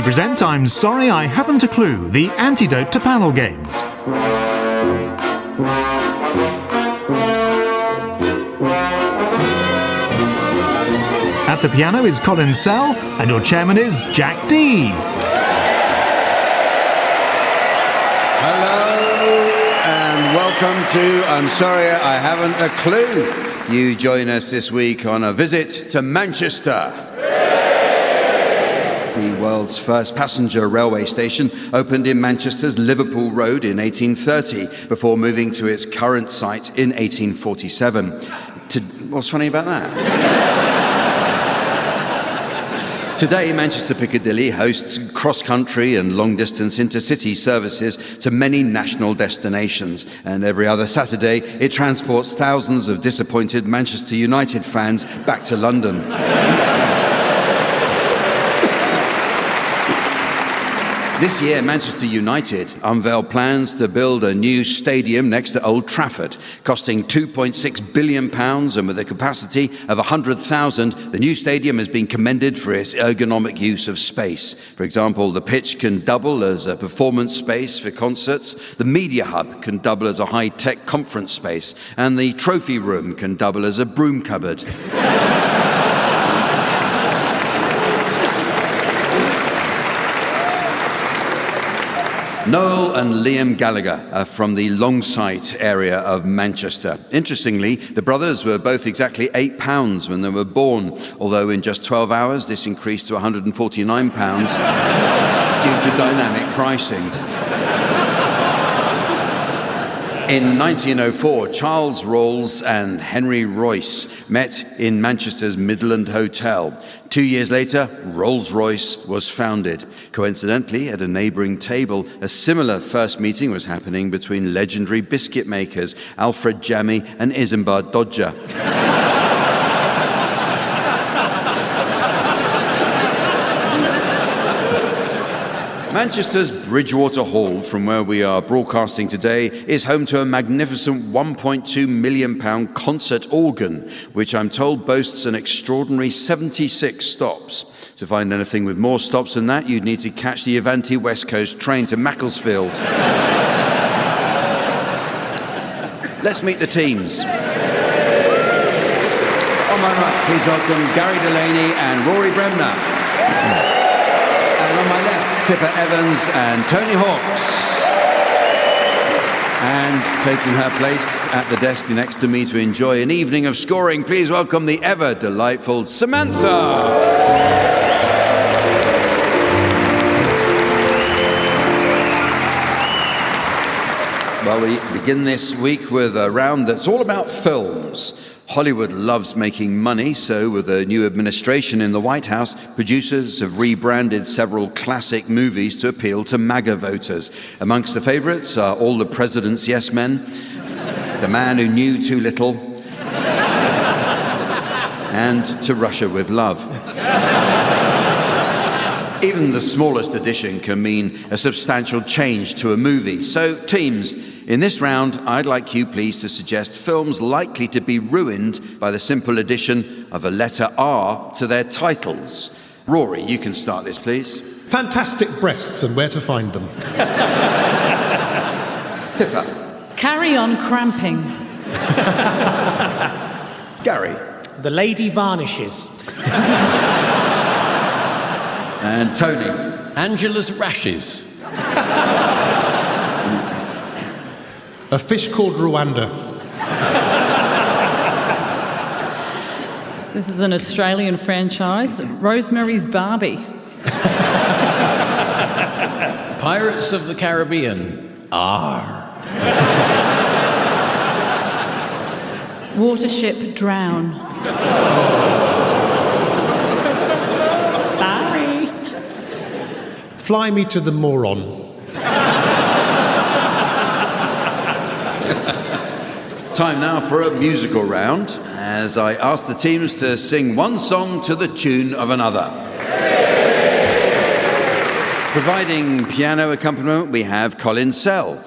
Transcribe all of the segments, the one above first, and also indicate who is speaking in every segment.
Speaker 1: present I'm Sorry I Haven't a Clue, the antidote to panel games. At the piano is Colin Sell, and your chairman is Jack D.
Speaker 2: Hello, and welcome to I'm Sorry I Haven't a Clue. You join us this week on a visit to Manchester. The world's first passenger railway station opened in Manchester's Liverpool Road in 1830 before moving to its current site in 1847. What's funny about that? Today, Manchester Piccadilly hosts cross-country and long-distance intercity services to many national destinations, and every other Saturday it transports thousands of disappointed Manchester United fans back to London. This year, Manchester United unveiled plans to build a new stadium next to Old Trafford, costing £2.6 billion, and with a capacity of 100,000, the new stadium has been commended for its ergonomic use of space. For example, the pitch can double as a performance space for concerts, the media hub can double as a high-tech conference space, and the trophy room can double as a broom cupboard. Noel and Liam Gallagher are from the Longsight area of Manchester. Interestingly, the brothers were both exactly £8 when they were born, although in just 12 hours this increased to £149 due to dynamic pricing. In 1904, Charles Rolls and Henry Royce met in Manchester's Midland Hotel. 2 years later, Rolls-Royce was founded. Coincidentally, at a neighbouring table, a similar first meeting was happening between legendary biscuit makers Alfred Jammy and Isambard Dodger. Manchester's Bridgewater Hall, from where we are broadcasting today, is home to a magnificent £1.2 million concert organ, which I'm told boasts an extraordinary 76 stops. To find anything with more stops than that, you'd need to catch the Avanti West Coast train to Macclesfield. Let's meet the teams. On my right, please welcome Gary Delaney and Rory Bremner. And on my left, Pippa Evans and Tony Hawks. And taking her place at the desk next to me to enjoy an evening of scoring, please welcome the ever delightful Samantha. Well, we begin this week with a round that's all about films. Hollywood loves making money, so with a new administration in the White House, producers have rebranded several classic movies to appeal to MAGA voters. Amongst the favourites are All the President's Yes Men, The Man Who Knew Too Little, and To Russia With Love. Even the smallest addition can mean a substantial change to a movie. So, teams, in this round, I'd like you please to suggest films likely to be ruined by the simple addition of a letter R to their titles. Rory, you can start this, please.
Speaker 3: Fantastic Breasts and Where to Find Them.
Speaker 2: Pippa.
Speaker 4: Carry On Cramping.
Speaker 2: Gary.
Speaker 5: The Lady Varnishes.
Speaker 2: And Tony.
Speaker 6: Angela's Rashes.
Speaker 3: A Fish Called Rwanda.
Speaker 4: This is an Australian franchise. Rosemary's Barbie.
Speaker 6: Pirates of the Caribbean. R.
Speaker 4: Watership Drown. Sorry.
Speaker 3: Fly Me to the Moron.
Speaker 2: Time now for a musical round, as I ask the teams to sing one song to the tune of another. Providing piano accompaniment, we have Colin Sell.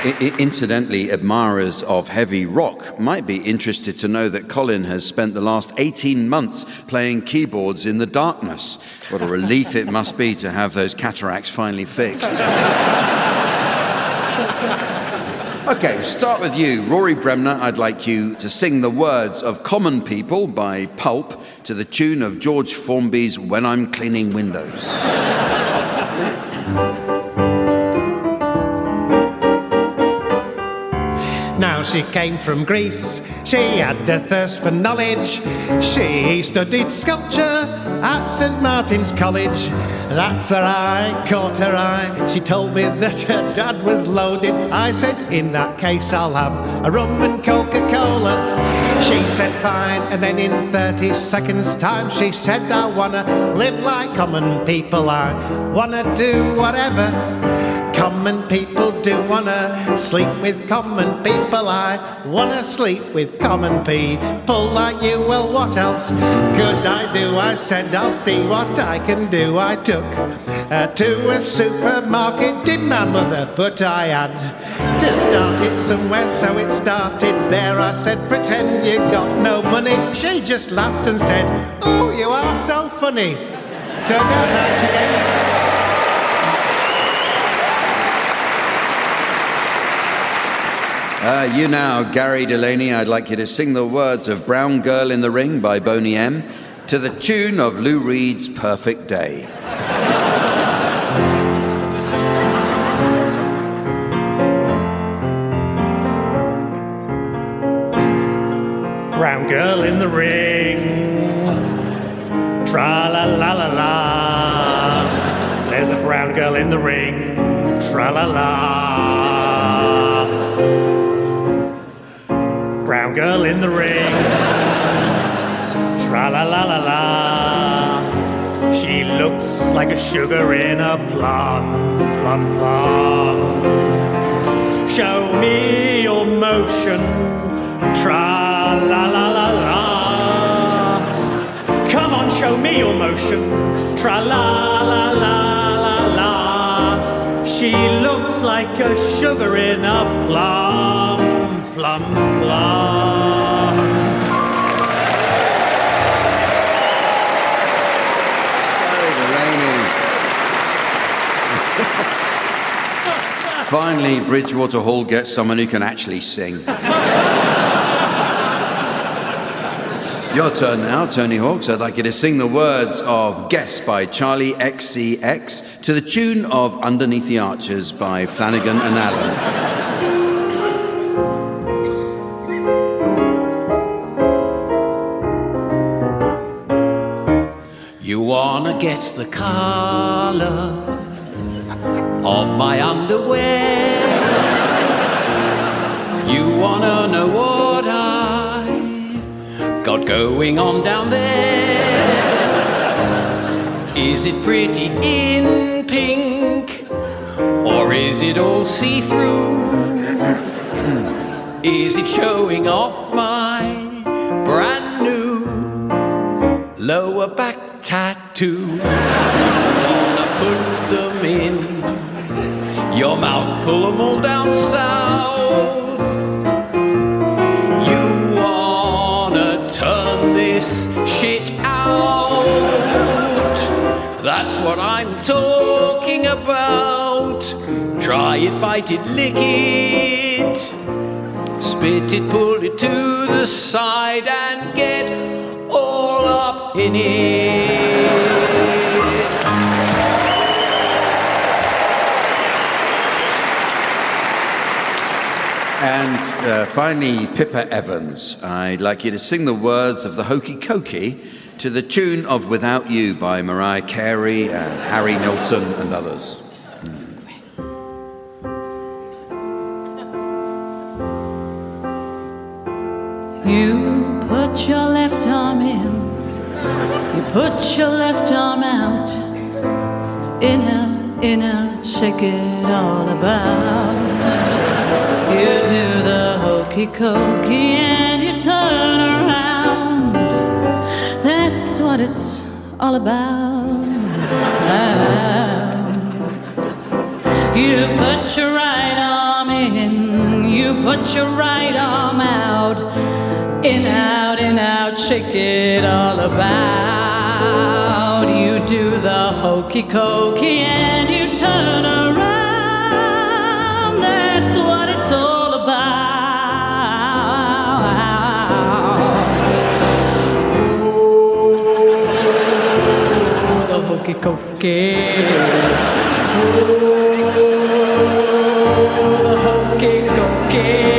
Speaker 2: Incidentally, admirers of heavy rock might be interested to know that Colin has spent the last 18 months playing keyboards in the darkness. What a relief it must be to have those cataracts finally fixed. Okay, start with you. Rory Bremner, I'd like you to sing the words of Common People by Pulp to the tune of George Formby's When I'm Cleaning Windows.
Speaker 3: Now she came from Greece, she had a thirst for knowledge. She studied sculpture at St Martin's College. That's where I caught her eye. She told me that her dad was loaded. I said, in that case I'll have a rum and Coca-Cola. She said fine, and then in 30 seconds time she said, I wanna live like common people. I wanna do whatever common people do. Wanna sleep with common people. I wanna sleep with common people like you. Well, what else could I do? I said, I'll see what I can do. I took her to a supermarket, did my mother, but I had to start it somewhere, so it started there. I said, pretend you got no money. She just laughed and said, oh, you are so funny. Turned out nice again.
Speaker 2: You now, Gary Delaney, I'd like you to sing the words of Brown Girl in the Ring by Boney M to the tune of Lou Reed's Perfect Day.
Speaker 5: Brown girl in the ring, tra-la-la-la-la. There's a brown girl in the ring, tra-la-la. Brown girl in the ring, tra-la-la-la-la. She looks like a sugar in a plum, plum, plum. Show me your motion, tra-la-la-la-la. Come on, show me your motion, tra-la-la-la-la-la. She looks like a sugar in a plum, plum, plum.
Speaker 2: Finally, Bridgewater Hall gets someone who can actually sing. Your turn now, Tony Hawks. I'd like you to sing the words of Guess by Charlie XCX to the tune of Underneath the Arches by Flanagan and Allen.
Speaker 6: You wanna guess the color of my underwear? You wanna know what I got going on down there? Is it pretty in pink, or is it all see-through? Is it showing off my brand new lower back tattoo? Wanna put them in your mouth, pull them all down south. You wanna turn this shit out. That's what I'm talking about. Try it, bite it, lick it, spit it, pull it to the side and get all up in it.
Speaker 2: And finally, Pippa Evans, I'd like you to sing the words of the Hokey Cokey to the tune of Without You by Mariah Carey and Harry Nilsson and others.
Speaker 4: You put your left arm in, you put your left arm out. Inner, shake it all about. You do the hokey cokey and you turn around. That's what it's all about. You put your right arm in, in. You put your right arm out, in, out, shake it all about. You do the hokey cokey and you turn around. That's what it's all about. Oh, the hokey cokey. The hokey cokey.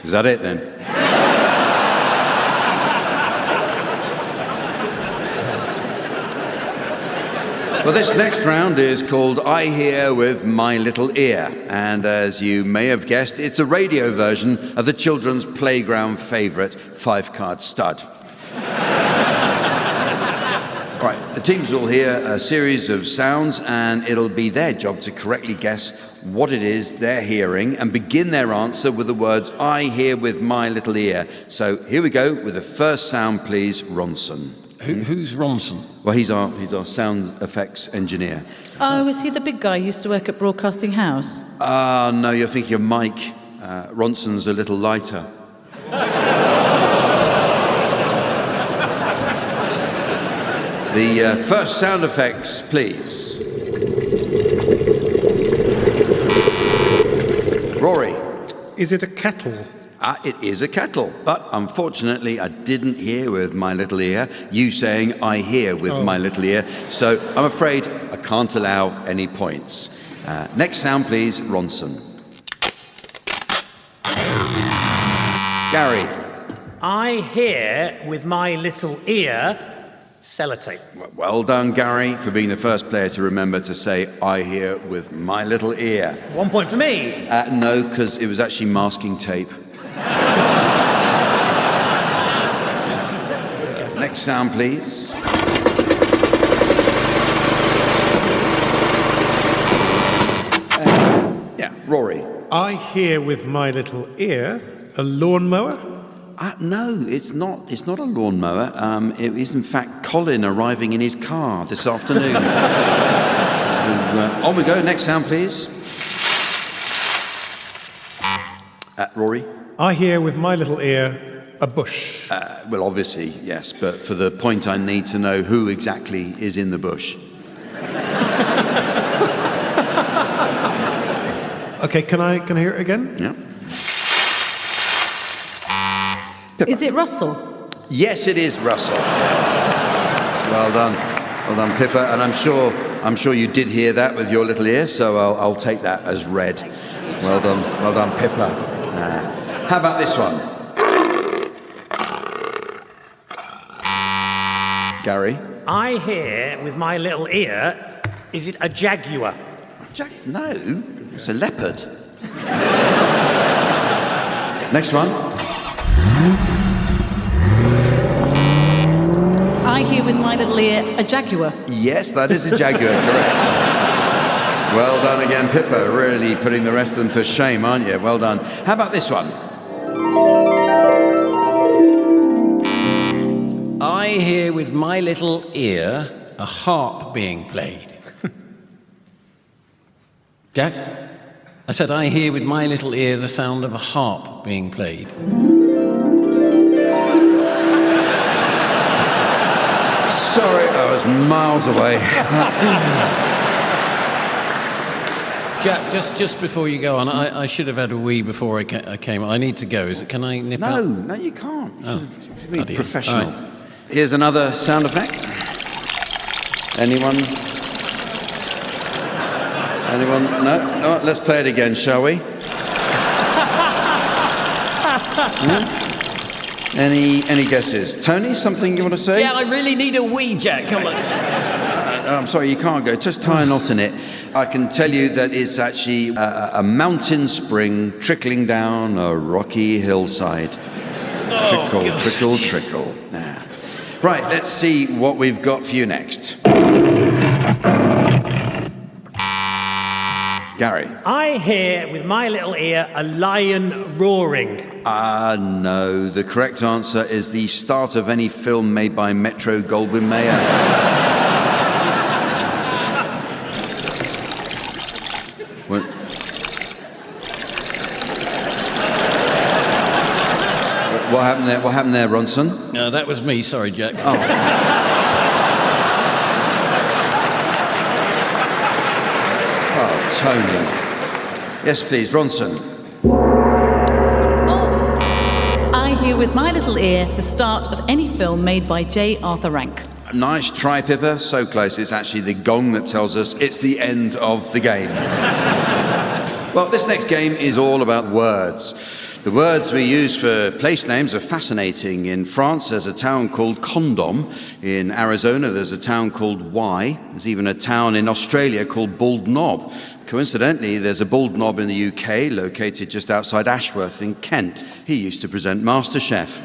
Speaker 2: Is that it then? Well, this next round is called I Hear with My Little Ear. And as you may have guessed, it's a radio version of the children's playground favourite, 5-card stud. Right, the teams will hear a series of sounds and it'll be their job to correctly guess what it is they're hearing and begin their answer with the words, I hear with my little ear. So here we go with the first sound, please, Ronson.
Speaker 6: Who's Ronson?
Speaker 2: Well, he's our sound effects engineer.
Speaker 4: Oh, is he the big guy who used to work at Broadcasting House?
Speaker 2: No, you're thinking of Mike. Ronson's a little lighter. The first sound effects, please. Rory.
Speaker 3: Is it a kettle?
Speaker 2: It is a kettle, but unfortunately I didn't hear with my little ear you saying I hear with my little ear, so I'm afraid I can't allow any points. Next sound, please, Ronson. Gary.
Speaker 5: I hear with my little ear sellotape.
Speaker 2: Well done, Gary, for being the first player to remember to say I hear with my little ear.
Speaker 5: 1 point for me.
Speaker 2: No, because it was actually masking tape. Next sound, please. Rory.
Speaker 3: I hear with my little ear a lawnmower.
Speaker 2: No, it's not. It's not a lawnmower. It is, in fact, Colin arriving in his car this afternoon. So, on we go. Next sound, please. Rory.
Speaker 3: I hear with my little ear a bush.
Speaker 2: Well, obviously, yes, but for the point, I need to know who exactly is in the bush.
Speaker 3: Okay, can I hear it again?
Speaker 2: Yeah.
Speaker 4: Is it Russell?
Speaker 2: Yes, it is Russell. Well done, Pippa. And I'm sure you did hear that with your little ear. So I'll take that as read. Well done, Pippa. How about this one, Gary?
Speaker 5: I hear with my little ear. Is it a jaguar?
Speaker 2: No, it's a leopard. Next one.
Speaker 4: I hear with my little ear a jaguar.
Speaker 2: Yes, that is a jaguar, correct. Well done again, Pippa. Really putting the rest of them to shame, aren't you? Well done. How about this one?
Speaker 6: I hear with my little ear a harp being played. Jack? I said I hear with my little ear the sound of a harp being played.
Speaker 2: Sorry, I was miles away.
Speaker 6: Jack, just before you go on, I should have had a wee before I came. I need to go. Can I nip out?
Speaker 2: No, you can't.
Speaker 6: Oh,
Speaker 2: Be
Speaker 6: bloody hell.
Speaker 2: professional.
Speaker 6: All right.
Speaker 2: Here's another sound effect. Anyone? No? Let's play it again, shall we? Any guesses? Tony, something you want to say?
Speaker 6: Yeah, I really need a wee, Jack. Come on.
Speaker 2: I'm sorry, you can't go. Just tie a knot in it. I can tell you that it's actually a mountain spring trickling down a rocky hillside. Trickle, trickle, trickle. Yeah. Right, let's see what we've got for you next. Gary.
Speaker 5: I hear with my little ear a lion roaring.
Speaker 2: No. The correct answer is the start of any film made by Metro Goldwyn Mayer. What happened there? What happened there, Ronson?
Speaker 6: No, that was me. Sorry, Jack.
Speaker 2: Oh, Tony. Yes, please, Ronson.
Speaker 4: I hear with my little ear the start of any film made by J. Arthur Rank.
Speaker 2: Nice try, Pippa. So close. It's actually the gong that tells us it's the end of the game. Well, this next game is all about words. The words we use for place names are fascinating. In France, there's a town called Condom. In Arizona, there's a town called Y. There's even a town in Australia called Bald Knob. Coincidentally, there's a Bald Knob in the UK, located just outside Ashworth in Kent. He used to present MasterChef.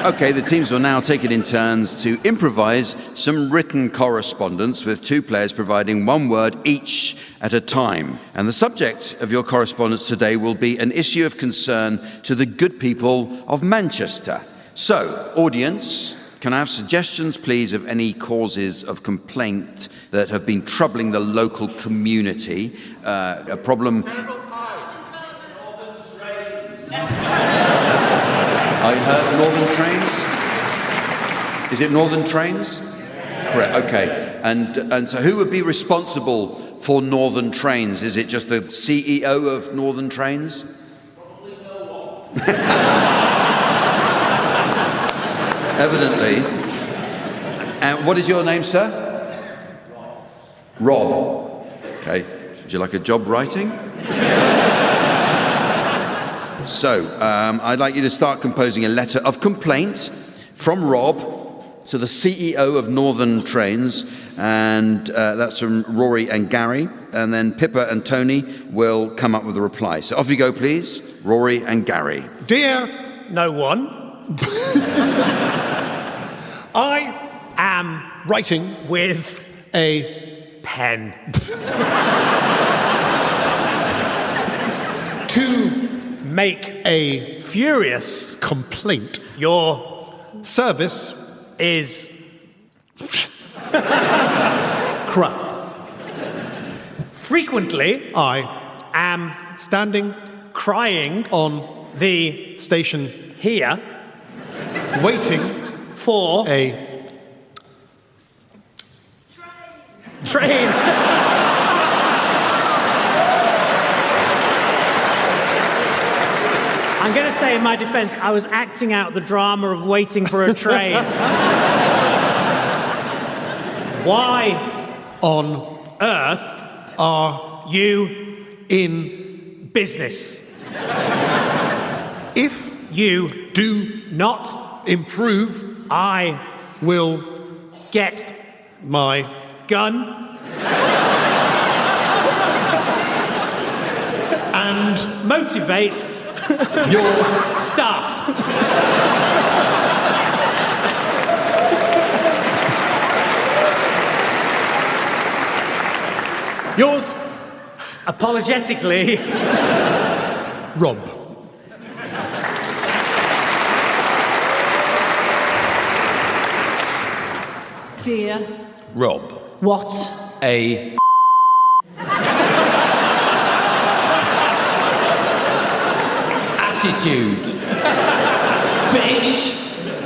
Speaker 2: Okay, the teams will now take it in turns to improvise some written correspondence with two players providing one word each at a time. And the subject of your correspondence today will be an issue of concern to the good people of Manchester. So, audience, can I have suggestions, please, of any causes of complaint that have been troubling the local community? A problem... I heard Northern Trains. Is it Northern Trains? Correct, okay. And so who would be responsible for Northern Trains? Is it just the CEO of Northern Trains?
Speaker 5: Probably no one.
Speaker 2: Evidently. And what is your name, sir? Rob. Okay. Would you like a job writing? So, I'd like you to start composing a letter of complaint from Rob to the CEO of Northern Trains, and that's from Rory and Gary, and then Pippa and Tony will come up with a reply. So off you go, please, Rory and Gary.
Speaker 3: Dear,
Speaker 5: No one.
Speaker 3: I
Speaker 5: Am
Speaker 3: writing
Speaker 5: with
Speaker 3: a
Speaker 5: pen.
Speaker 3: to
Speaker 5: Make
Speaker 3: a
Speaker 5: furious.
Speaker 3: complaint.
Speaker 5: Your
Speaker 3: Service
Speaker 5: is
Speaker 3: crap.
Speaker 5: frequently.
Speaker 3: I
Speaker 5: Am
Speaker 3: standing
Speaker 5: crying
Speaker 3: on
Speaker 5: the
Speaker 3: station
Speaker 5: here
Speaker 3: waiting
Speaker 5: for
Speaker 3: a
Speaker 5: train. I'm going to say in my defense, I was acting out the drama of waiting for a train. Why
Speaker 3: on
Speaker 5: earth
Speaker 3: are
Speaker 5: you
Speaker 3: in
Speaker 5: business?
Speaker 3: if
Speaker 5: You
Speaker 3: do
Speaker 5: not,
Speaker 3: improve
Speaker 5: I
Speaker 3: will
Speaker 5: get
Speaker 3: my
Speaker 5: gun
Speaker 3: and
Speaker 5: motivate
Speaker 3: your
Speaker 5: staff.
Speaker 3: yours
Speaker 5: Apologetically,
Speaker 3: Rob.
Speaker 4: Dear,
Speaker 6: Rob.
Speaker 4: what?
Speaker 6: A attitude.
Speaker 4: Bitch,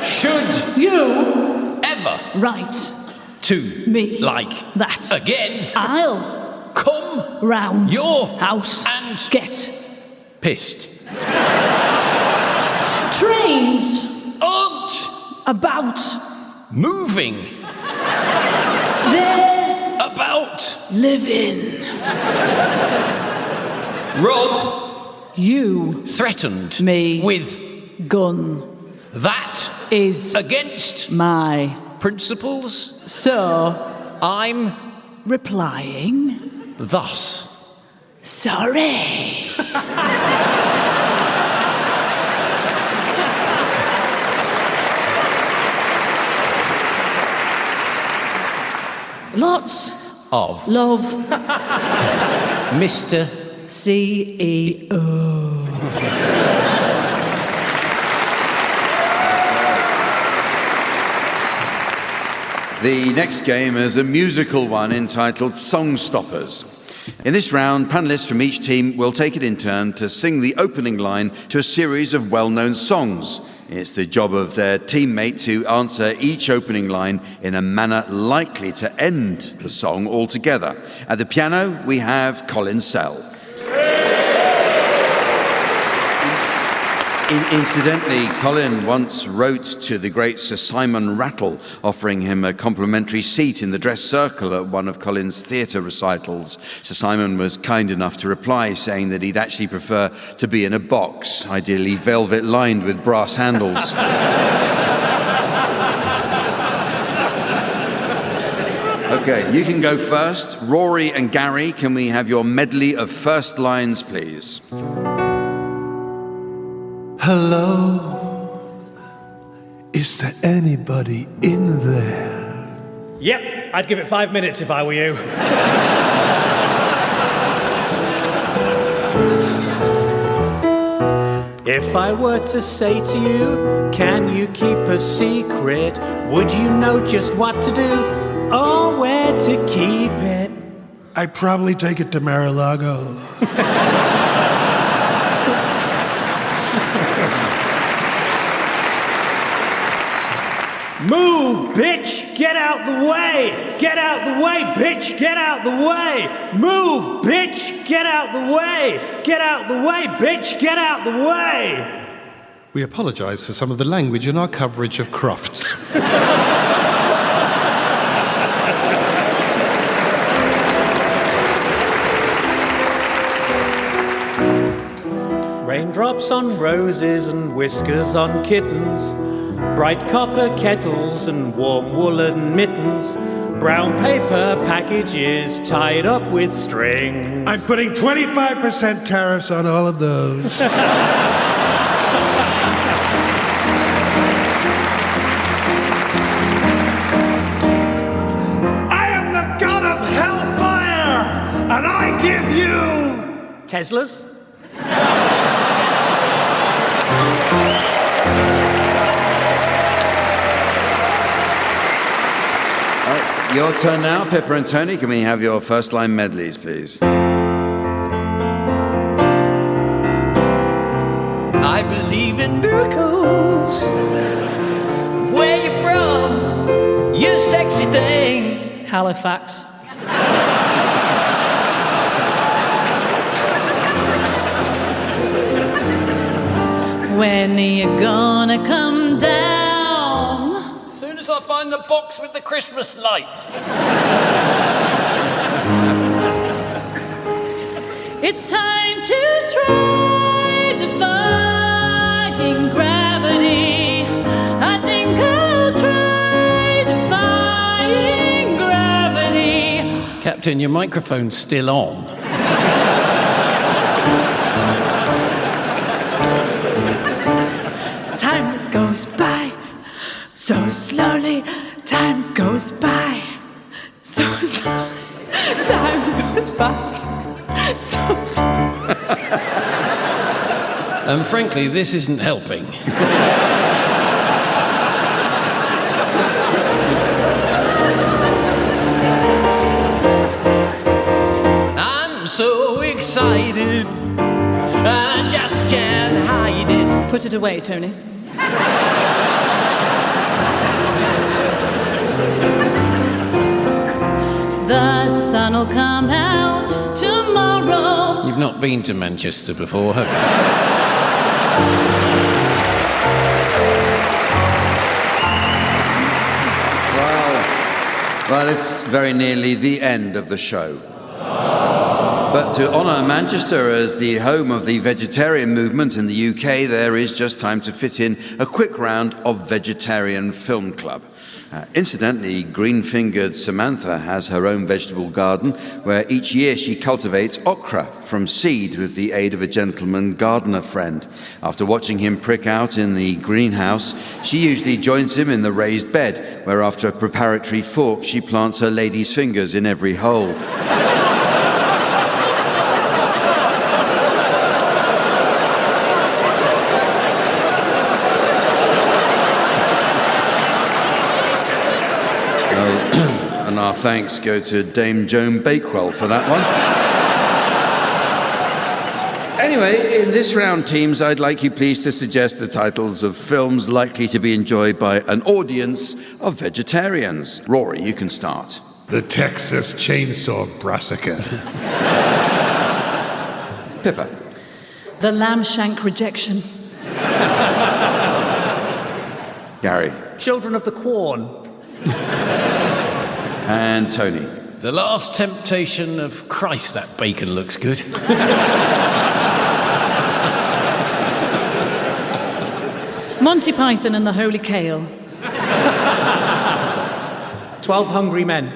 Speaker 6: Should
Speaker 4: you
Speaker 6: ever
Speaker 4: write
Speaker 6: to
Speaker 4: me
Speaker 6: like
Speaker 4: that?
Speaker 6: again
Speaker 4: I'll
Speaker 6: come
Speaker 4: round
Speaker 6: your
Speaker 4: house
Speaker 6: and
Speaker 4: get
Speaker 6: pissed.
Speaker 4: trains
Speaker 6: Aren't
Speaker 4: about
Speaker 6: moving
Speaker 4: their
Speaker 6: about.
Speaker 4: living.
Speaker 6: Rob,
Speaker 4: You
Speaker 6: threatened
Speaker 4: me
Speaker 6: with
Speaker 4: gun
Speaker 6: that
Speaker 4: is
Speaker 6: against
Speaker 4: my
Speaker 6: principles,
Speaker 4: so
Speaker 6: I'm
Speaker 4: replying
Speaker 6: thus.
Speaker 4: sorry. Lots
Speaker 6: Of
Speaker 4: love,
Speaker 6: Mr.
Speaker 4: CEO.
Speaker 2: The next game is a musical one entitled Song Stoppers. In this round, panelists from each team will take it in turn to sing the opening line to a series of well-known songs. It's the job of their teammate to answer each opening line in a manner likely to end the song altogether. At the piano, we have Colin Sell. Incidentally, Colin once wrote to the great Sir Simon Rattle, offering him a complimentary seat in the dress circle at one of Colin's theatre recitals. Sir Simon was kind enough to reply, saying that he'd actually prefer to be in a box, ideally velvet lined with brass handles. Okay, you can go first. Rory and Gary, can we have your medley of first lines, please?
Speaker 3: Hello? Is there anybody in there?
Speaker 5: Yep, I'd give it 5 minutes if I were you. If I were to say to you, can you keep a secret? Would you know just what to do or where to keep it?
Speaker 3: I'd probably take it to Mar-a-Lago.
Speaker 5: Move, bitch! Get out the way! Get out the way, bitch! Get out the way! Move, bitch! Get out the way! Get out the way, bitch! Get out the way!
Speaker 3: We apologise for some of the language in our coverage of Crofts.
Speaker 5: Raindrops on roses and whiskers on kittens, bright copper kettles and warm woolen mittens, brown paper packages tied up with string.
Speaker 3: I'm putting 25% tariffs on all of those. I am the god of hellfire, and I give you...
Speaker 5: Teslas?
Speaker 2: Your turn now, Pippa and Tony. Can we have your first line medleys, please?
Speaker 6: I believe in miracles. Where you from? You sexy thing.
Speaker 4: Halifax. When are you gonna come down?
Speaker 6: As soon as I find the box with the Christmas lights.
Speaker 4: It's time to try defying gravity. I think I'll try defying gravity.
Speaker 6: Captain, your microphone's still on.
Speaker 4: Time goes by so slowly. Time goes by so slowly. Time goes by so slowly.
Speaker 6: And frankly, this isn't helping. I'm so excited, I just can't hide it.
Speaker 4: Put it away, Tony. The sun'll come out tomorrow.
Speaker 6: You've not been to Manchester before, have you?
Speaker 2: Well, it's very nearly the end of the show. But to honour Manchester as the home of the vegetarian movement in the UK, there is just time to fit in a quick round of Vegetarian Film Club. Incidentally, green-fingered Samantha has her own vegetable garden where each year she cultivates okra from seed with the aid of a gentleman gardener friend. After watching him prick out in the greenhouse, she usually joins him in the raised bed, where after a preparatory fork she plants her lady's fingers in every hole. And our thanks go to Dame Joan Bakewell for that one. Anyway, in this round, teams, I'd like you please to suggest the titles of films likely to be enjoyed by an audience of vegetarians. Rory, you can start.
Speaker 3: The Texas Chainsaw Brassica.
Speaker 2: Pippa.
Speaker 4: The lamb shank rejection.
Speaker 2: Gary.
Speaker 5: Children of the Corn.
Speaker 2: And Tony.
Speaker 6: The Last Temptation of Christ, that bacon looks good.
Speaker 4: Monty Python and the Holy Kale.
Speaker 5: 12 Hungry Men.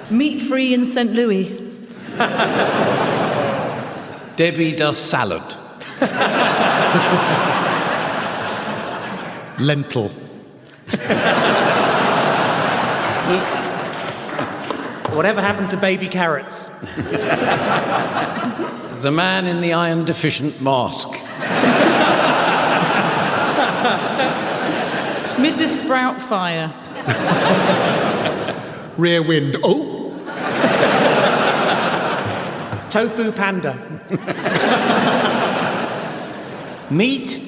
Speaker 4: Meat free in St. Louis.
Speaker 6: Debbie does salad.
Speaker 3: Lentil.
Speaker 5: Whatever happened to baby carrots?
Speaker 6: The Man in the Iron Deficient Mask.
Speaker 4: Mrs. Sproutfire.
Speaker 3: Rear Wind. Oh!
Speaker 5: Tofu Panda.
Speaker 6: Meet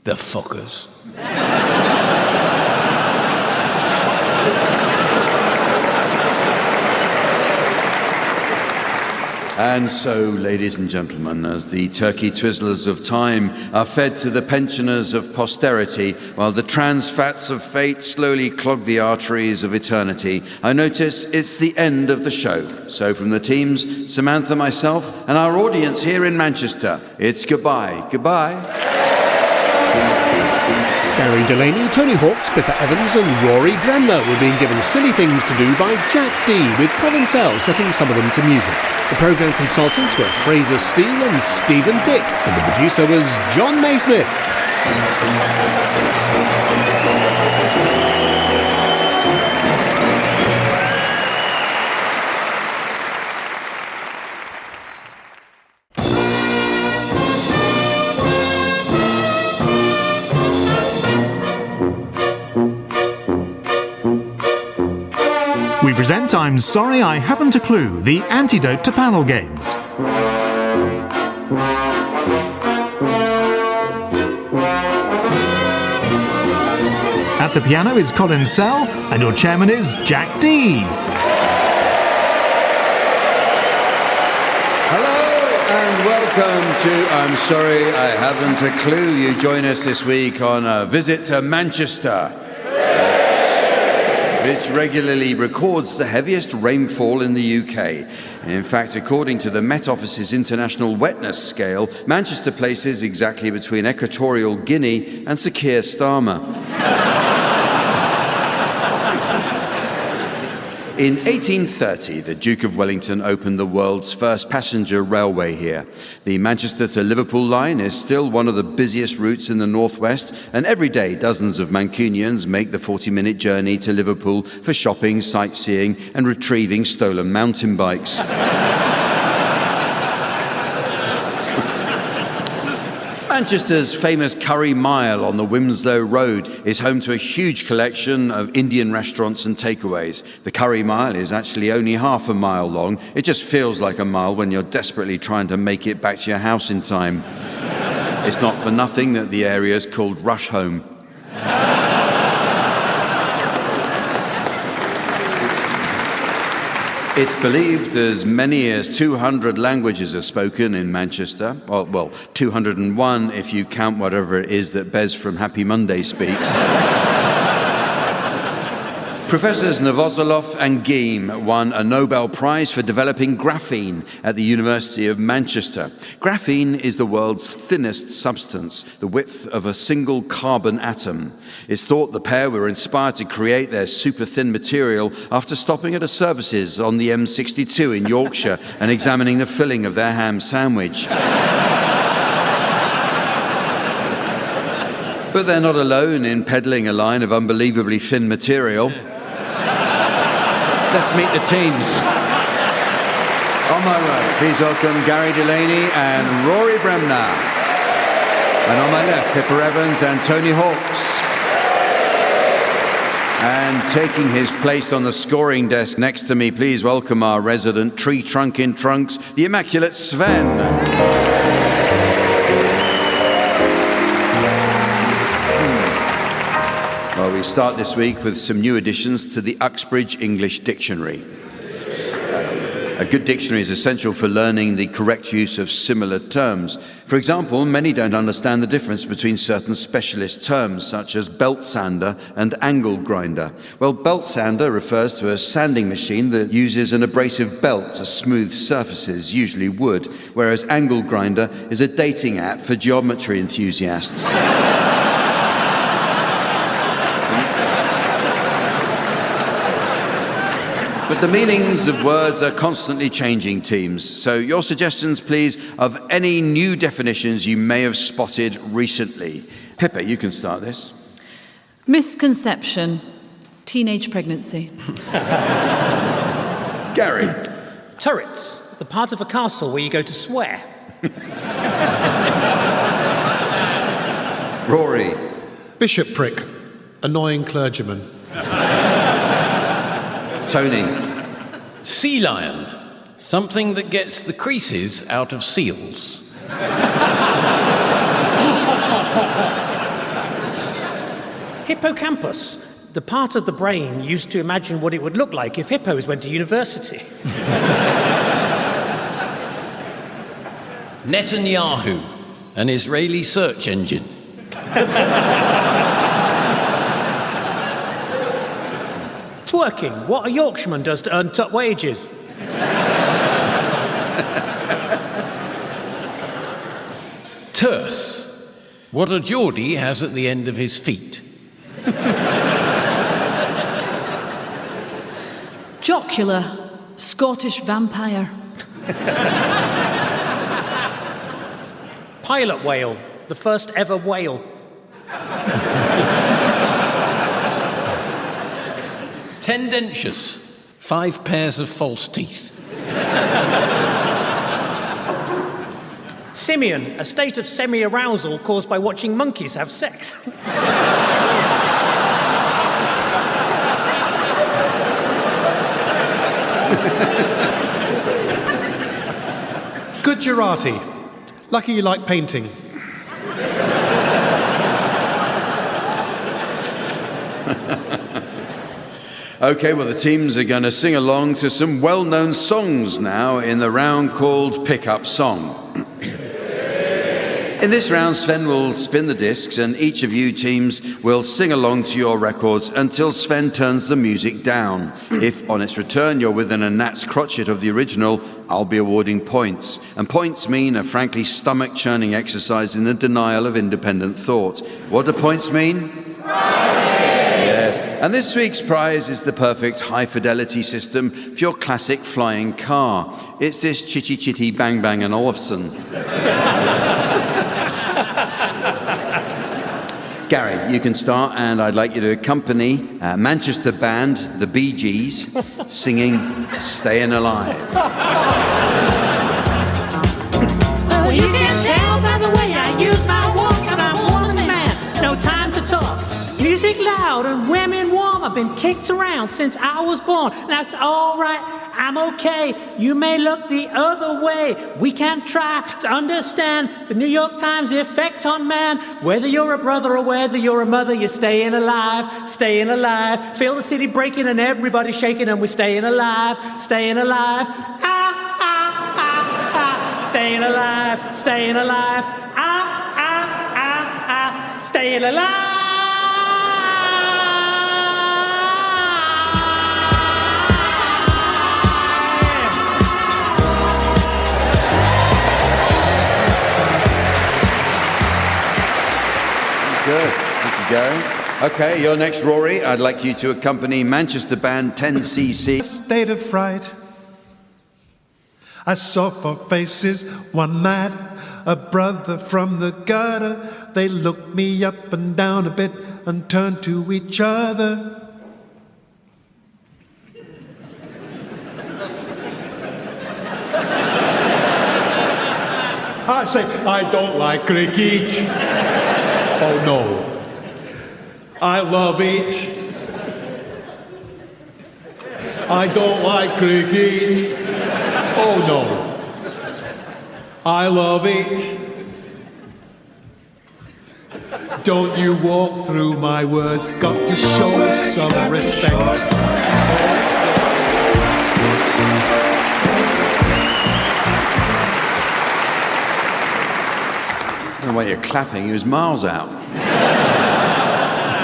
Speaker 6: the Fockers.
Speaker 2: And so, ladies and gentlemen, as the turkey twizzlers of time are fed to the pensioners of posterity, while the trans fats of fate slowly clog the arteries of eternity, I notice it's the end of the show. So from the teams, Samantha, myself, and our audience here in Manchester, it's goodbye. Goodbye.
Speaker 7: Gary Delaney, Tony Hawks, Pippa Evans and Rory Granmer were being given silly things to do by Jack D, with Colin Sell setting some of them to music. The programme consultants were Fraser Steele and Stephen Dick, and the producer was John Maysmith.
Speaker 1: We present I'm Sorry I Haven't a Clue, the antidote to panel games. At the piano is Colin Sell, and your chairman is Jack D.
Speaker 2: And welcome to I'm Sorry I Haven't a Clue. You join us this week on a visit to Manchester, which regularly records the heaviest rainfall in the UK. In fact, according to the Met Office's International Wetness Scale, Manchester places exactly between Equatorial Guinea and Sir Keir Starmer. In 1830, the Duke of Wellington opened the world's first passenger railway here. The Manchester to Liverpool line is still one of the busiest routes in the northwest, and every day dozens of Mancunians make the 40-minute journey to Liverpool for shopping, sightseeing, and retrieving stolen mountain bikes. Manchester's famous Curry Mile on the Winslow Road is home to a huge collection of Indian restaurants and takeaways. The Curry Mile is actually only half a mile long. It just feels like a mile when you're desperately trying to make it back to your house in time. It's not for nothing that the area is called Rush Home. It's believed as many as 200 languages are spoken in Manchester. Well, 201 if you count whatever it is that Bez from Happy Monday speaks. Professors Novozolov and Geim won a Nobel Prize for developing graphene at the University of Manchester. Graphene is the world's thinnest substance, the width of a single carbon atom. It's thought the pair were inspired to create their super-thin material after stopping at a Services on the M62 in Yorkshire and examining the filling of their ham sandwich. But they're not alone in peddling a line of unbelievably thin material. Let's meet the teams. On my right, please welcome Gary Delaney and Rory Bremner. And on my left, Pippa Evans and Tony Hawks. And taking his place on the scoring desk next to me, please welcome our resident tree trunk in trunks, the immaculate Sven. Well, we start this week with some new additions to the Uxbridge English Dictionary. A good dictionary is essential for learning the correct use of similar terms. For example, many don't understand the difference between certain specialist terms, such as belt sander and angle grinder. Well, belt sander refers to a sanding machine that uses an abrasive belt to smooth surfaces, usually wood, whereas angle grinder is a dating app for geometry enthusiasts. But the meanings of words are constantly changing, teams. So your suggestions, please, of any new definitions you may have spotted recently. Pippa, you can start this.
Speaker 4: Misconception. Teenage pregnancy.
Speaker 2: Gary.
Speaker 5: Turrets, the part of a castle where you go to swear.
Speaker 2: Rory.
Speaker 3: Bishopric, annoying clergyman.
Speaker 2: Tony.
Speaker 6: Sea lion. Something that gets the creases out of seals.
Speaker 5: Hippocampus, the part of the brain used to imagine what it would look like if hippos went to university.
Speaker 6: Netanyahu, an Israeli search engine.
Speaker 5: Twerking, what a Yorkshireman does to earn top wages.
Speaker 6: Terse, what a Geordie has at the end of his feet.
Speaker 4: Jocular. Scottish vampire.
Speaker 5: Pilot whale, the first ever whale.
Speaker 6: Tendentious, 5 pairs of false teeth.
Speaker 5: Simian, a state of semi-arousal caused by watching monkeys have sex.
Speaker 3: Gujarati, lucky you like painting.
Speaker 2: Okay, well, the teams are going to sing along to some well-known songs now in the round called Pick Up Song. In this round, Sven will spin the discs and each of you teams will sing along to your records until Sven turns the music down. If on its return you're within a gnat's crotchet of the original, I'll be awarding points. And points mean a frankly stomach-churning exercise in the denial of independent thought. What do points mean? Yes. And this week's prize is the perfect high-fidelity system for your classic flying car. It's this Chitty Chitty Bang Bang and Olufsen. Gary, you can start, and I'd like you to accompany Manchester band, the Bee Gees, singing Stayin' Alive.
Speaker 5: Well, you can tell by the way I use my walk, and I'm a woman's man, no time to talk. Music loud and women warm, I've been kicked around since I was born. That's all right, I'm okay. You may look the other way. We can try to understand the New York Times effect on man. Whether you're a brother or whether you're a mother, you're staying alive, staying alive. Feel the city breaking and everybody shaking, and we're staying alive, staying alive. Ah, ah, ah, ah. Staying alive, staying alive. Ah, ah, ah, ah. Staying alive.
Speaker 2: good. Thank you, Gary. Okay, you're next, Rory. I'd like you to accompany Manchester band 10cc.
Speaker 3: State of fright. I saw 4 faces one night, a brother from the gutter. They looked me up and down a bit and turned to each other. I say, I don't like cricket. Oh no. I love it. I don't like cricket. Oh no. I love it. Don't you walk through my words, got to show some respect.
Speaker 2: The way you're clapping, he was miles out.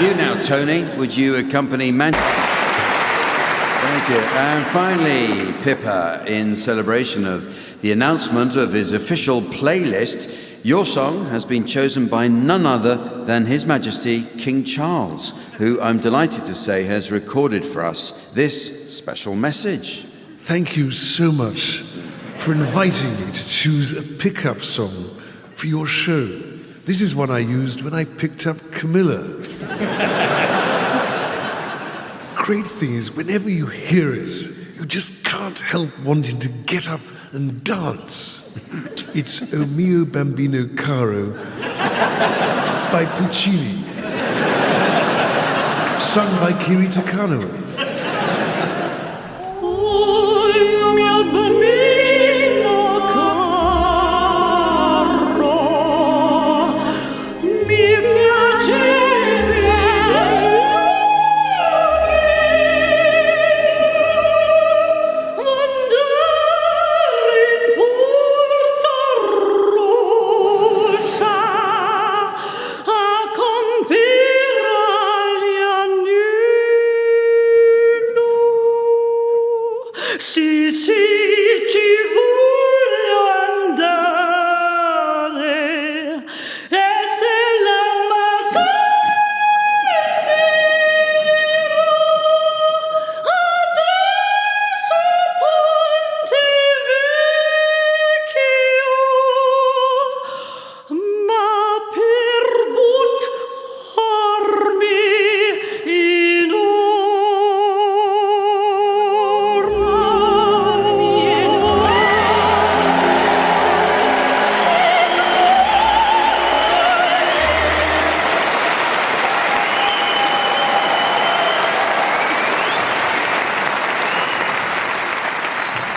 Speaker 2: You now, Tony, would you accompany Manchester? Thank you. And finally, Pippa, in celebration of the announcement of his official playlist, your song has been chosen by none other than His Majesty King Charles, who I'm delighted to say has recorded for us this special message.
Speaker 3: Thank you so much for inviting me to choose a pickup song for your show. This is one I used when I picked up Camilla. Great thing is, whenever you hear it, you just can't help wanting to get up and dance. It's O mio bambino caro by Puccini, sung by Kiri Takano.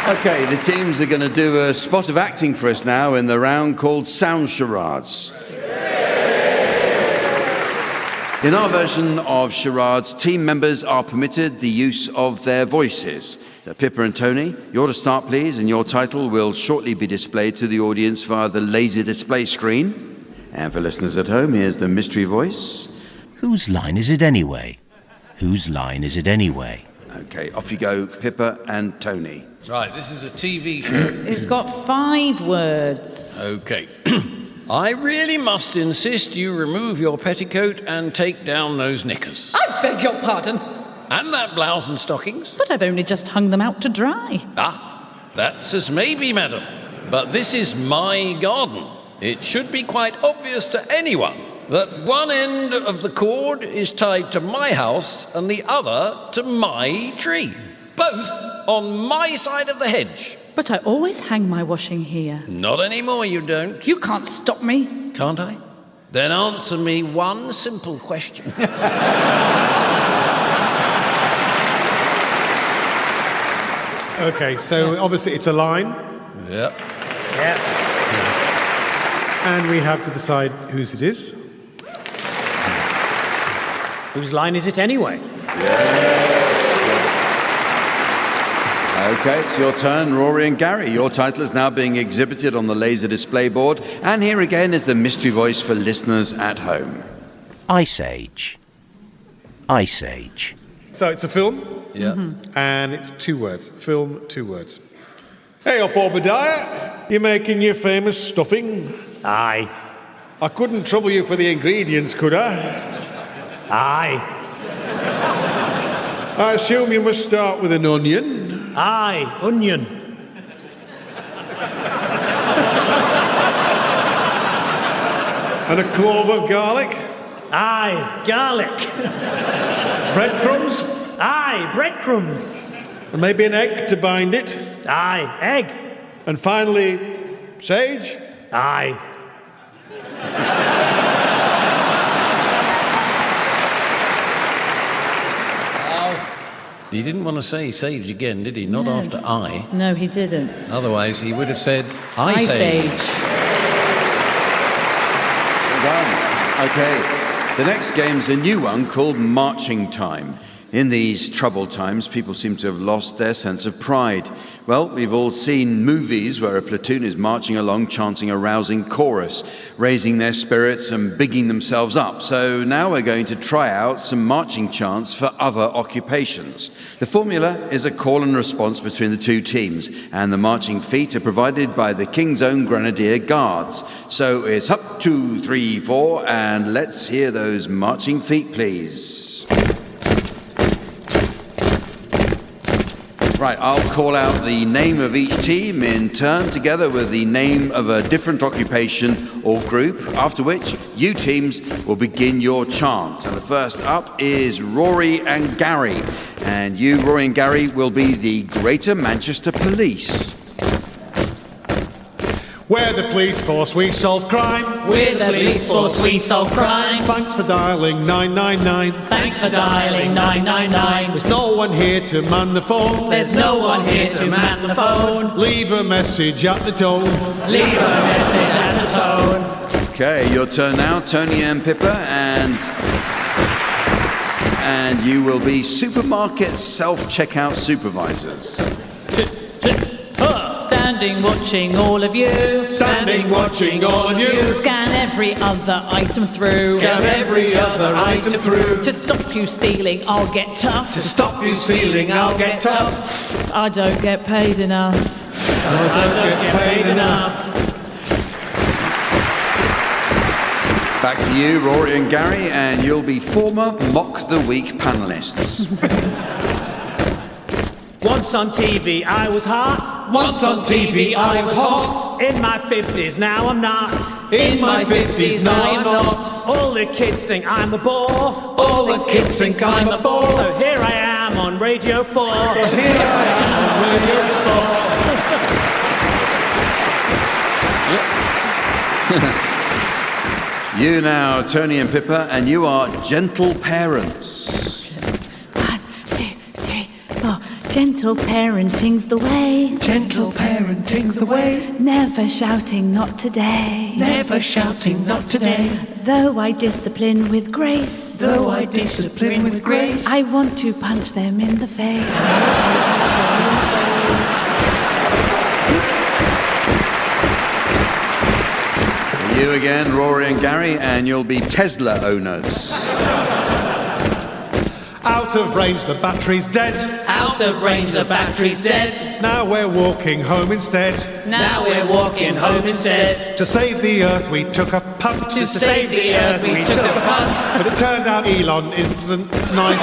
Speaker 2: Okay, the teams are going to do a spot of acting for us now in the round called Sound Charades. In our version of charades, team members are permitted the use of their voices. So Pippa and Tony, you're to start, please, and your title will shortly be displayed to the audience via the laser display screen. And for listeners at home, here's the mystery voice.
Speaker 8: Whose line is it anyway? Whose line is it anyway?
Speaker 2: Okay, off you go, Pippa and Tony.
Speaker 6: Right, this is a TV show.
Speaker 4: It's got 5 words.
Speaker 6: Okay. I really must insist you remove your petticoat and take down those knickers.
Speaker 4: I beg your pardon.
Speaker 6: And that blouse and stockings.
Speaker 4: But I've only just hung them out to dry.
Speaker 6: Ah, that's as may be, madam. But this is my garden. It should be quite obvious to anyone that one end of the cord is tied to my house and the other to my tree. Both on my side of the hedge.
Speaker 4: But I always hang my washing here.
Speaker 6: Not anymore, you don't.
Speaker 4: You can't stop me.
Speaker 6: Can't I? Then answer me one simple question.
Speaker 3: Okay, so obviously it's a line,
Speaker 6: Yep.
Speaker 3: and we have to decide whose it is.
Speaker 5: Whose line is it anyway?
Speaker 2: Okay, it's your turn, Rory and Gary. Your title is now being exhibited on the laser display board. And here again is the mystery voice for listeners at home.
Speaker 8: Ice Age. Ice Age.
Speaker 3: So it's a film,
Speaker 6: Yeah.
Speaker 3: and it's 2 words. Film, 2 words. Hey up, Obadiah. You're making your famous stuffing.
Speaker 5: Aye.
Speaker 3: I couldn't trouble you for the ingredients, could I?
Speaker 5: Aye.
Speaker 3: I assume you must start with an onion.
Speaker 5: Aye, onion.
Speaker 3: And a clove of garlic.
Speaker 5: Aye, garlic.
Speaker 3: Breadcrumbs.
Speaker 5: Aye, breadcrumbs.
Speaker 3: And maybe an egg to bind it.
Speaker 5: Aye, egg.
Speaker 3: And finally, sage.
Speaker 5: Aye.
Speaker 6: He didn't want to say sage again, did he? Not
Speaker 4: No.
Speaker 6: after I.
Speaker 4: No, he didn't.
Speaker 6: Otherwise, he would have said, I sage.
Speaker 2: Well done. Okay, the next game's a new one called Marching Time. In these troubled times, people seem to have lost their sense of pride. Well, we've all seen movies where a platoon is marching along, chanting a rousing chorus, raising their spirits and bigging themselves up. So now we're going to try out some marching chants for other occupations. The formula is a call and response between the two teams, and the marching feet are provided by the King's Own Grenadier Guards. So it's up, 2, 3, 4, and let's hear those marching feet, please. Right, I'll call out the name of each team in turn, together with the name of a different occupation or group, after which you teams will begin your chant. And the first up is Rory and Gary. And you, Rory and Gary, will be the Greater Manchester Police.
Speaker 3: We're the police force, we solve crime.
Speaker 4: We're the police force, we solve crime.
Speaker 3: Thanks for dialing 999.
Speaker 4: Thanks for dialing 999.
Speaker 3: There's no one here to man the phone.
Speaker 4: There's no one here to man the phone.
Speaker 3: Leave a message at the tone.
Speaker 4: Leave a message at the tone.
Speaker 2: Okay, your turn now, Tony and Pippa, and you will be supermarket self-checkout supervisors.
Speaker 4: Standing watching all of you.
Speaker 3: Standing watching all of you.
Speaker 4: Scan every other item through.
Speaker 3: Scan every other item through.
Speaker 4: To stop you stealing, I'll get tough.
Speaker 3: To stop you stealing, I'll get tough.
Speaker 4: I don't get paid enough.
Speaker 3: I don't get paid enough.
Speaker 2: Back to you, Rory and Gary, and you'll be former Mock the Week panelists.
Speaker 5: Once on TV, I was hot.
Speaker 3: Once on TV, I was hot.
Speaker 5: In my 50s, now I'm not.
Speaker 3: In my 50s, now I'm not.
Speaker 5: All the kids think I'm a bore.
Speaker 3: All the kids think I'm a bore.
Speaker 5: So here I am on Radio 4.
Speaker 3: So here I am on Radio 4.
Speaker 2: You now, Tony and Pippa, and you are gentle parents.
Speaker 4: 1, 2, 3, 4. Gentle parenting's the way.
Speaker 3: Gentle parenting's the way.
Speaker 4: Never shouting, not today.
Speaker 3: Never shouting, not today.
Speaker 4: Though I discipline with grace.
Speaker 3: Though I discipline with grace.
Speaker 4: I want to punch them in the face.
Speaker 2: You again, Rory and Gary, and you'll be Tesla owners.
Speaker 3: Out of range, the battery's dead.
Speaker 4: Out of range, the battery's dead.
Speaker 3: Now we're walking home instead.
Speaker 4: Now we're walking home instead.
Speaker 3: To save the earth, we took a punt.
Speaker 4: To save the earth, we took a punt.
Speaker 3: But it turned out Elon isn't nice.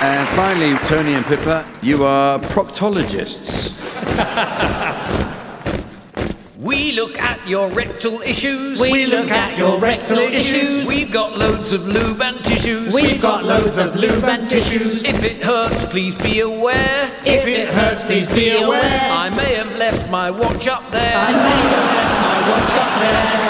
Speaker 2: And finally, Tony and Pippa, you are proctologists.
Speaker 6: We look at your rectal issues.
Speaker 4: We look at your rectal issues.
Speaker 6: We've got loads of lube and tissues.
Speaker 4: We've got loads of lube and tissues.
Speaker 6: If it hurts, please be aware.
Speaker 4: If it hurts, please be aware.
Speaker 6: I may have left my watch up there.
Speaker 4: I may have left my watch up there.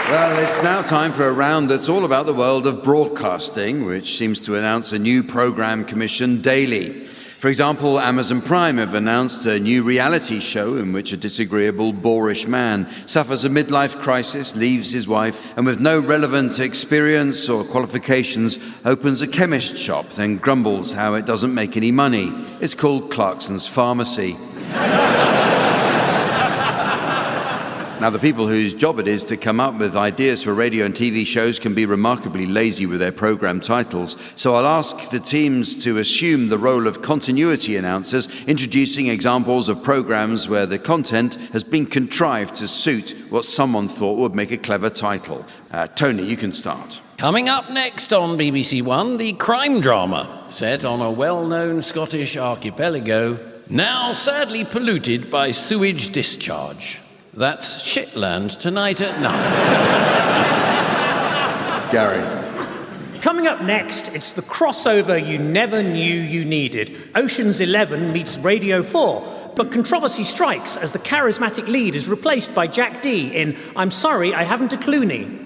Speaker 2: Well, it's now time for a round that's all about the world of broadcasting, which seems to announce a new program commission daily. For example, Amazon Prime have announced a new reality show in which a disagreeable, boorish man suffers a midlife crisis, leaves his wife, and with no relevant experience or qualifications, opens a chemist shop, then grumbles how it doesn't make any money. It's called Clarkson's Pharmacy. Now, the people whose job it is to come up with ideas for radio and TV shows can be remarkably lazy with their program titles, so I'll ask the teams to assume the role of continuity announcers, introducing examples of programs where the content has been contrived to suit what someone thought would make a clever title. Tony, you can start.
Speaker 6: Coming up next on BBC One, the crime drama set on a well-known Scottish archipelago, now sadly polluted by sewage discharge. That's Shitland tonight at 9.
Speaker 2: Gary.
Speaker 5: Coming up next, it's the crossover you never knew you needed. Ocean's 11 meets Radio 4, but controversy strikes as the charismatic lead is replaced by Jack D in I'm Sorry, I Haven't a Clooney.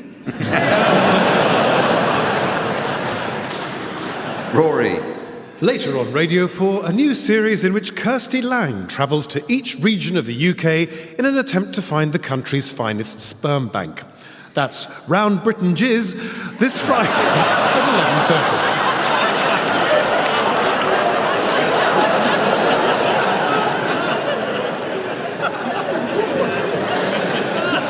Speaker 2: Rory.
Speaker 3: Later on Radio 4, a new series in which Kirsty Lang travels to each region of the UK in an attempt to find the country's finest sperm bank. That's Round Britain Jizz this Friday at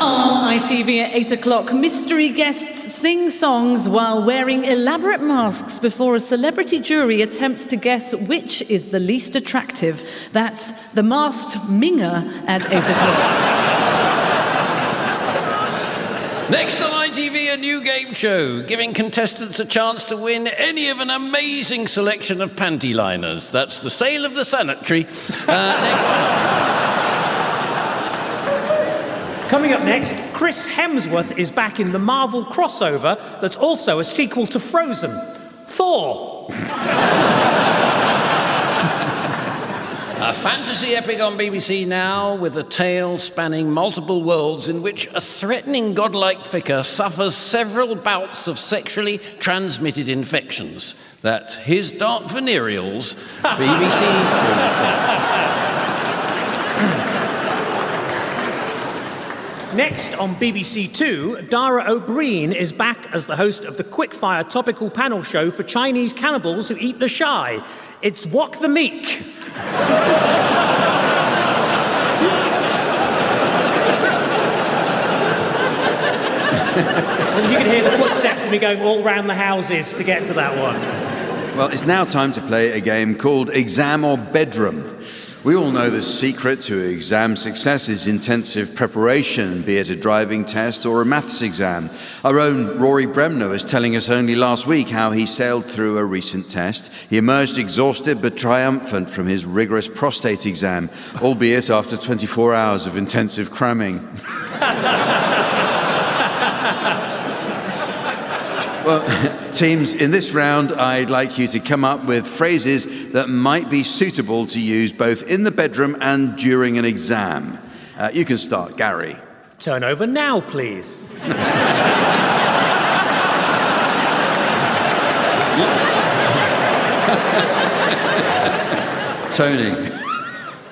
Speaker 3: 11:30.
Speaker 4: On ITV at 8 o'clock, mystery guests sing songs while wearing elaborate masks before a celebrity jury attempts to guess which is the least attractive. That's The Masked Minger at 8 o'clock.
Speaker 6: Next on ITV, a new game show, giving contestants a chance to win any of an amazing selection of panty liners. That's the sale of the sanitary.
Speaker 5: Coming up next, Chris Hemsworth is back in the Marvel crossover that's also a sequel to Frozen. Thor!
Speaker 6: A fantasy epic on BBC Now with a tale spanning multiple worlds in which a threatening godlike figure suffers several bouts of sexually transmitted infections. That's His Dark Venereals, BBC.
Speaker 5: Next on BBC Two, Dara O'Brien is back as the host of the quickfire topical panel show for Chinese cannibals who eat the shy. It's Wok the Meek. And you can hear the footsteps of me going all round the houses to get to that one.
Speaker 2: Well, it's now time to play a game called Exam or Bedroom. We all know the secret to exam success is intensive preparation, be it a driving test or a maths exam. Our own Rory Bremner was telling us only last week how he sailed through a recent test. He emerged exhausted but triumphant from his rigorous prostate exam, albeit after 24 hours of intensive cramming. Well, teams, in this round, I'd like you to come up with phrases that might be suitable to use both in the bedroom and during an exam. You can start, Gary.
Speaker 5: Turn over now, please.
Speaker 2: Tony.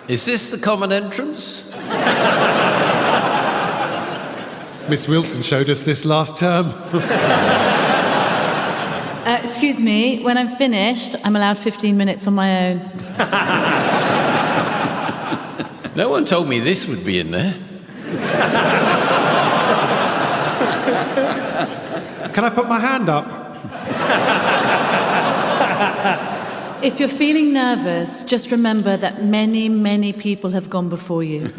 Speaker 6: Is this the common entrance?
Speaker 3: Miss Wilson showed us this last term.
Speaker 4: Excuse me, when I'm finished, I'm allowed 15 minutes on my own.
Speaker 6: No one told me this would be in there.
Speaker 3: Can I put my hand up?
Speaker 4: If you're feeling nervous, just remember that many, many people have gone before you.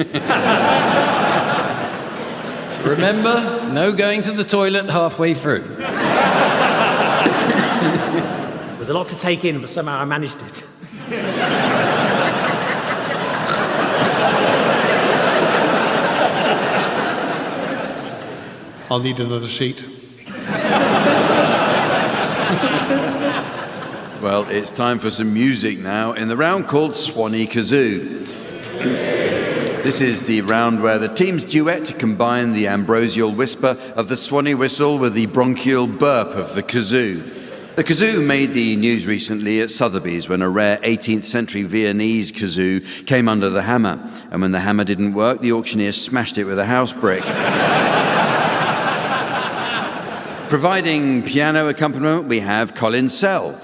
Speaker 6: Remember, no going to the toilet halfway through.
Speaker 5: There was a lot to take in, but somehow I managed it.
Speaker 3: I'll need another sheet.
Speaker 2: Well, it's time for some music now in the round called Swanee Kazoo. This is the round where the teams duet to combine the ambrosial whisper of the Swanee whistle with the bronchial burp of the kazoo. The kazoo made the news recently at Sotheby's when a rare 18th century Viennese kazoo came under the hammer. And when the hammer didn't work, the auctioneer smashed it with a house brick. Providing piano accompaniment, we have Colin Sell.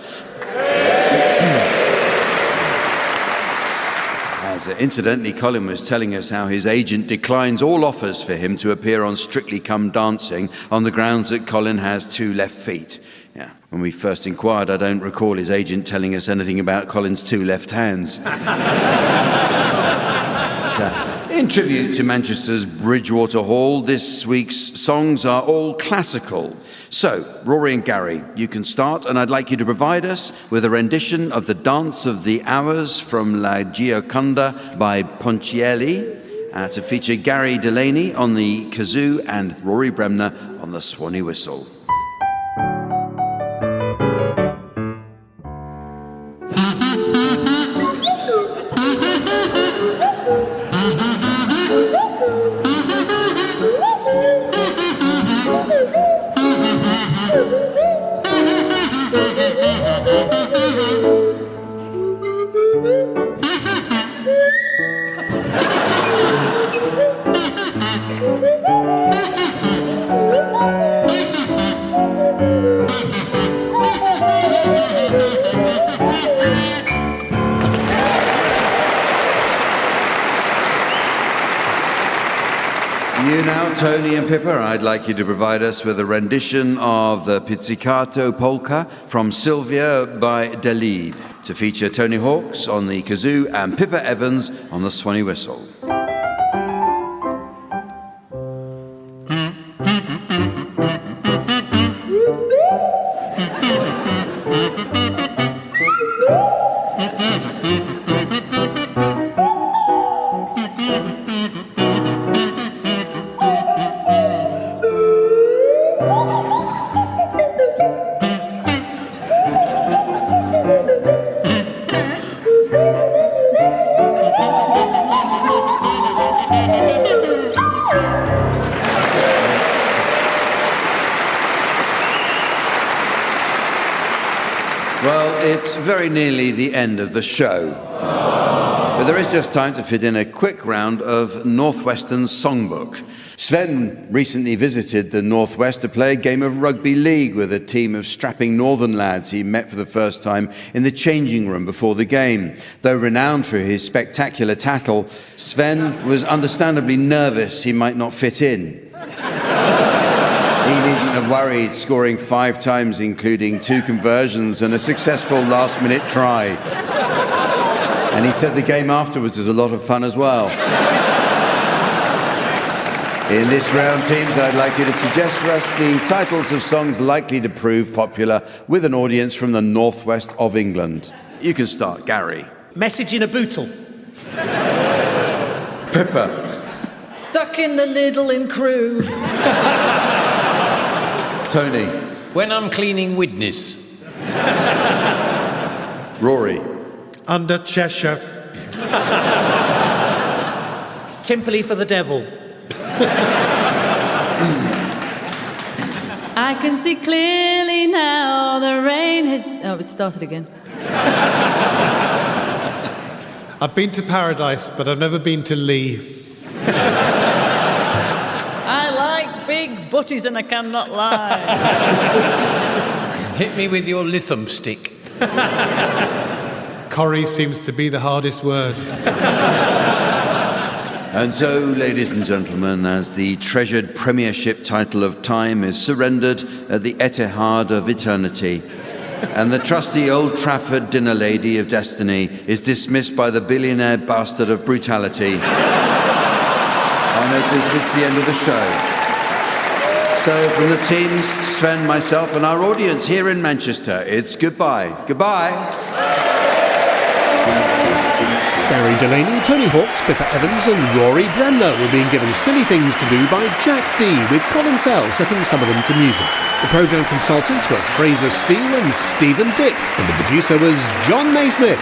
Speaker 2: As incidentally, Colin was telling us how his agent declines all offers for him to appear on Strictly Come Dancing on the grounds that Colin has 2 left feet. Yeah. When we first inquired, I don't recall his agent telling us anything about Colin's 2 left hands. In tribute to Manchester's Bridgewater Hall, this week's songs are all classical. So, Rory and Gary, you can start, and I'd like you to provide us with a rendition of the Dance of the Hours from La Gioconda by Ponchielli, to feature Gary Delaney on the kazoo and Rory Bremner on the Swanee whistle. You now, Tony and Pippa, I'd like you to provide us with a rendition of the Pizzicato Polka from Sylvia by Delib, to feature Tony Hawks on the kazoo and Pippa Evans on the Swanee whistle. Well, it's very nearly the end of the show. But there is just time to fit in a quick round of Northwestern's songbook. Sven recently visited the Northwest to play a game of rugby league with a team of strapping northern lads he met for the first time in the changing room before the game. Though renowned for his spectacular tackle, Sven was understandably nervous he might not fit in. He needn't have worried, scoring 5 times, including 2 conversions and a successful last-minute try. And he said the game afterwards was a lot of fun as well. In this round, teams, I'd like you to suggest for us the titles of songs likely to prove popular with an audience from the northwest of England. You can start, Gary.
Speaker 5: Message in a bootle.
Speaker 2: Pippa.
Speaker 4: Stuck in the Lidl in Crewe.
Speaker 2: Tony.
Speaker 6: When I'm cleaning witness.
Speaker 2: Rory.
Speaker 3: Under Cheshire.
Speaker 5: Timperley for the devil.
Speaker 4: I can see clearly now the rain had... Oh, it started again.
Speaker 3: I've been to Paradise, but I've never been to Lee.
Speaker 4: I like big butties and I cannot lie.
Speaker 6: Hit me with your lithium stick.
Speaker 3: Corrie seems to be the hardest word.
Speaker 2: And so, ladies and gentlemen, as the treasured premiership title of time is surrendered at the Etihad of eternity, and the trusty Old Trafford dinner lady of destiny is dismissed by the billionaire bastard of brutality, I notice it's the end of the show. So, from the teams, Sven, myself, and our audience here in Manchester, it's goodbye. Goodbye.
Speaker 7: Gary Delaney, Tony Hawks, Pippa Evans and Rory Bremner were being given silly things to do by Jack D, with Colin Sell setting some of them to music. The programme consultants were Fraser Steele and Stephen Dick, and the producer was John Naismith.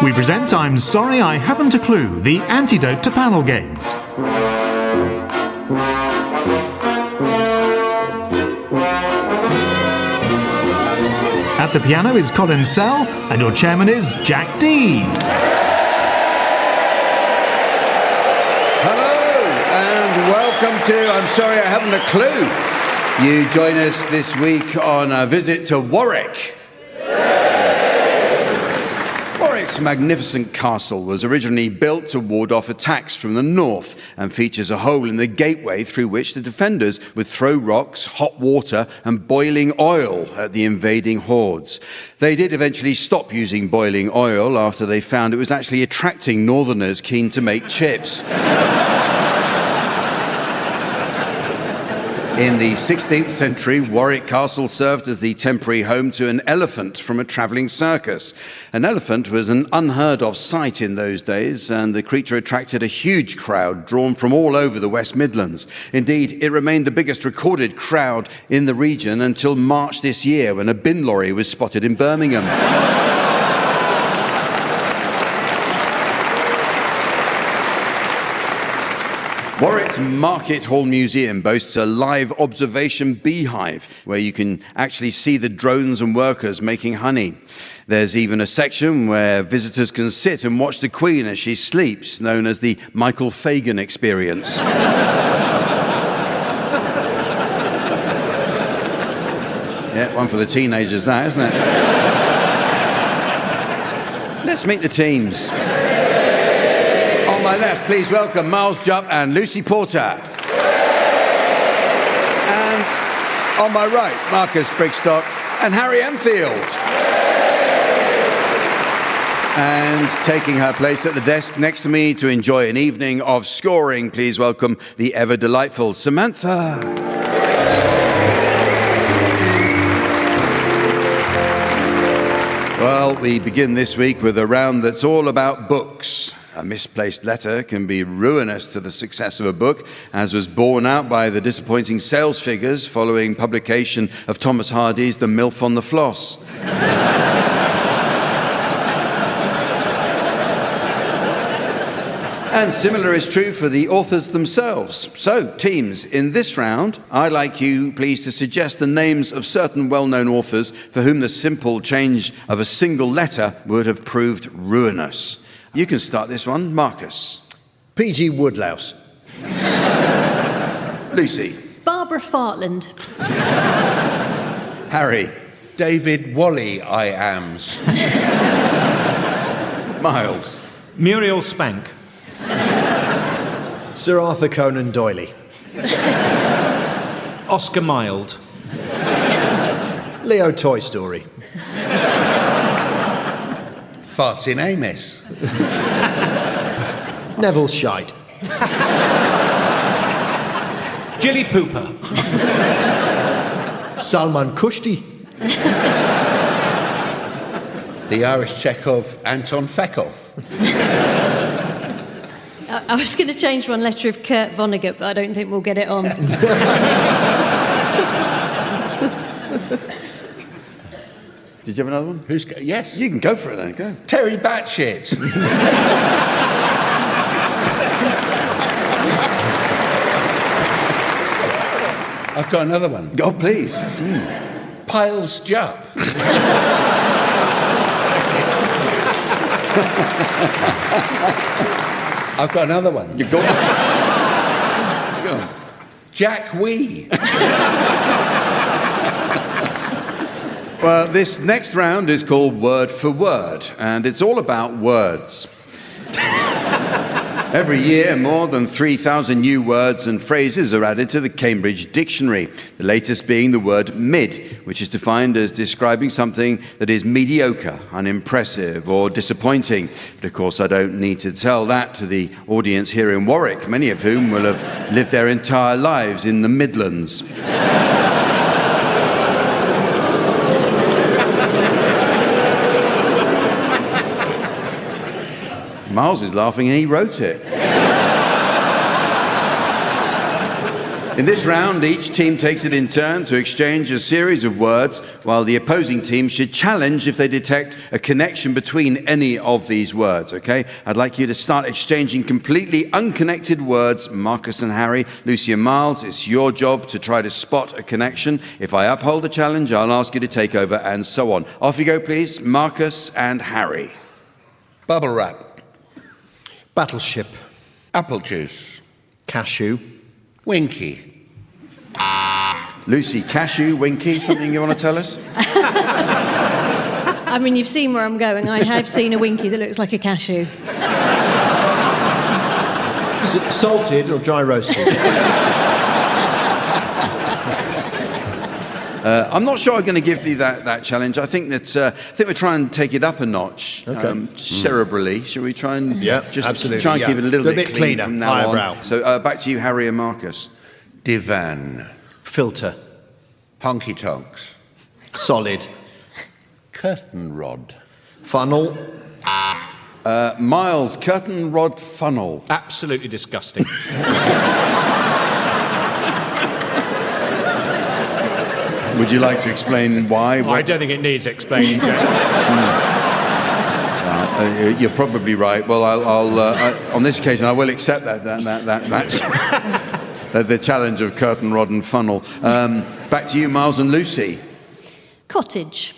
Speaker 1: We present I'm Sorry I Haven't a Clue, the antidote to panel games. At the piano is Colin Sell, and your chairman is Jack D.
Speaker 2: Hello, and welcome to I'm Sorry I Haven't a Clue. You join us this week on a visit to Warwick. Warwick's magnificent castle was originally built to ward off attacks from the north and features a hole in the gateway through which the defenders would throw rocks, hot water and boiling oil at the invading hordes. They did eventually stop using boiling oil after they found it was actually attracting northerners keen to make chips. In the 16th century, Warwick Castle served as the temporary home to an elephant from a travelling circus. An elephant was an unheard of sight in those days, and the creature attracted a huge crowd drawn from all over the West Midlands. Indeed, it remained the biggest recorded crowd in the region until March this year, when a bin lorry was spotted in Birmingham. Warwick's Market Hall Museum boasts a live observation beehive where you can actually see the drones and workers making honey. There's even a section where visitors can sit and watch the Queen as she sleeps, known as the Michael Fagan experience. Yeah, one for the teenagers, that, isn't it? Let's meet the teams. On my left, please welcome Miles Jupp and Lucy Porter. And on my right, Marcus Brigstock and Harry Enfield. And taking her place at the desk next to me to enjoy an evening of scoring, please welcome the ever delightful Samantha. Well, we begin this week with a round that's all about books. A misplaced letter can be ruinous to the success of a book, as was borne out by the disappointing sales figures following publication of Thomas Hardy's The MILF on the Floss. And similar is true for the authors themselves. So, teams, in this round, I'd like you, please, to suggest the names of certain well-known authors for whom the simple change of a single letter would have proved ruinous. You can start this one, Marcus.
Speaker 3: P.G. Woodlouse.
Speaker 2: Lucy.
Speaker 9: Barbara Fartland.
Speaker 2: Harry.
Speaker 3: David Wally-I-Ams.
Speaker 2: Miles.
Speaker 5: Muriel Spank.
Speaker 3: Sir Arthur Conan Doyle.
Speaker 5: Oscar Wilde.
Speaker 3: Leo Toy Story. Fartin Amis. Neville Shite.
Speaker 5: Jilly Pooper.
Speaker 3: Salman Rushdie. The Irish Chekhov Anton Chekhov.
Speaker 9: I was going to change one letter of Kurt Vonnegut, but I don't think we'll get it on.
Speaker 2: Did you have another one?
Speaker 3: Yes.
Speaker 2: You can go for it then, go.
Speaker 3: Terry Batshit. I've got another one.
Speaker 2: Go, please.
Speaker 3: Piles Jupp. I've got another one.
Speaker 2: You go. Go.
Speaker 3: Jack Wee.
Speaker 2: Well, this next round is called Word for Word, and it's all about words. Every year, more than 3,000 new words and phrases are added to the Cambridge Dictionary, the latest being the word mid, which is defined as describing something that is mediocre, unimpressive, or disappointing. But of course, I don't need to tell that to the audience here in Warwick, many of whom will have lived their entire lives in the Midlands. Miles is laughing and he wrote it. In In this round, each team takes it in turn to exchange a series of words, while the opposing team should challenge if they detect a connection between any of these words, okay? I'd like you to start exchanging completely unconnected words, Marcus and Harry. Lucy and Miles, it's your job to try to spot a connection. If I uphold the challenge, I'll ask you to take over, and so on. Off you go, please, Marcus and Harry.
Speaker 10: Bubble wrap.
Speaker 3: Battleship.
Speaker 10: Apple juice.
Speaker 3: Cashew.
Speaker 10: Winky.
Speaker 2: Lucy, cashew, winky, something you want to tell us?
Speaker 9: I mean, you've seen where I'm going. I have seen a winky that looks like a cashew.
Speaker 3: Salted or dry roasted?
Speaker 2: I'm not sure I'm going to give you that challenge. I think we'll try and take it up a notch, cerebrally. Shall we try and just
Speaker 3: absolutely,
Speaker 2: try and keep it a little bit
Speaker 3: cleaner
Speaker 2: from now on?
Speaker 3: brow.
Speaker 2: So back to you, Harry and Marcus.
Speaker 10: Divan.
Speaker 3: Filter.
Speaker 10: Honky tonks.
Speaker 3: Solid.
Speaker 10: Curtain rod.
Speaker 3: Funnel.
Speaker 2: Miles, curtain rod funnel.
Speaker 6: Absolutely disgusting.
Speaker 2: Would you like to explain why?
Speaker 6: I don't think it needs explaining, Jack.
Speaker 2: You're probably right. Well, I'll on this occasion, I will accept that the challenge of curtain rod and funnel. Back to you, Miles and Lucy.
Speaker 9: Cottage.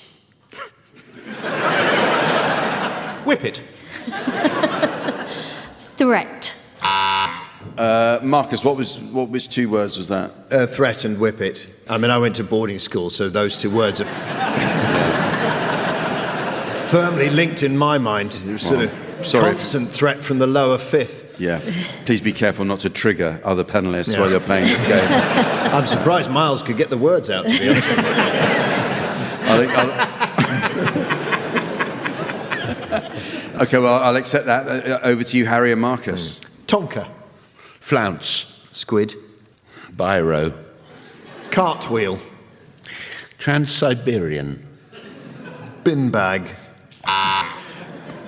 Speaker 6: Whip it.
Speaker 9: Threat.
Speaker 2: Marcus, what was 2 words was that?
Speaker 3: Threat and whip it. I mean, I went to boarding school, so those 2 words are firmly linked in my mind. It was sort of constant threat from the lower 5th.
Speaker 2: Yeah. Please be careful not to trigger other panelists while you're playing this game.
Speaker 3: I'm surprised Miles could get the words out, to be honest.
Speaker 2: Okay, well, I'll accept that. Over to you, Harry and Marcus.
Speaker 3: Tonka.
Speaker 10: Flounce.
Speaker 3: Squid.
Speaker 10: Biro.
Speaker 3: Cartwheel.
Speaker 10: Trans-Siberian.
Speaker 3: Bin bag.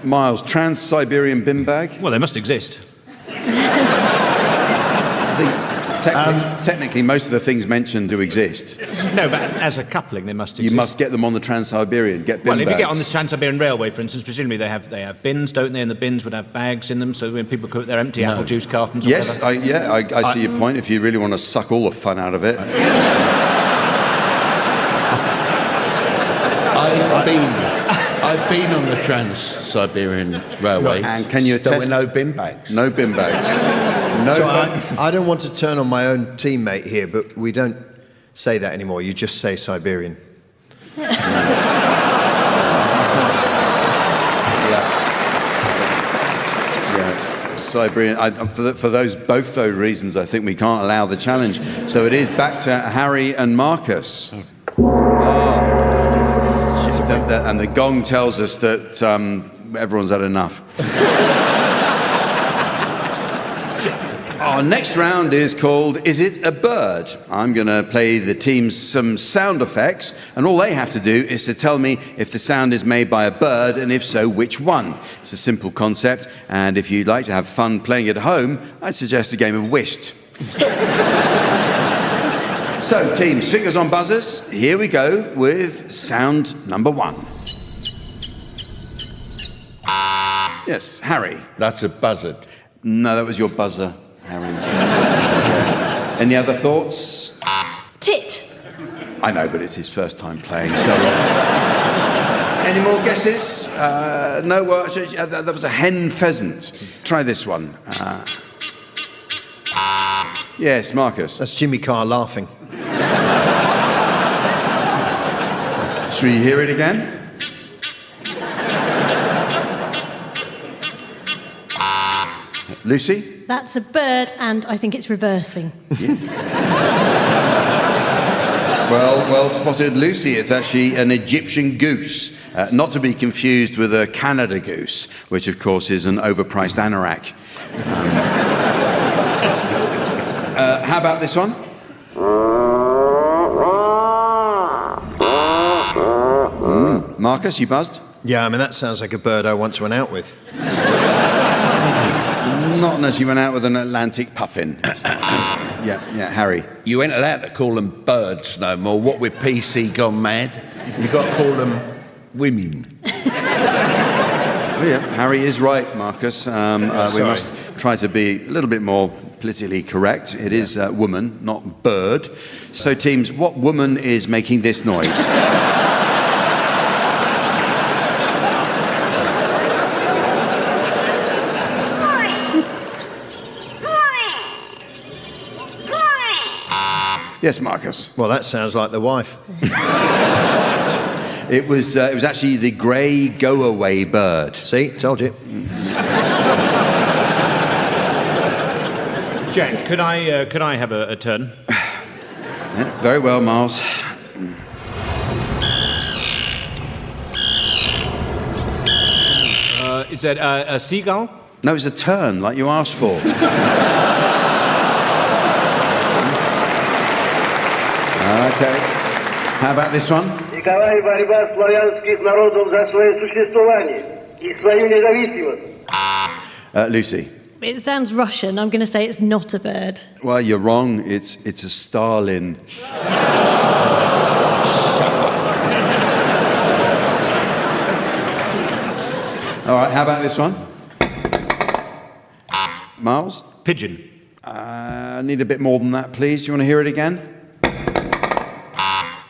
Speaker 2: Miles, Trans-Siberian bin bag?
Speaker 6: Well, they must exist.
Speaker 2: Technically, most of the things mentioned do exist.
Speaker 6: No, but as a coupling, they must exist.
Speaker 2: You must get them on the Trans-Siberian, get bin
Speaker 6: Well, if
Speaker 2: bags.
Speaker 6: you get on the Trans-Siberian Railway, for instance, presumably they have bins, don't they? And the bins would have bags in them, so when people put their empty apple juice cartons or
Speaker 2: Yes,
Speaker 6: whatever.
Speaker 2: I see your point, if you really want to suck all the fun out of it.
Speaker 10: I've been on the Trans-Siberian Railway.
Speaker 2: And can you attest?
Speaker 10: There were no bin bags.
Speaker 2: No bin bags.
Speaker 3: I don't want to turn on my own teammate here, but we don't say that anymore. You just say Siberian.
Speaker 2: Siberian. For both those reasons, I think we can't allow the challenge. So it is back to Harry and Marcus. And the gong tells us that everyone's had enough. Our next round is called Is It a Bird? I'm going to play the teams some sound effects, and all they have to do is to tell me if the sound is made by a bird, and if so, which one. It's a simple concept, and if you'd like to have fun playing at home, I'd suggest a game of whist. So, teams, fingers on buzzers. Here we go with sound number 1. Yes, Harry.
Speaker 10: That's a buzzard.
Speaker 2: No, that was your buzzer, Harry. Any other thoughts?
Speaker 9: Tit.
Speaker 2: I know, but it's his first time playing, so... Any more guesses? No, well, that was a hen pheasant. Try this one. Yes, Marcus.
Speaker 3: That's Jimmy Carr laughing.
Speaker 2: Should we hear it again? Lucy?
Speaker 9: That's a bird, and I think it's reversing.
Speaker 2: Well spotted, Lucy. It's actually an Egyptian goose, not to be confused with a Canada goose, which of course is an overpriced anorak. How about this one? Marcus, you buzzed?
Speaker 3: Yeah, I mean, that sounds like a bird I once went out with.
Speaker 2: Not unless you went out with an Atlantic puffin. Yeah, Harry.
Speaker 10: You ain't allowed to call them birds no more. What with PC gone mad? You got to call them women.
Speaker 2: Oh, yeah, Harry is right, Marcus. We must try to be a little bit more politically correct. It is woman, not bird. So, teams, what woman is making this noise? Yes, Marcus.
Speaker 3: Well, that sounds like the wife.
Speaker 2: It was actually the grey go-away bird.
Speaker 3: See, told you.
Speaker 11: Jack, could I have a turn?
Speaker 2: Yeah, very well, Miles.
Speaker 11: Is that a seagull?
Speaker 2: No, it's a turn, like you asked for. Okay. How about this one?
Speaker 12: Николай, борьба славянских народов за свое существование и свою независимость.
Speaker 2: Lucy.
Speaker 9: It sounds Russian. I'm going to say it's not a bird.
Speaker 2: Well, you're wrong. It's a starling. All right, how about this one? Miles?
Speaker 11: Pigeon.
Speaker 2: I need a bit more than that, please. Do you want to hear it again?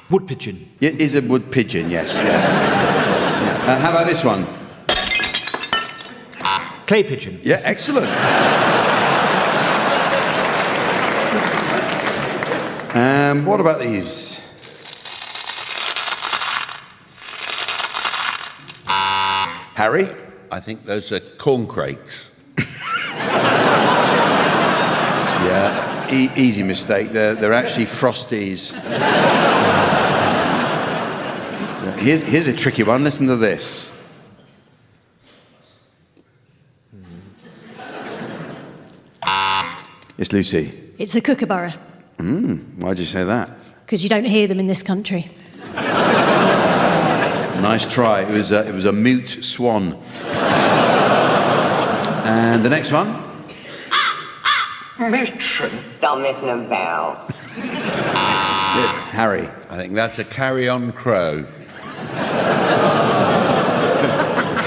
Speaker 11: Wood pigeon.
Speaker 2: It is a wood pigeon, yes. Yeah. How about this one?
Speaker 11: Clay pigeon.
Speaker 2: Yeah, excellent. What about these? Harry?
Speaker 10: I think those are corn crakes.
Speaker 2: Yeah, easy mistake. They're actually Frosties. So here's a tricky one. Listen to this. It's Lucy.
Speaker 9: It's a kookaburra.
Speaker 2: Why'd you say that?
Speaker 9: Because you don't hear them in this country.
Speaker 2: Nice try. It was a mute swan. And the next one?
Speaker 12: Matron. Don't miss no bell.
Speaker 2: Good. Harry.
Speaker 10: I think that's a carry-on crow.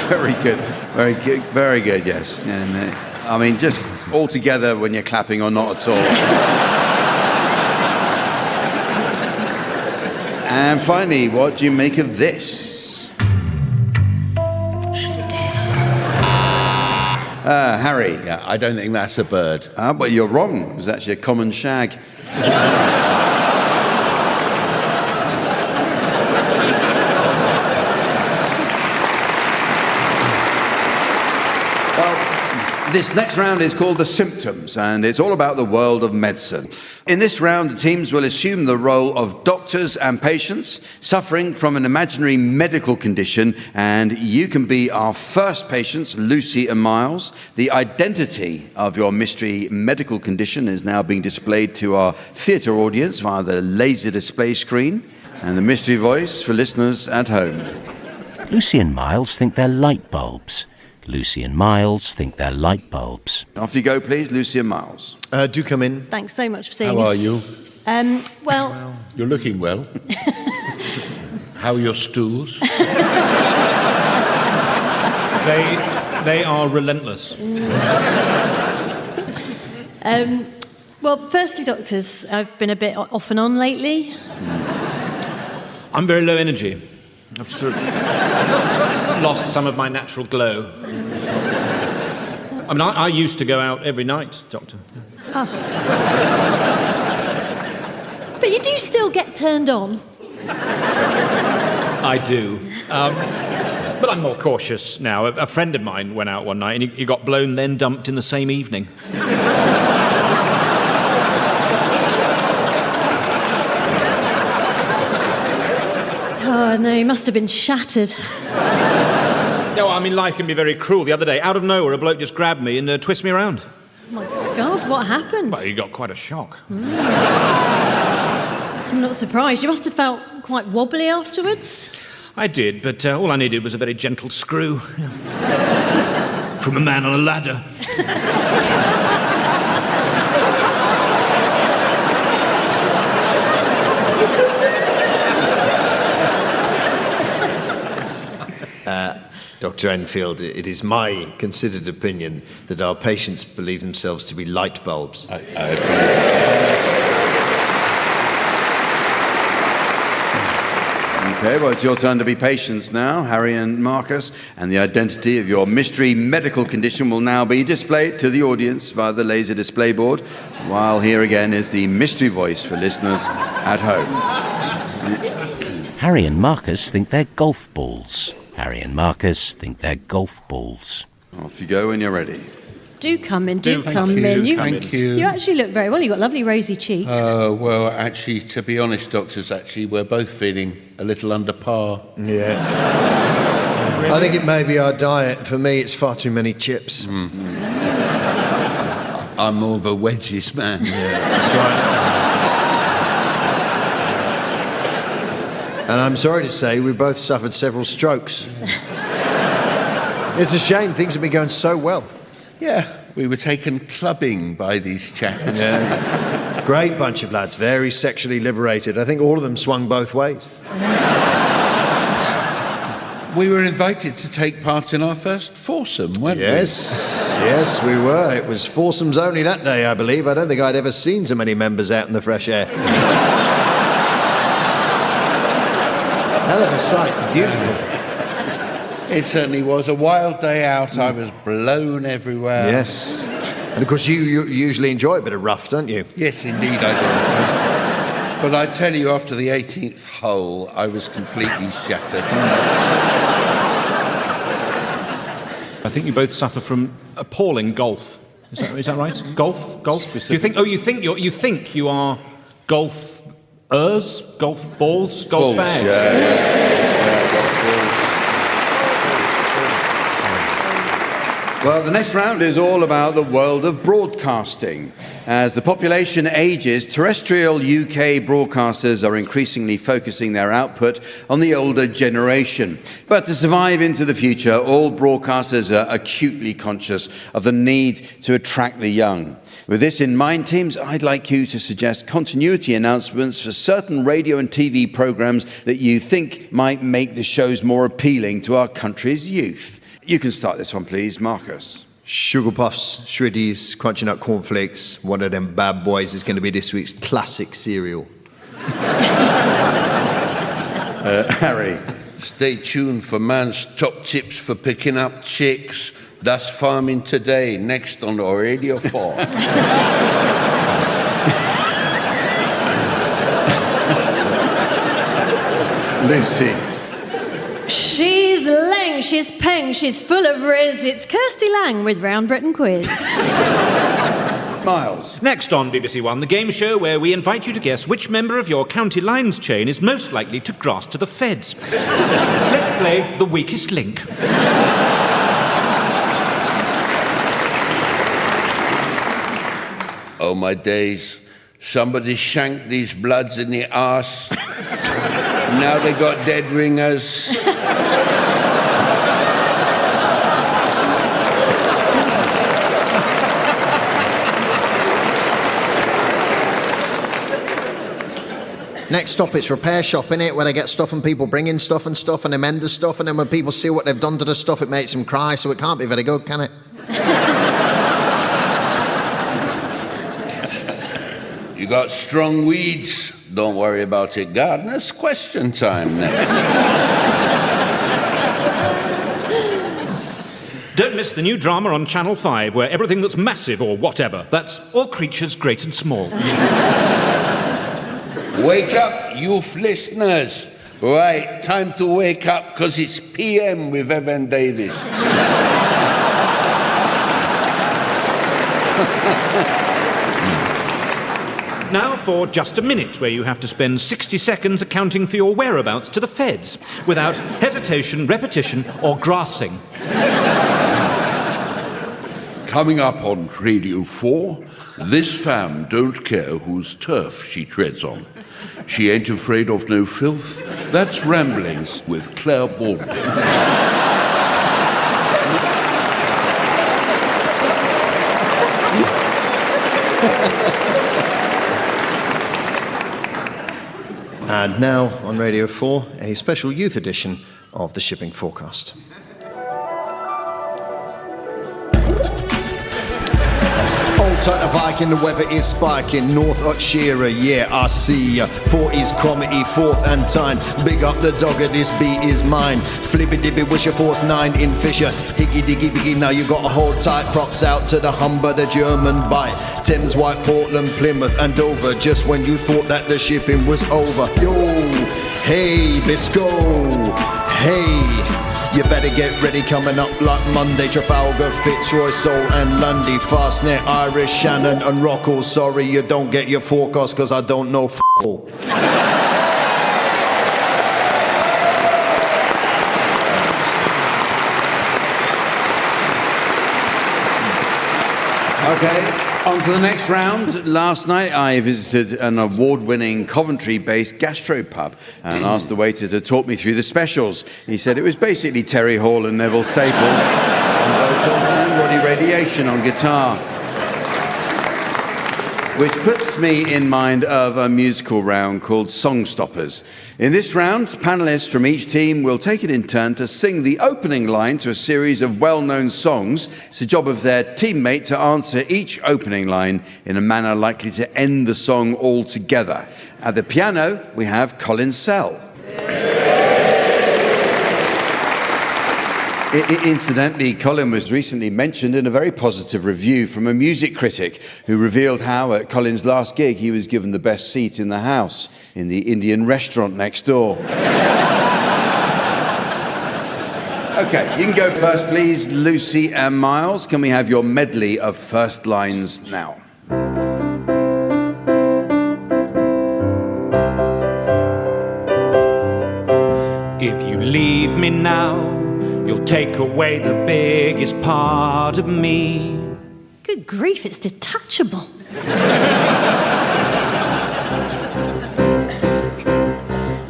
Speaker 2: Very good. Very good. Very good, yes. And, I mean, just all together when you're clapping or not at all. And finally, what do you make of this? Harry.
Speaker 10: Yeah, I don't think that's a bird.
Speaker 2: But you're wrong. It was actually a common shag. This next round is called The Symptoms, and it's all about the world of medicine. In this round, the teams will assume the role of doctors and patients suffering from an imaginary medical condition, and you can be our first patients, Lucy and Miles. The identity of your mystery medical condition is now being displayed to our theatre audience via the laser display screen, and the mystery voice for listeners at home.
Speaker 8: Lucy and Miles think they're light bulbs. Lucy and Miles think they're light bulbs.
Speaker 2: Off you go, please, Lucy and Miles.
Speaker 3: Do come in.
Speaker 9: Thanks so much for seeing
Speaker 10: How
Speaker 9: us.
Speaker 10: are you?
Speaker 9: Well...
Speaker 10: You're looking well. How are your stools?
Speaker 11: They are relentless.
Speaker 9: Well, firstly, doctors, I've been a bit off and on lately.
Speaker 11: I'm very low energy. I've sort of lost some of my natural glow. I mean, I used to go out every night, Doctor.
Speaker 9: Oh. But you do still get turned on.
Speaker 11: I do. But I'm more cautious now. A friend of mine went out one night and he got blown, then dumped in the same evening.
Speaker 9: Oh, no, he must have been shattered.
Speaker 11: No, I mean, life can be very cruel. The other day, out of nowhere, a bloke just grabbed me and twisted me around.
Speaker 9: Oh, my God, what happened?
Speaker 11: Well, he got quite a shock.
Speaker 9: I'm not surprised. You must have felt quite wobbly afterwards.
Speaker 11: I did, but all I needed was a very gentle screw. From a man on a ladder.
Speaker 3: Dr. Enfield, it is my considered opinion that our patients believe themselves to be light bulbs.
Speaker 10: I agree.
Speaker 2: Okay, well, it's your turn to be patients now, Harry and Marcus, and the identity of your mystery medical condition will now be displayed to the audience via the laser display board, while here again is the mystery voice for listeners at home.
Speaker 8: Harry and Marcus think they're golf balls. Harry and Marcus think they're golf balls.
Speaker 2: Off you go when you're ready.
Speaker 9: Do come in, do come in.
Speaker 10: Thank you.
Speaker 9: You actually look very well. You've got lovely rosy cheeks.
Speaker 10: Well, actually, to be honest, doctors, we're both feeling a little under par.
Speaker 3: Yeah. I think it may be our diet. For me, it's far too many chips.
Speaker 10: I'm more of a wedges man.
Speaker 3: Yeah, that's right. And I'm sorry to say, we both suffered several strokes. It's a shame. Things have been going so well.
Speaker 10: Yeah, we were taken clubbing by these chaps.
Speaker 3: Yeah. Great bunch of lads, very sexually liberated. I think all of them swung both ways.
Speaker 10: We were invited to take part in our first foursome, weren't we?
Speaker 3: Yes, we were. It was foursomes only that day, I believe. I don't think I'd ever seen so many members out in the fresh air. Hell of a sight, beautiful.
Speaker 10: It certainly was a wild day out. I was blown everywhere.
Speaker 3: Yes. And of course, you usually enjoy a bit of rough, don't you?
Speaker 10: Yes, indeed I do. But I tell you, after the 18th hole, I was completely shattered.
Speaker 11: I think you both suffer from appalling golf. Is that right? Golf?
Speaker 10: Specific.
Speaker 11: You think you are golfers, golf balls, golf bags?
Speaker 2: Yeah, golf balls. Well, the next round is all about the world of broadcasting. As the population ages, terrestrial UK broadcasters are increasingly focusing their output on the older generation. But to survive into the future, all broadcasters are acutely conscious of the need to attract the young. With this in mind, teams, I'd like you to suggest continuity announcements for certain radio and TV programmes that you think might make the shows more appealing to our country's youth. You can start this one, please, Marcus.
Speaker 3: Sugar Puffs, Shreddies, Crunchy Nut Cornflakes. One of them bad boys is going to be this week's classic cereal.
Speaker 2: Harry.
Speaker 10: Stay tuned for man's top tips for picking up chicks. That's farming today, next on Radio 4.
Speaker 2: Lucy.
Speaker 9: She's Lang, she's Peng, she's full of riz. It's Kirsty Lang with Round Britain Quiz.
Speaker 2: Miles.
Speaker 11: Next on BBC One, the game show where we invite you to guess which member of your county lines chain is most likely to grass to the feds. Let's play The Weakest Link.
Speaker 10: Oh, my days. Somebody shanked these bloods in the arse. Now they got dead ringers.
Speaker 3: Next stop, it's repair shop, innit? Where they get stuff and people bring in stuff and they mend the stuff, and then when people see what they've done to the stuff, it makes them cry, so it can't be very good, can it?
Speaker 10: You got strong weeds? Don't worry about it, gardeners. Question time next.
Speaker 11: Don't miss the new drama on Channel 5, where everything that's massive or whatever, that's all creatures great and small.
Speaker 10: Wake up, youth listeners. Right, time to wake up, because it's PM with Evan Davis.
Speaker 11: Now for Just a Minute, where you have to spend 60 seconds accounting for your whereabouts to the feds, without hesitation, repetition, or grassing.
Speaker 10: Coming up on Radio 4, this fam don't care whose turf she treads on. She ain't afraid of no filth. That's Ramblings with Claire Baldwin.
Speaker 3: And now on Radio 4, a special youth edition of the Shipping Forecast.
Speaker 13: tight a Viking, the weather is spiking. North Shearer, yeah, I see ya. 40s Cromitty, 4th and Tyne. Big up the dogger, this beat is mine. Flippy dippy, wish your force 9 in Fisher. Higgy diggy biggy, now you gotta hold tight. Props out to the Humber, the German bite. Thames, White, Portland, Plymouth and Dover. Just when you thought that the shipping was over. Yo, hey, Biscoe, hey. You better get ready, coming up like Monday. Trafalgar, Fitzroy, Seoul and Lundy. Fastnet, Irish, Shannon and Rockall. Sorry you don't get your forecast cause I don't know f***all.
Speaker 2: Okay, on to the next round. Last night I visited an award-winning Coventry-based gastropub and asked the waiter to talk me through the specials. He said it was basically Terry Hall and Neville Staples on vocals and Roddy Radiation on guitar. Which puts me in mind of a musical round called Song Stoppers. In this round, panelists from each team will take it in turn to sing the opening line to a series of well-known songs. It's the job of their teammate to answer each opening line in a manner likely to end the song altogether. At the piano, we have Colin Sell. Incidentally, Colin was recently mentioned in a very positive review from a music critic who revealed how at Colin's last gig he was given the best seat in the house in the Indian restaurant next door. Okay, you can go first, please, Lucy and Miles. Can we have your medley of first lines now?
Speaker 5: If you leave me now, you'll take away the biggest part of me.
Speaker 9: Good grief, it's detachable.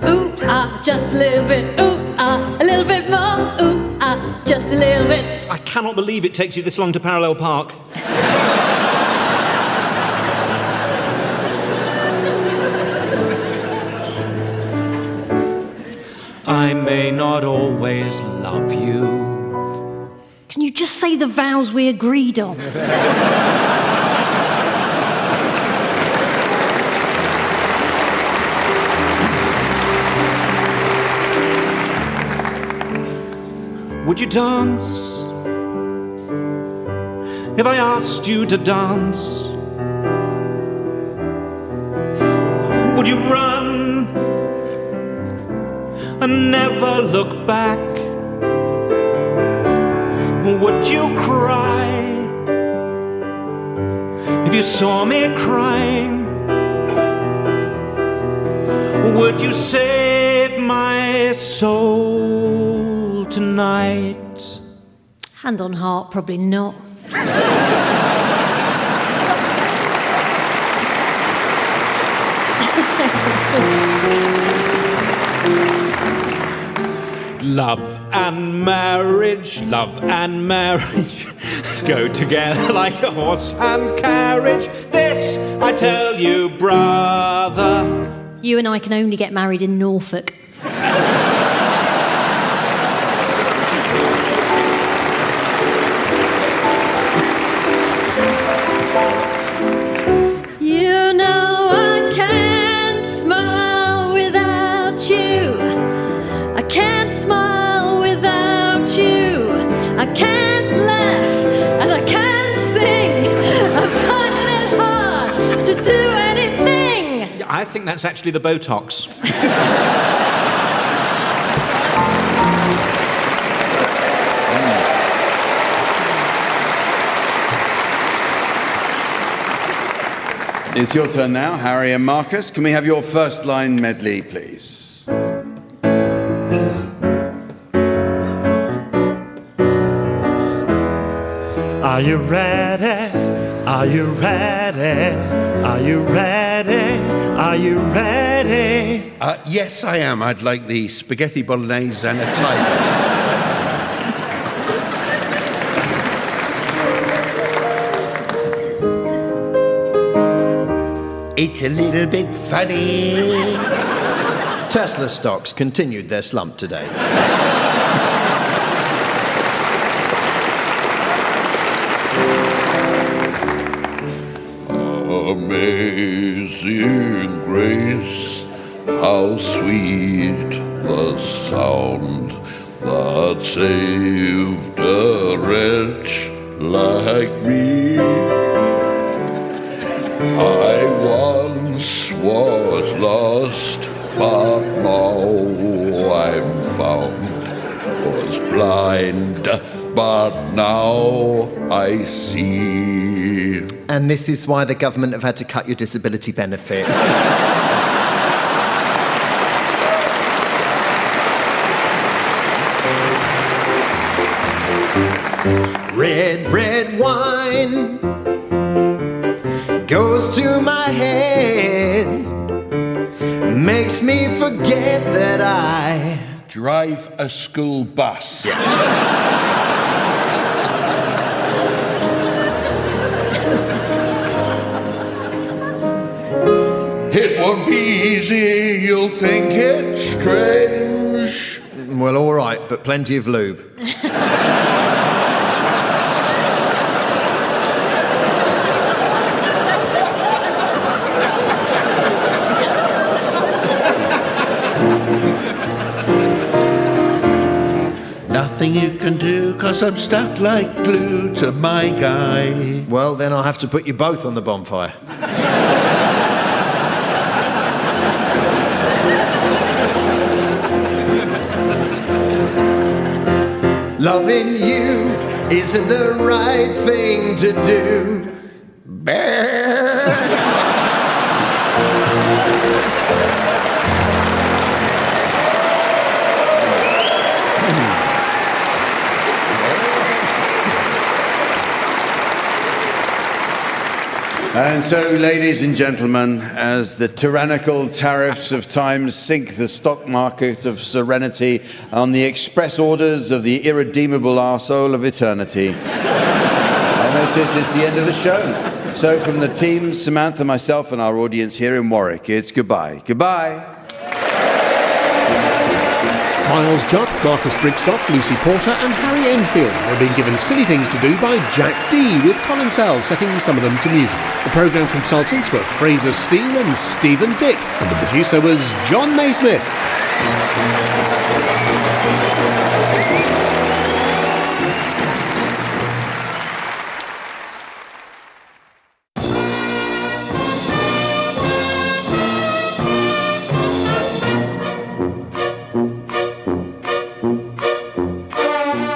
Speaker 9: Ooh, ah, just a little bit. Ooh, ah, a little bit more. Ooh, ah, just a little bit.
Speaker 5: I cannot believe it takes you this long to parallel park. I may not always love you.
Speaker 9: Can you just say the vows we agreed on?
Speaker 5: Would you dance if I asked you to dance? Would you run and never look back? Would you cry if you saw me crying? Would you save my soul tonight?
Speaker 9: Hand on heart, probably not.
Speaker 5: Love and marriage go together like a horse and carriage. This I tell you, brother.
Speaker 9: You and I can only get married in Norfolk. You know I can't smile without you. I can't smile without you. I can't laugh and I can't sing. I'm finding it hard to do anything.
Speaker 5: I think that's actually the Botox.
Speaker 2: It's your turn now, Harry and Marcus. Can we have your first line medley, please?
Speaker 3: Are you ready? Are you ready? Are you ready? Are you ready?
Speaker 10: Yes, I am. I'd like the spaghetti bolognese and a tiger.
Speaker 13: It's a little bit funny. Tesla stocks continued their slump today.
Speaker 10: Amazing grace, how sweet the sound that saved a wretch like me. I once was lost, but now I'm found. Was blind, but now I see.
Speaker 13: And this is why the government have had to cut your disability benefit. Red, red wine goes to my head, makes me forget that I
Speaker 10: drive a school bus. It won't be easy, you'll think it's strange.
Speaker 13: Well, all right, but plenty of lube.
Speaker 10: Nothing you can do, 'cause I'm stuck like glue to my guy.
Speaker 13: Well, then I'll have to put you both on the bonfire. Loving you isn't the right thing to do.
Speaker 2: And so, ladies and gentlemen, as the tyrannical tariffs of time sink the stock market of serenity on the express orders of the irredeemable arsehole of eternity, I notice it's the end of the show. So from the team, Samantha, myself, and our audience here in Warwick, it's goodbye. Goodbye.
Speaker 7: Miles Jupp, Marcus Brigstock, Lucy Porter and Harry Enfield have been given silly things to do by Jack D, with Colin Sells setting some of them to music. The programme consultants were Fraser Steele and Stephen Dick, and the producer was John Naismith.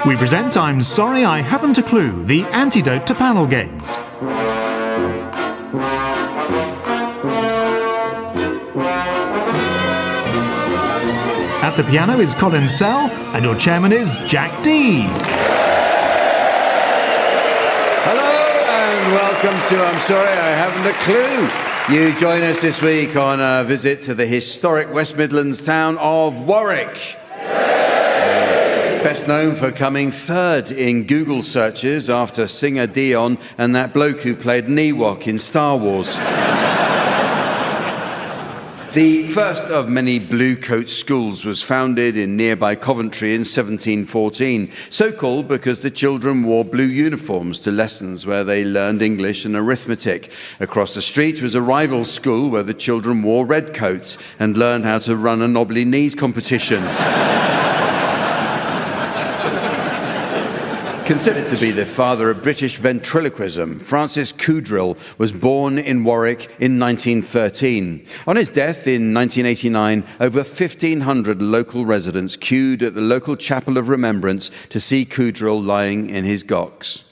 Speaker 1: We present I'm Sorry I Haven't a Clue, the antidote to panel games. At the piano is Colin Sell, and your chairman is Jack D.
Speaker 2: Hello and welcome to I'm Sorry I Haven't a Clue. You join us this week on a visit to the historic West Midlands town of Warwick. Best known for coming third in Google searches after singer Dion and that bloke who played an Ewok in Star Wars. The first of many blue coat schools was founded in nearby Coventry in 1714, so called because the children wore blue uniforms to lessons where they learned English and arithmetic. Across the street was a rival school where the children wore red coats and learned how to run a knobbly knees competition. Considered to be the father of British ventriloquism, Francis Coudrill was born in Warwick in 1913. On his death in 1989, over 1,500 local residents queued at the local Chapel of Remembrance to see Coudrill lying in his gocks.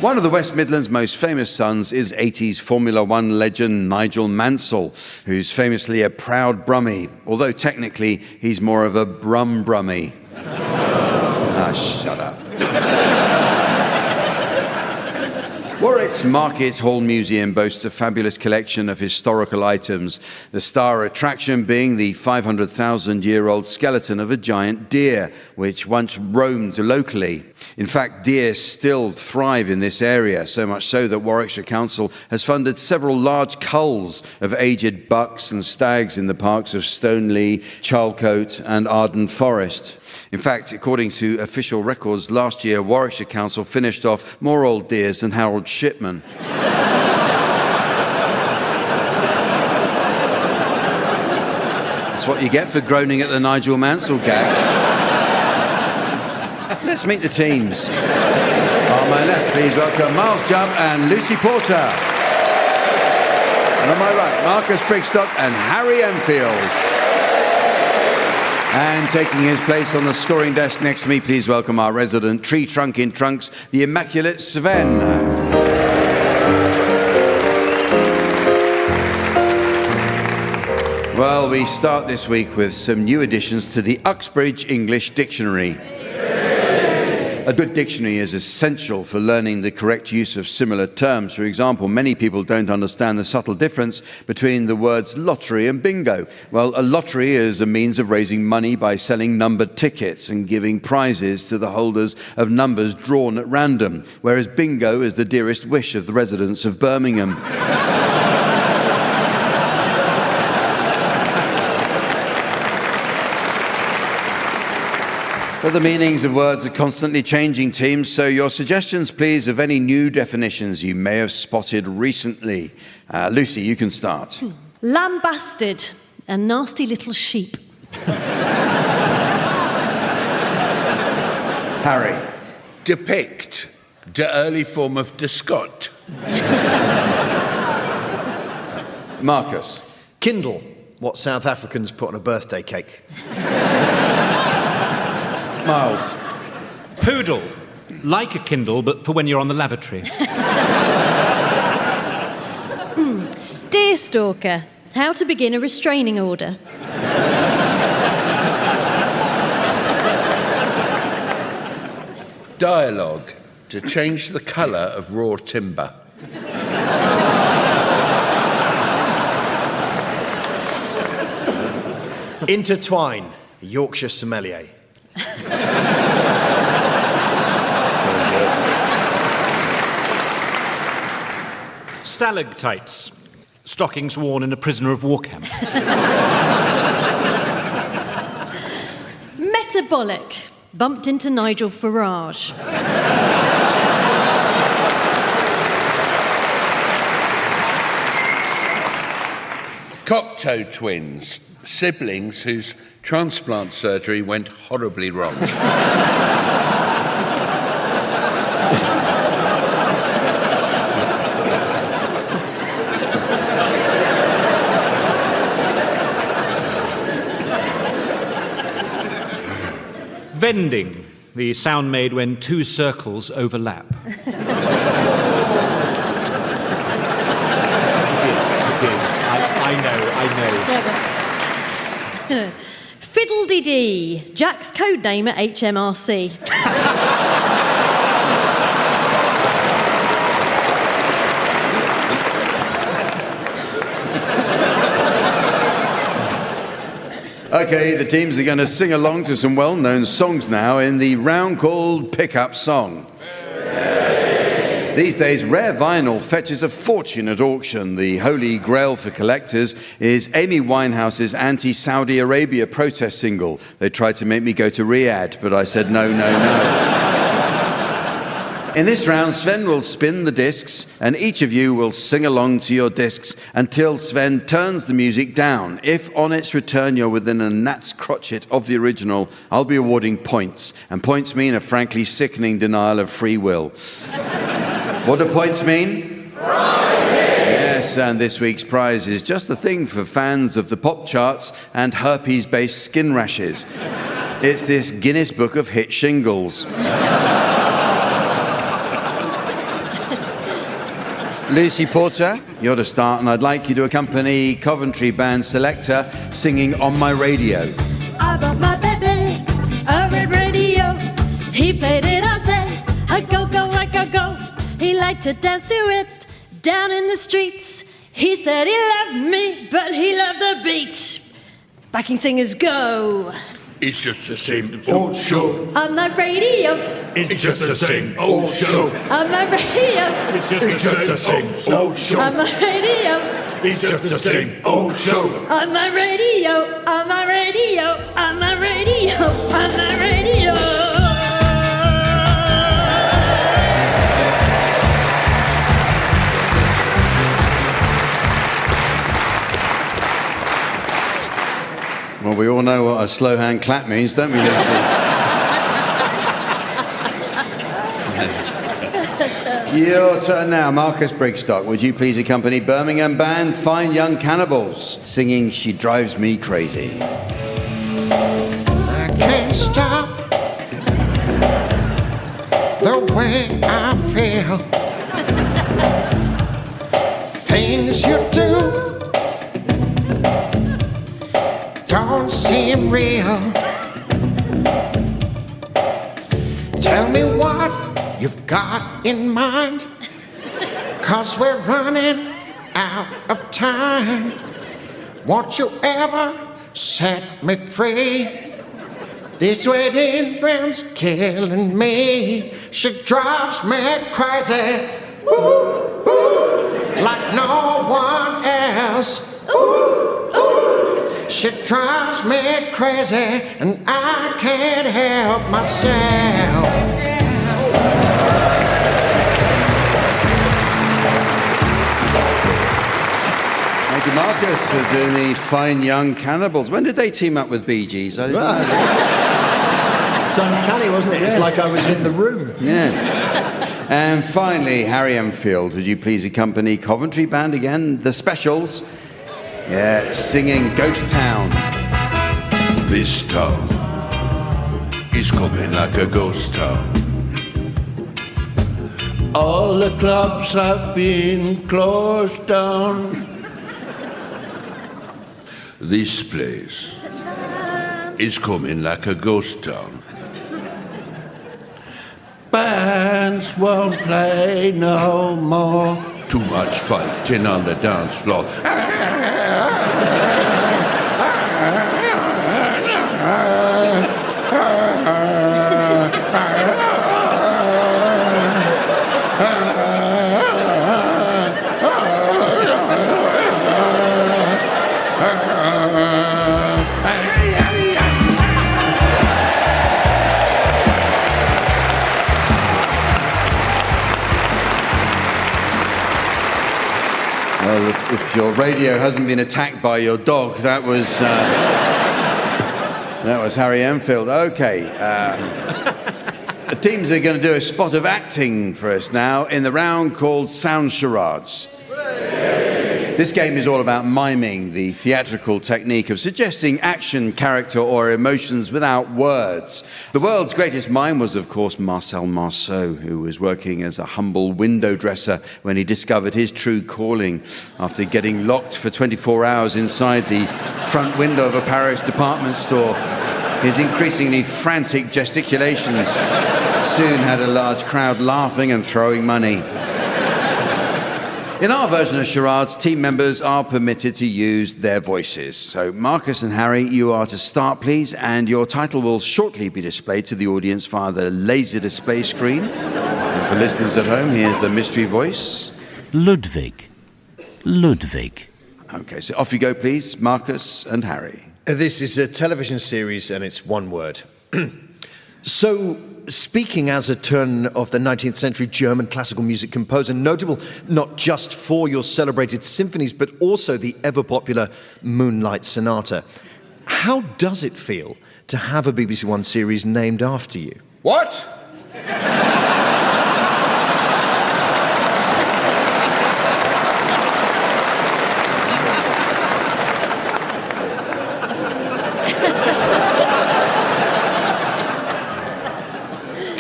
Speaker 2: One of the West Midlands' most famous sons is 80s Formula One legend Nigel Mansell, who's famously a proud Brummie, although technically he's more of a Brummie. Shut up. Warwick's Market Hall Museum boasts a fabulous collection of historical items, the star attraction being the 500,000-year-old skeleton of a giant deer, which once roamed locally. In fact, deer still thrive in this area, so much so that Warwickshire Council has funded several large culls of aged bucks and stags in the parks of Stoneleigh, Charlecote and Arden Forest. In fact, according to official records, last year Warwickshire Council finished off more old dears than Harold Shipman. That's what you get for groaning at the Nigel Mansell gag. Let's meet the teams. On my left, please welcome Miles Jubb and Lucy Porter. And on my right, Marcus Brigstock and Harry Enfield. And taking his place on the scoring desk next to me, please welcome our resident tree trunk in trunks, the immaculate Sven. Well, we start this week with some new additions to the Uxbridge English Dictionary. A good dictionary is essential for learning the correct use of similar terms. For example, many people don't understand the subtle difference between the words lottery and bingo. Well, a lottery is a means of raising money by selling numbered tickets and giving prizes to the holders of numbers drawn at random, whereas bingo is the dearest wish of the residents of Birmingham. But the meanings of words are constantly changing, teams, so your suggestions, please, of any new definitions you may have spotted recently. Lucy, you can start.
Speaker 9: Lambasted, a nasty little sheep.
Speaker 2: Harry.
Speaker 10: Depict, the early form of descot.
Speaker 2: Marcus.
Speaker 13: Kindle, what South Africans put on a birthday cake.
Speaker 2: Miles.
Speaker 11: Poodle. Like a Kindle, but for when you're on the lavatory.
Speaker 9: Deerstalker, how to begin a restraining order.
Speaker 10: Dialogue, to change the colour of raw timber.
Speaker 13: Intertwine, a Yorkshire sommelier.
Speaker 11: Stalactites. Stockings worn in a prisoner of war camp.
Speaker 9: Metabolic, bumped into Nigel Farage.
Speaker 10: Cocteau twins, siblings whose transplant surgery went horribly wrong.
Speaker 11: Vending, the sound made when two circles overlap. It is. I know.
Speaker 9: Fiddle-dee-dee, Jack's code name at HMRC.
Speaker 2: Okay, the teams are going to sing along to some well-known songs now in the round called Pick-Up Song. These days, rare vinyl fetches a fortune at auction. The holy grail for collectors is Amy Winehouse's anti-Saudi Arabia protest single. They tried to make me go to Riyadh, but I said no, no, no. In this round, Sven will spin the discs, and each of you will sing along to your discs until Sven turns the music down. If on its return you're within a gnat's crotchet of the original, I'll be awarding points. And points mean a frankly sickening denial of free will. What do points mean? Prizes! Yes, and this week's prize is just the thing for fans of the pop charts and herpes-based skin rashes. It's this Guinness Book of Hit shingles. Lucy Porter, you're to start, and I'd like you to accompany Coventry band Selector singing On My Radio.
Speaker 9: I bought my baby a red radio. He played it all day. I go, go, I go, go. He liked to dance to it down in the streets. He said he loved me, but he loved the beat. Backing singers go.
Speaker 10: It's just the same old show.
Speaker 9: On my radio.
Speaker 10: It's just the same old show.
Speaker 9: On my radio.
Speaker 10: It's just the same old show.
Speaker 9: On my radio.
Speaker 10: It's just the same old show.
Speaker 9: On my radio, on my radio, on my radio, on my radio.
Speaker 2: Well, we all know what a slow hand clap means, don't we, Lucy? Your turn now, Marcus Brigstock. Would you please accompany Birmingham band Fine Young Cannibals, singing She Drives Me Crazy?
Speaker 14: I can't stop the way I feel. Things you do don't seem real. Tell me what you've got in mind, 'cause we're running out of time. Won't you ever set me free? This wedding thrills killing me. She drives me crazy, ooh, ooh, like no one else. Ooh, ooh. She drives me crazy, and I can't help myself.
Speaker 2: Thank you, Marcus, for doing the Fine Young Cannibals. When did they team up with Bee Gees?
Speaker 13: It's uncanny, wasn't it? It's like I was in the room.
Speaker 2: Yeah. And finally, Harry Enfield, would you please accompany Coventry Band again, The Specials? Yeah, singing Ghost Town.
Speaker 10: This town is coming like a ghost town. All the clubs have been closed down. This place is coming like a ghost town. Bands won't play no more. Too much fighting on the dance floor.
Speaker 2: Well, if your radio hasn't been attacked by your dog, that was Harry Enfield. Okay. The teams are going to do a spot of acting for us now in the round called Sound Charades. This game is all about miming, the theatrical technique of suggesting action, character, or emotions without words. The world's greatest mime was, of course, Marcel Marceau, who was working as a humble window dresser when he discovered his true calling after getting locked for 24 hours inside the front window of a Paris department store. His increasingly frantic gesticulations soon had a large crowd laughing and throwing money. In our version of charades, team members are permitted to use their voices. So, Marcus and Harry, you are to start, please, and your title will shortly be displayed to the audience via the laser display screen. And for listeners at home, here's the mystery voice.
Speaker 8: Ludwig. Ludwig.
Speaker 2: Okay, so off you go, please, Marcus and Harry.
Speaker 13: This is a television series, and it's one word. So, speaking as a turn of the 19th century German classical music composer, notable not just for your celebrated symphonies, but also the ever-popular Moonlight Sonata, how does it feel to have a BBC One series named after you?
Speaker 10: What?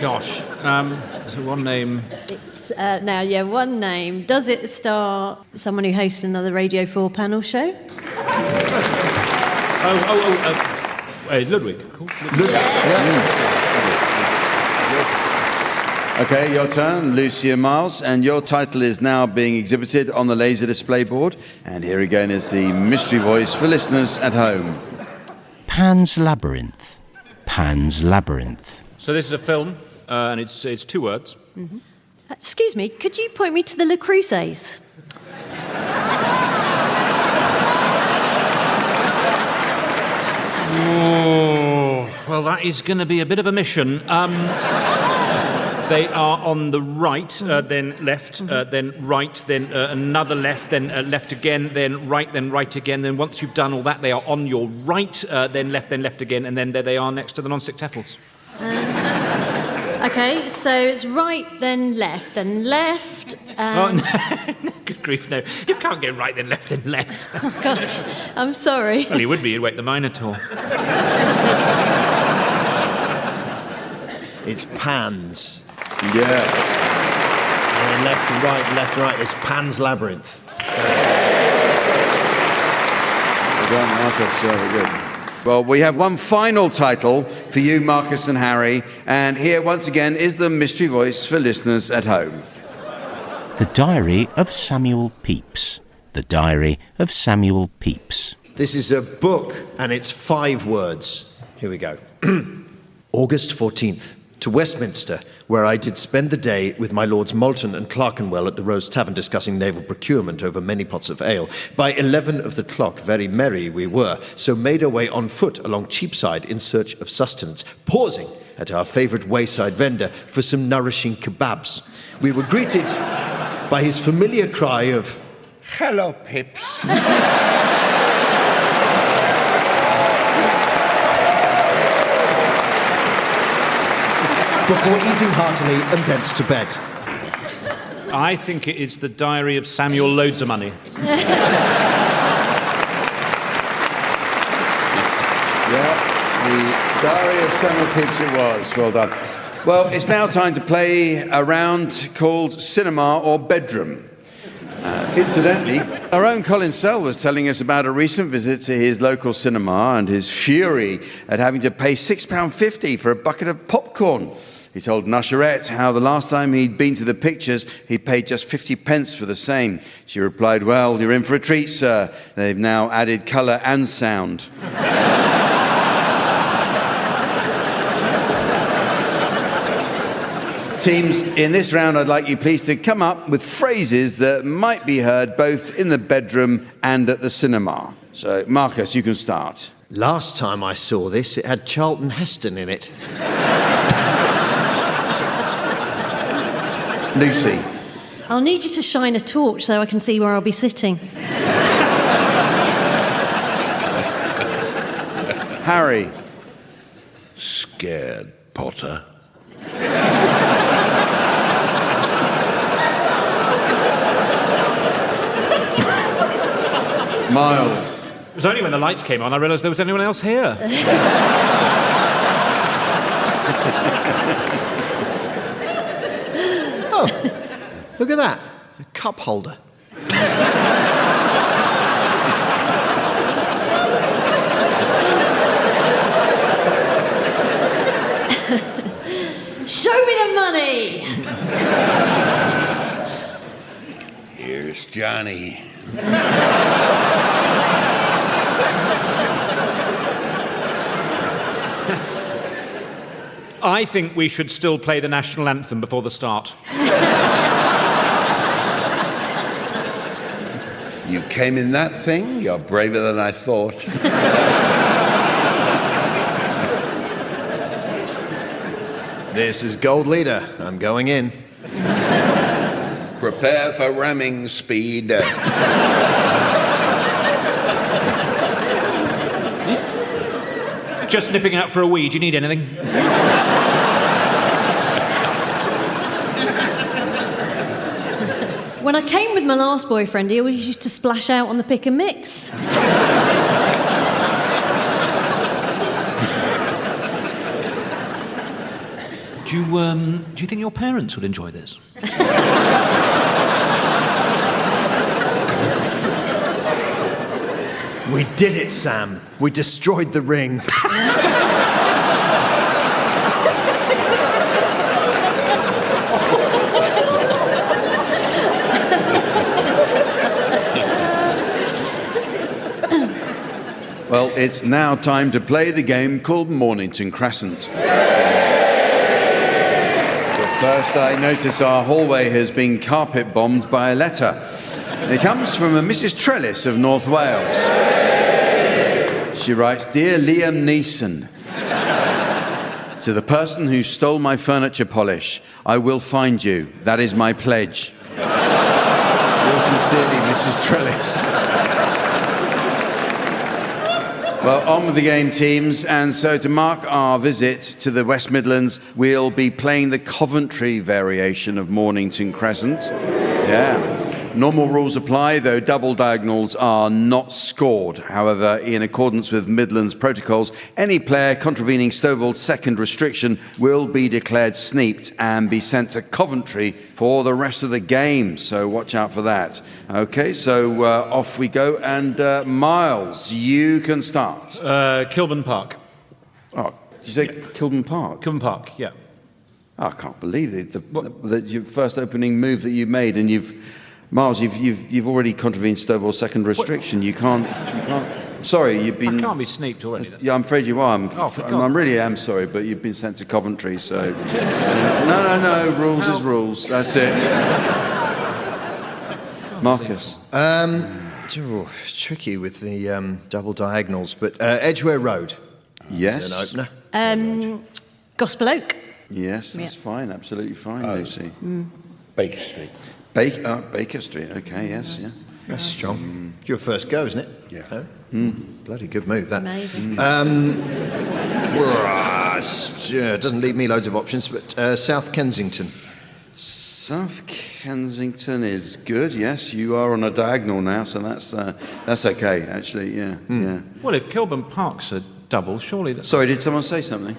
Speaker 11: Gosh, so one name.
Speaker 9: It's one name. Does it star someone who hosts another Radio 4 panel show?
Speaker 11: Ludwig. Cool.
Speaker 13: Ludwig.
Speaker 2: Okay, your turn, Lucy and Miles, and your title is now being exhibited on the laser display board. And here again is the mystery voice for listeners at home.
Speaker 8: Pan's Labyrinth. Pan's Labyrinth.
Speaker 11: So this is a film, and it's 2 words.
Speaker 9: Mm-hmm. Excuse me, could you point me to the Le Creuset?
Speaker 11: Oh, well, that is going to be a bit of a mission. They are on the right, then left, then right, then another left, then left again, then right again. Then once you've done all that, they are on your right, then left again, and then there they are next to the non-stick teffels.
Speaker 9: Okay, so it's right, then left, then left.
Speaker 11: Oh, no. Good grief, no. You can't get right, then left, then left.
Speaker 9: Oh, gosh, I'm sorry.
Speaker 11: Well, you would be, you'd wake the Minotaur.
Speaker 13: It's Pan's.
Speaker 2: Yeah.
Speaker 13: And left to right. It's Pan's Labyrinth.
Speaker 2: Well done, Marcus. Very good. Well, we have one final title for you, Marcus and Harry. And here, once again, is the mystery voice for listeners at home.
Speaker 8: The Diary of Samuel Pepys. The Diary of Samuel Pepys.
Speaker 13: This is a book, and it's 5 words. Here we go. August 14th. To Westminster, where I did spend the day with my lords Moulton and Clerkenwell at the Rose Tavern discussing naval procurement over many pots of ale. By 11 of the clock, very merry we were, so made our way on foot along Cheapside in search of sustenance, pausing at our favourite wayside vendor for some nourishing kebabs. We were greeted by his familiar cry of,
Speaker 10: Hello, Pips.
Speaker 13: before eating heartily and thence to bed.
Speaker 11: I think it is the Diary of Samuel Loads of Money.
Speaker 2: Yeah, the Diary of Samuel Pepys it was. Well done. Well, it's now time to play a round called Cinema or Bedroom. Incidentally, our own Colin Sell was telling us about a recent visit to his local cinema and his fury at having to pay £6.50 for a bucket of popcorn. He told an usherette how the last time he'd been to the pictures, he paid just 50 pence for the same. She replied, well, you're in for a treat, sir. They've now added colour and sound. Teams, in this round, I'd like you please to come up with phrases that might be heard both in the bedroom and at the cinema. So, Marcus, you can start.
Speaker 13: Last time I saw this, it had Charlton Heston in it.
Speaker 2: Lucy.
Speaker 9: I'll need you to shine a torch so I can see where I'll be sitting.
Speaker 2: Harry.
Speaker 10: Scared, Potter.
Speaker 2: Miles.
Speaker 11: It was only when the lights came on I realised there was anyone else here.
Speaker 13: Oh, look at that. A cup holder.
Speaker 9: Show me the money!
Speaker 10: Here's Johnny.
Speaker 11: I think we should still play the national anthem before the start.
Speaker 10: You came in that thing? You're braver than I thought.
Speaker 13: This is Gold Leader. I'm going in.
Speaker 10: Prepare for ramming speed.
Speaker 11: Just nipping out for a wee. Do you need anything?
Speaker 9: When I came with my last boyfriend, he always used to splash out on the pick and mix.
Speaker 11: Do you think your parents would enjoy this?
Speaker 13: We did it, Sam. We destroyed the ring.
Speaker 2: Well, it's now time to play the game called Mornington Crescent. First, I notice our hallway has been carpet bombed by a letter. It comes from a Mrs. Trellis of North Wales. She writes, Dear Liam Neeson, to the person who stole my furniture polish, I will find you. That is my pledge. Yours sincerely, Mrs. Trellis. Well, on with the game, teams. And so to mark our visit to the West Midlands, we'll be playing the Coventry variation of Mornington Crescent. Yeah. Normal rules apply, though double diagonals are not scored. However, in accordance with Midlands protocols, any player contravening Stovall's second restriction will be declared sneaped and be sent to Coventry for the rest of the game. So watch out for that. Okay, so off we go. And Miles, you can start.
Speaker 11: Kilburn Park.
Speaker 2: Oh, did you say Kilburn Park?
Speaker 11: Kilburn Park, yeah.
Speaker 2: Oh, I can't believe it. Your first opening move that you made, and Miles, you've already contravened Stovall's second restriction. You can't. Sorry, you've been.
Speaker 11: I can't be sneaked already.
Speaker 2: Yeah, I'm afraid you are.
Speaker 11: I
Speaker 2: really am sorry, but you've been sent to Coventry. So, no. Rules is rules. That's it. Marcus.
Speaker 13: Tricky with the double diagonals, but Edgware Road.
Speaker 2: Yes.
Speaker 13: An opener.
Speaker 9: Gospel Oak.
Speaker 2: Yes, that's fine. Absolutely fine, Lucy.
Speaker 10: Baker Street.
Speaker 2: Baker Street. Okay. Yes.
Speaker 13: That's strong. Your first go, isn't it?
Speaker 10: Yeah.
Speaker 13: Oh. Bloody good move, that.
Speaker 9: Amazing.
Speaker 13: Doesn't leave me loads of options, but South Kensington.
Speaker 2: South Kensington is good. Yes, you are on a diagonal now, so that's okay. Actually, yeah.
Speaker 11: Well, if Kilburn Park's a double, surely that's...
Speaker 2: Sorry, did someone say something?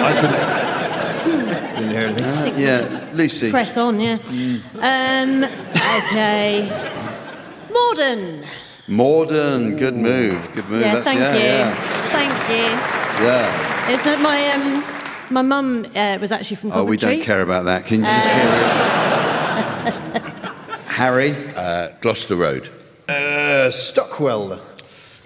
Speaker 13: I couldn't hear anything.
Speaker 2: Lucy.
Speaker 9: Press on, yeah. Okay.
Speaker 2: Morden, good move.
Speaker 9: Yeah, thank you. Thank you.
Speaker 2: Yeah.
Speaker 9: It's my mum was actually from Coventry.
Speaker 2: Oh, we don't care about that. Can you just care? Harry?
Speaker 10: Gloucester Road.
Speaker 13: Stockwell.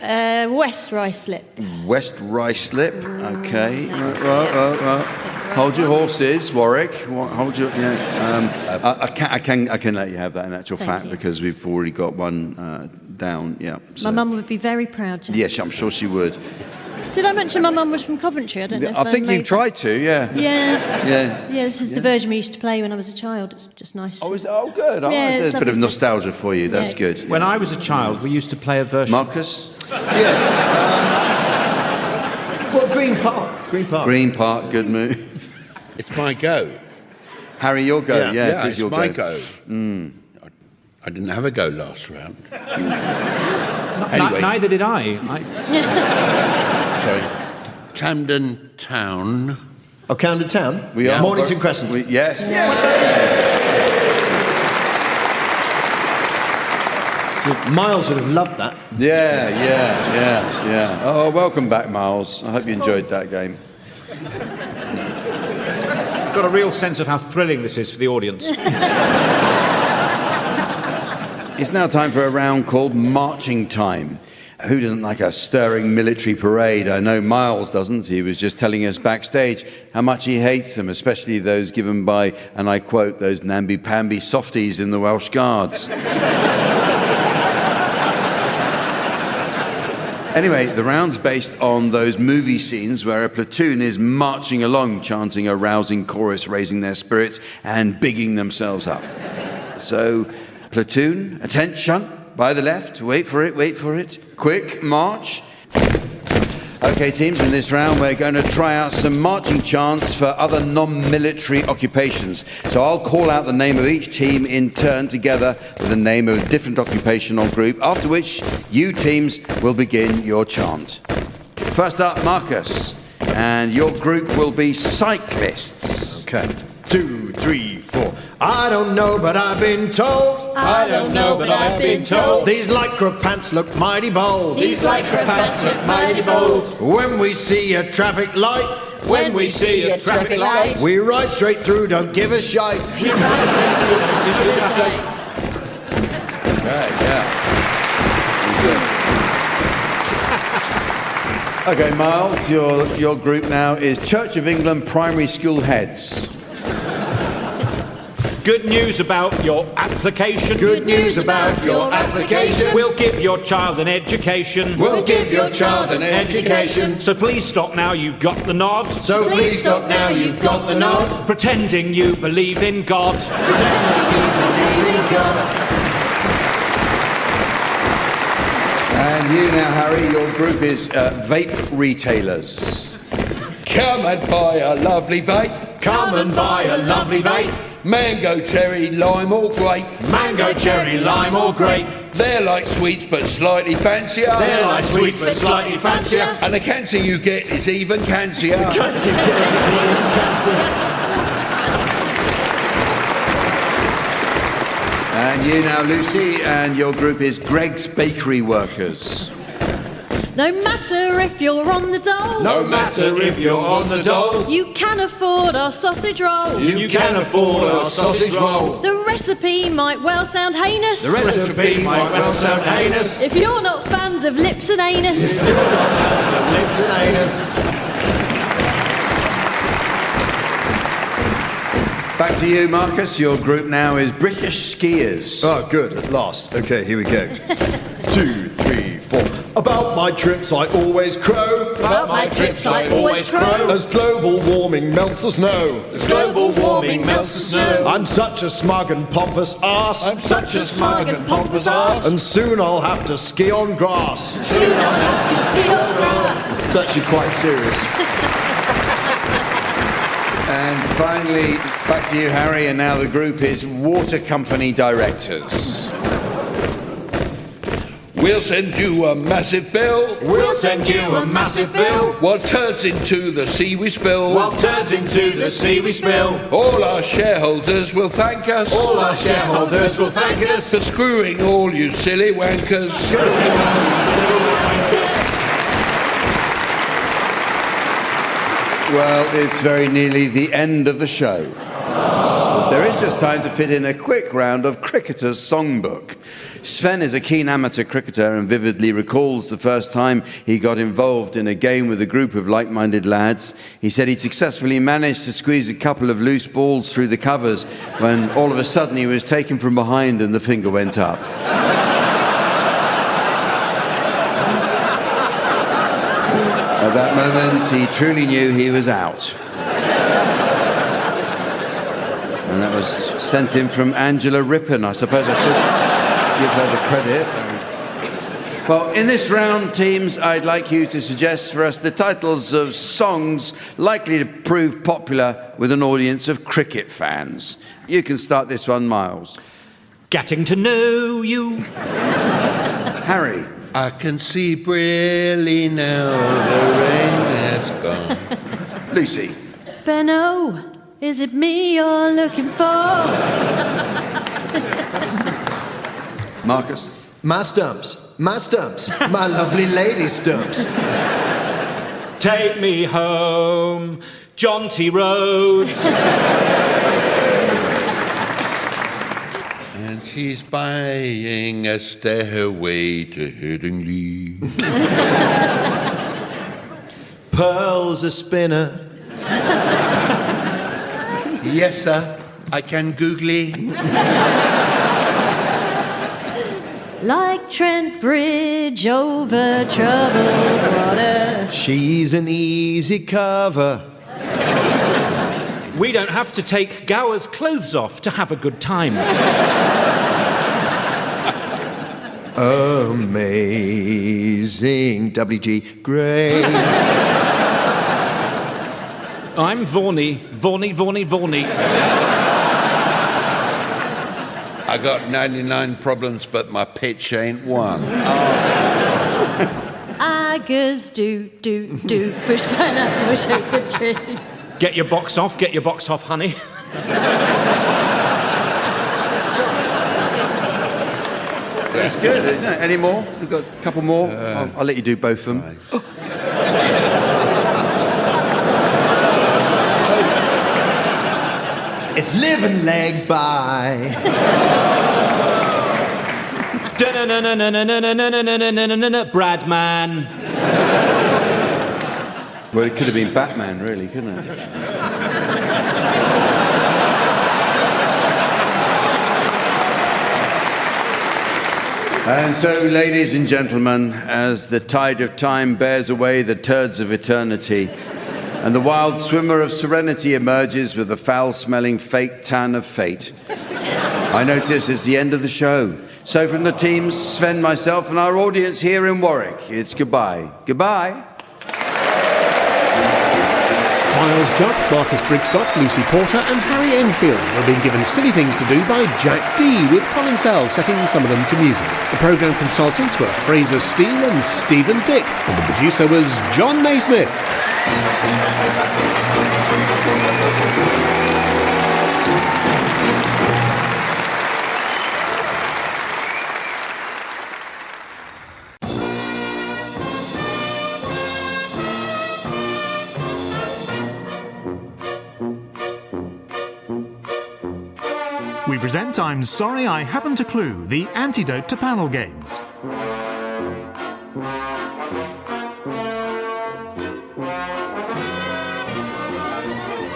Speaker 9: West Ruislip.
Speaker 2: West Ruislip. Okay. Right. Hold your horses, Warwick. Hold your. Yeah. I can let you have that in actual fact because we've already got one down. Yeah. So.
Speaker 9: My mum would be very proud. Jack.
Speaker 2: Yes, I'm sure she would.
Speaker 9: Did I mention my mum was from Coventry? I don't know. If
Speaker 2: I think you tried to. Yeah.
Speaker 9: Yeah. This is the version we used to play when I was a child. It's just nice.
Speaker 2: Good. There's a bit of nostalgia for you. That's good. Yeah.
Speaker 11: When I was a child, we used to play a version.
Speaker 2: Marcus.
Speaker 13: Yes. Green Park.
Speaker 2: Good move.
Speaker 10: It's my go.
Speaker 2: Harry, your go.
Speaker 10: Yeah,
Speaker 2: it is your
Speaker 10: my
Speaker 2: go.
Speaker 10: I didn't have a go last round.
Speaker 11: Anyway. Neither did I.
Speaker 10: Sorry. Camden Town.
Speaker 13: Oh, Camden Town?
Speaker 2: We are.
Speaker 13: Mornington Crescent.
Speaker 2: Yes.
Speaker 13: So Miles would have loved that.
Speaker 2: Yeah. Oh, welcome back, Miles. I hope you enjoyed that game.
Speaker 11: Got a real sense of how thrilling this is for the audience.
Speaker 2: It's now time for a round called Marching Time. Who doesn't like a stirring military parade? I know Miles doesn't. He was just telling us backstage how much he hates them, especially those given by, and I quote, those namby-pamby softies in the Welsh Guards. Anyway, the round's based on those movie scenes where a platoon is marching along, chanting a rousing chorus, raising their spirits and bigging themselves up. So, platoon, attention, by the left, wait for it, quick, march. Okay, teams, in this round we're going to try out some marching chants for other non-military occupations. So I'll call out the name of each team in turn together with the name of a different occupation or group, after which you teams will begin your chant. First up, Marcus, and your group will be cyclists.
Speaker 13: Okay. 2, 3, 4. I don't know, but I've been told.
Speaker 9: I don't know, but I've been told.
Speaker 13: These lycra pants look mighty bold.
Speaker 9: These lycra pants look mighty bold.
Speaker 13: When we see a traffic light.
Speaker 9: When we see a traffic light.
Speaker 13: We ride straight through, don't give a shite.
Speaker 9: We ride straight through, don't give a shite.
Speaker 2: Right, yeah. Okay, Miles, your group now is Church of England Primary School Heads.
Speaker 11: Good news about your application.
Speaker 13: Good news about your application.
Speaker 11: We'll give your child an education.
Speaker 13: We'll give your child an education.
Speaker 11: So please stop now, you've got the nod.
Speaker 13: So please stop now, you've got the nod.
Speaker 11: Pretending you believe in God.
Speaker 13: Pretending you believe in God.
Speaker 2: And you now, Harry, your group is vape retailers.
Speaker 10: Come and buy a lovely vape.
Speaker 13: Come and buy a lovely vape.
Speaker 10: Mango, cherry, lime or grape.
Speaker 13: Mango, cherry, lime or grape.
Speaker 10: They're like sweets but slightly fancier.
Speaker 13: They're like sweets but slightly fancier.
Speaker 10: And the cancer you get is even cancier.
Speaker 13: The cancer you get is even cancier.
Speaker 2: And you now, Lucy, and your group is Greg's Bakery Workers.
Speaker 9: No matter if you're on the dole.
Speaker 13: No matter if you're on the dole.
Speaker 9: You can afford our sausage roll.
Speaker 13: You can afford our sausage roll.
Speaker 9: The recipe might well sound heinous.
Speaker 13: The recipe might well sound heinous.
Speaker 9: If you're not fans of lips and anus.
Speaker 13: If you're not fans of lips and anus.
Speaker 2: Back to you, Marcus. Your group now is British Skiers.
Speaker 13: Oh, good, at last. Okay, here we go. 2, 3, 4. About my trips I always crow.
Speaker 9: About my trips I always crow.
Speaker 13: As global warming melts the snow.
Speaker 9: As global warming melts the snow.
Speaker 13: I'm such a smug and pompous arse.
Speaker 9: I'm such a smug and pompous arse.
Speaker 13: And soon I'll have to ski on grass.
Speaker 9: Soon I'll have to ski on grass.
Speaker 13: It's actually quite serious.
Speaker 2: And finally, back to you, Harry, and now the group is Water Company Directors.
Speaker 10: We'll send you a massive bill.
Speaker 13: We'll send you a massive bill.
Speaker 10: What turns into the sea we spill.
Speaker 13: What turns into the sea we spill.
Speaker 10: All our shareholders will thank us.
Speaker 13: All our shareholders will thank us.
Speaker 10: For screwing all you silly wankers.
Speaker 13: Screwing all you silly wankers.
Speaker 2: Well, it's very nearly the end of the show. But there is just time to fit in a quick round of Cricketer's Songbook. Sven is a keen amateur cricketer and vividly recalls the first time he got involved in a game with a group of like-minded lads. He said he'd successfully managed to squeeze a couple of loose balls through the covers when all of a sudden he was taken from behind and the finger went up. At that moment, he truly knew he was out. And that was sent in from Angela Rippon. I suppose I should give her the credit. Well, in this round, teams, I'd like you to suggest for us the titles of songs likely to prove popular with an audience of cricket fans. You can start this one, Miles.
Speaker 11: Getting to know you.
Speaker 2: Harry.
Speaker 10: I can see brilliantly now the rain has gone.
Speaker 2: Lucy.
Speaker 9: Benno, is it me you're looking for?
Speaker 2: Marcus.
Speaker 13: My stumps, my lovely lady stumps.
Speaker 11: Take me home, jaunty roads.
Speaker 10: And she's buying a stairway to Headingley.
Speaker 13: Pearl's a spinner.
Speaker 10: Yes, sir, I can googly.
Speaker 9: Like Trent Bridge over troubled water.
Speaker 13: She's an easy cover.
Speaker 11: We don't have to take Gower's clothes off to have a good time.
Speaker 13: Amazing W.G. Grace.
Speaker 11: I'm Vorney.
Speaker 10: I got 99 problems, but my pitch ain't one.
Speaker 9: Aggers do, push pineapple, shake the tree.
Speaker 11: Get your box off, honey.
Speaker 2: That's good, isn't it? Any more? We've got a couple more. I'll let you do both of them.
Speaker 13: It's live and leg by.
Speaker 11: Bradman.
Speaker 2: Well, it could have been Batman, really, couldn't it? And so, ladies and gentlemen, as the tide of time bears away the turds of eternity, and the wild swimmer of serenity emerges with the foul-smelling fake tan of fate, I notice it's the end of the show. So from the teams, Sven, myself, and our audience here in Warwick, it's goodbye. Goodbye.
Speaker 7: Miles Jupp, Marcus Brigstock, Lucy Porter and Harry Enfield were being given silly things to do by Jack D, with Colin Sell setting some of them to music. The programme consultants were Fraser Steele and Stephen Dick, and the producer was John Naismith.
Speaker 1: We present I'm Sorry I Haven't a Clue, the antidote to panel games.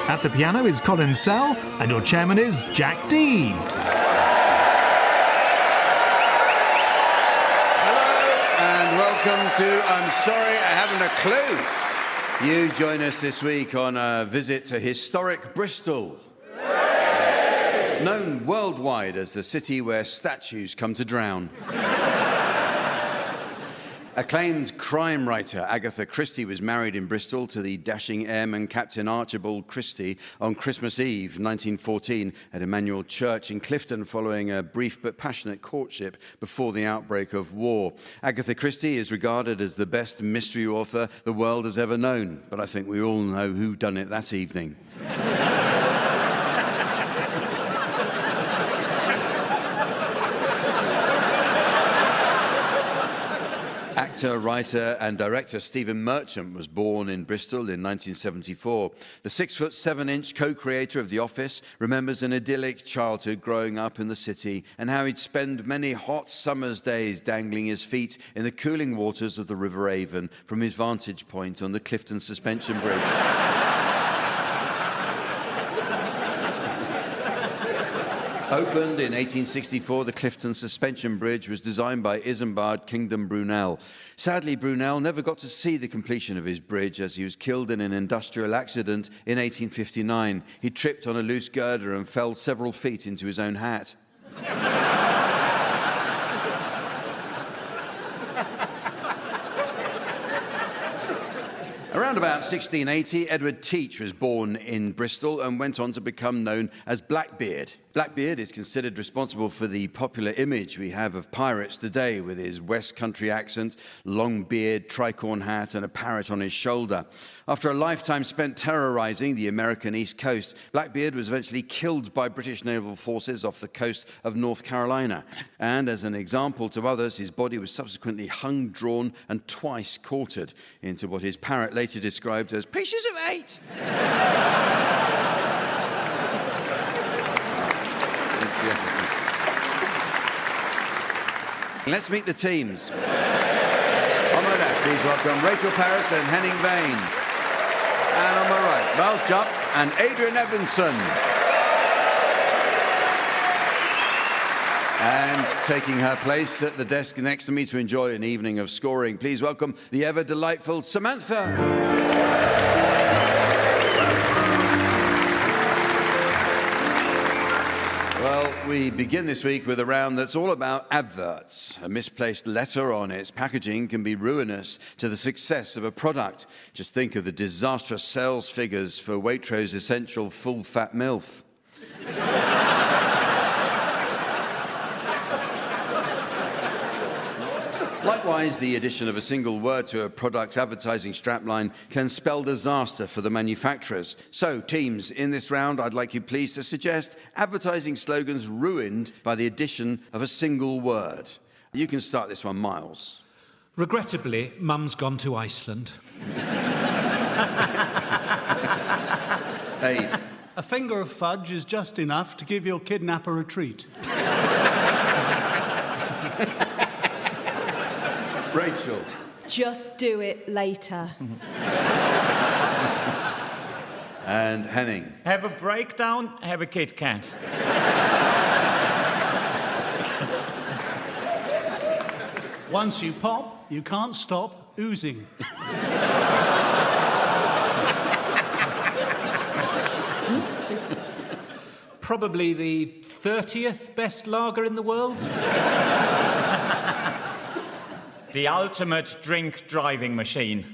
Speaker 1: At the piano is Colin Sell, and your chairman is Jack D.
Speaker 2: Hello, and welcome to I'm Sorry I Haven't a Clue. You join us this week on a visit to historic Bristol. Known worldwide as the city where statues come to drown. Acclaimed crime writer Agatha Christie was married in Bristol to the dashing airman Captain Archibald Christie on Christmas Eve 1914 at Emmanuel Church in Clifton, following a brief but passionate courtship before the outbreak of war. Agatha Christie is regarded as the best mystery author the world has ever known, but I think we all know who done it that evening. Actor, writer and director Stephen Merchant was born in Bristol in 1974. The 6'7" co-creator of The Office remembers an idyllic childhood growing up in the city and how he'd spend many hot summer's days dangling his feet in the cooling waters of the River Avon from his vantage point on the Clifton Suspension Bridge. Opened in 1864, the Clifton Suspension Bridge was designed by Isambard Kingdom Brunel. Sadly, Brunel never got to see the completion of his bridge as he was killed in an industrial accident in 1859. He tripped on a loose girder and fell several feet into his own hat. Around about 1680, Edward Teach was born in Bristol and went on to become known as Blackbeard. Blackbeard is considered responsible for the popular image we have of pirates today, with his West Country accent, long beard, tricorn hat and a parrot on his shoulder. After a lifetime spent terrorizing the American East Coast, Blackbeard was eventually killed by British naval forces off the coast of North Carolina. And as an example to others, his body was subsequently hung, drawn and twice quartered into what his parrot later described as pieces of 8. Let's meet the teams. On my left, please welcome Rachel Paris and Henning Vane. And on my right, Miles Jupp and Adrian Evanson. And taking her place at the desk next to me to enjoy an evening of scoring, please welcome the ever-delightful Samantha. Well, we begin this week with a round that's all about adverts. A misplaced letter on its packaging can be ruinous to the success of a product. Just think of the disastrous sales figures for Waitrose Essential Full Fat MILF. Likewise, the addition of a single word to a product's advertising strapline can spell disaster for the manufacturers. So, teams, in this round, I'd like you please to suggest advertising slogans ruined by the addition of a single word. You can start this one, Miles.
Speaker 11: Regrettably, Mum's gone to Iceland.
Speaker 2: Aid.
Speaker 15: A finger of fudge is just enough to give your kidnapper a treat.
Speaker 2: Rachel.
Speaker 9: Just do it later.
Speaker 2: And Henning.
Speaker 5: Have a breakdown, have a Kit Kat.
Speaker 15: Once you pop, you can't stop oozing.
Speaker 11: Probably the 30th best lager in the world.
Speaker 16: The ultimate drink driving machine.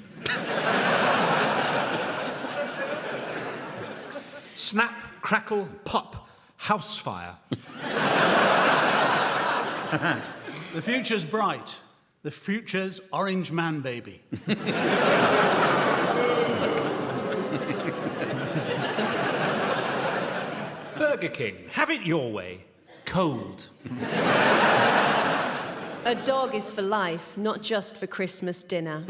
Speaker 11: Snap, crackle, pop. House fire.
Speaker 15: The future's bright. The future's orange man baby.
Speaker 11: Burger King, have it your way. Cold.
Speaker 17: A dog is for life, not just for Christmas dinner.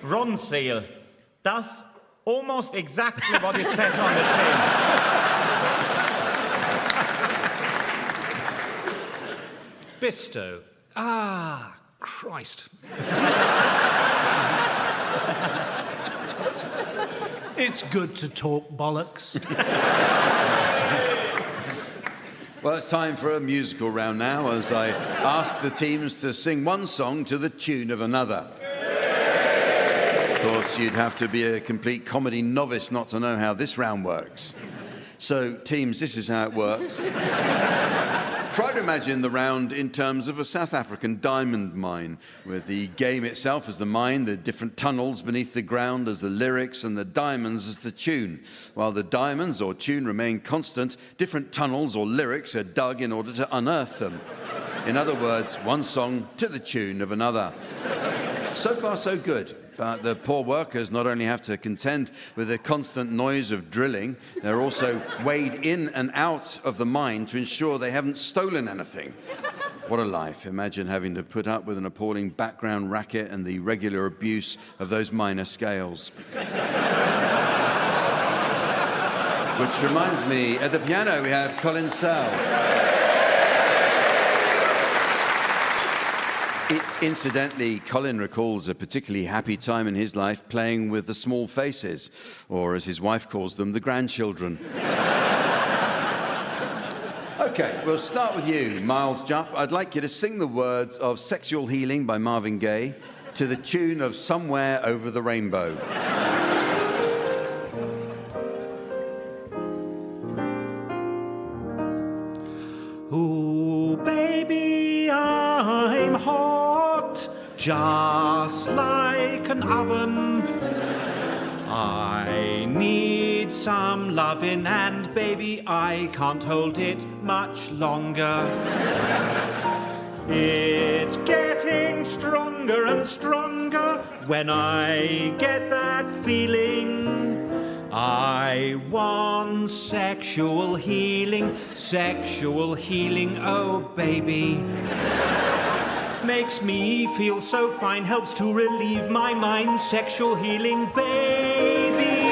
Speaker 16: Ronseal does almost exactly what it says on the tin.
Speaker 11: Bisto. Ah, Christ.
Speaker 15: It's good to talk bollocks.
Speaker 2: Well, it's time for a musical round now as I ask the teams to sing one song to the tune of another. Of course, you'd have to be a complete comedy novice not to know how this round works. So, teams, this is how it works. Try to imagine the round in terms of a South African diamond mine, with the game itself as the mine, the different tunnels beneath the ground as the lyrics, and the diamonds as the tune. While the diamonds or tune remain constant, different tunnels or lyrics are dug in order to unearth them. In other words, one song to the tune of another. So far, so good. But the poor workers not only have to contend with the constant noise of drilling, they're also weighed in and out of the mine to ensure they haven't stolen anything. What a life. Imagine having to put up with an appalling background racket and the regular abuse of those minor scales. Which reminds me, at the piano we have Colin Sell. Incidentally, Colin recalls a particularly happy time in his life playing with the small faces, or as his wife calls them, the grandchildren. Okay, we'll start with you, Miles Jupp. I'd like you to sing the words of Sexual Healing by Marvin Gaye to the tune of Somewhere Over the Rainbow.
Speaker 5: Ooh, baby, I'm hot, just like an oven. I need some loving, and baby, I can't hold it much longer. It's getting stronger and stronger when I get that feeling. I want sexual healing, oh baby. Makes me feel so fine, helps to relieve my mind, sexual healing, baby.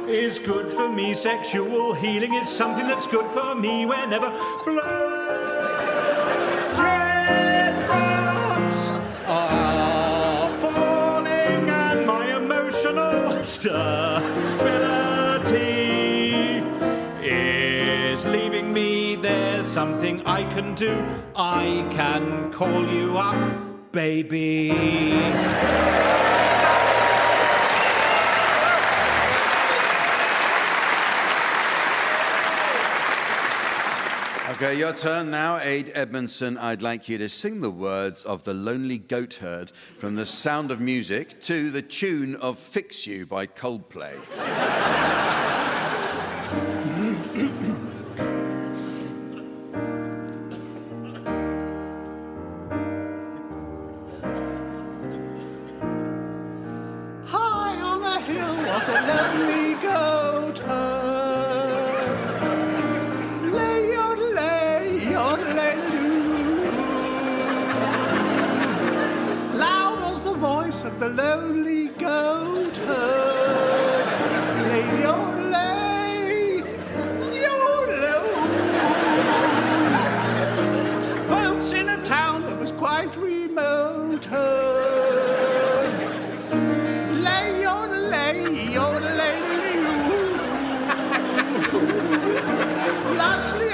Speaker 5: Is good for me, sexual healing is something that's good for me whenever blood drops are falling and my emotional stability is leaving me. There's something I can do. I can call you up, baby.
Speaker 2: Okay, your turn now, Aid Edmondson. I'd like you to sing the words of The Lonely Goat Herd from The Sound of Music to the tune of Fix You by Coldplay.
Speaker 3: High on a hill was a lonely goat herd. Loud was the voice of the lonely goat herd. Lay, yodel. Folks in a town that was quite remote heard. Lay, yodel, lastly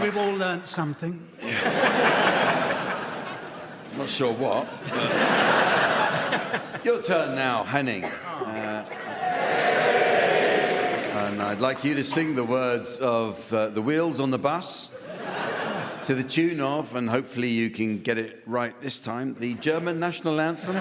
Speaker 15: we've all learnt something.
Speaker 2: Not sure what. Your turn now, Henning. And I'd like you to sing the words of The Wheels on the Bus to the tune of, and hopefully you can get it right this time, the German national anthem.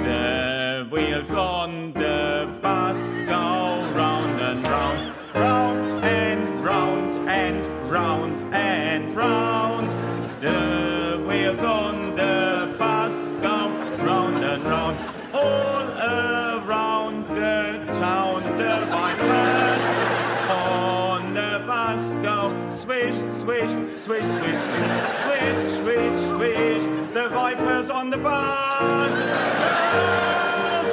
Speaker 16: The wheels on the bus go round and round, round and round and round and round. The wheels on the bus go round and round, all around the town. The vipers on the bus go swish, swish, swish, swish, swish, swish, swish. The vipers on the bus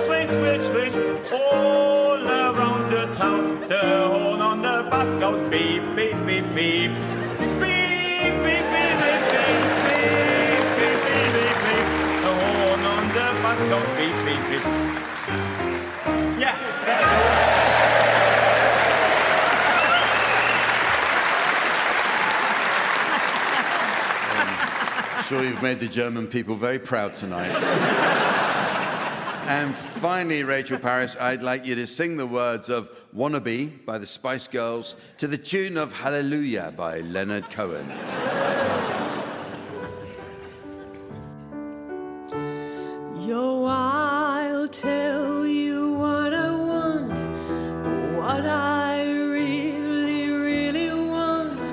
Speaker 16: swish, swish, swish, all around the town. The horn on the bus goes beep, beep, beep, beep. Beep, beep, beep, beep, beep, beep, beep, beep, beep, beep. The horn on the bus goes beep, beep, beep. Yeah.
Speaker 2: I'm sure you've made the German people very proud tonight. And finally, Rachel Parris, I'd like you to sing the words of Wannabe by the Spice Girls to the tune of Hallelujah by Leonard Cohen.
Speaker 9: Yo, I'll tell you what I want, what I really, really want.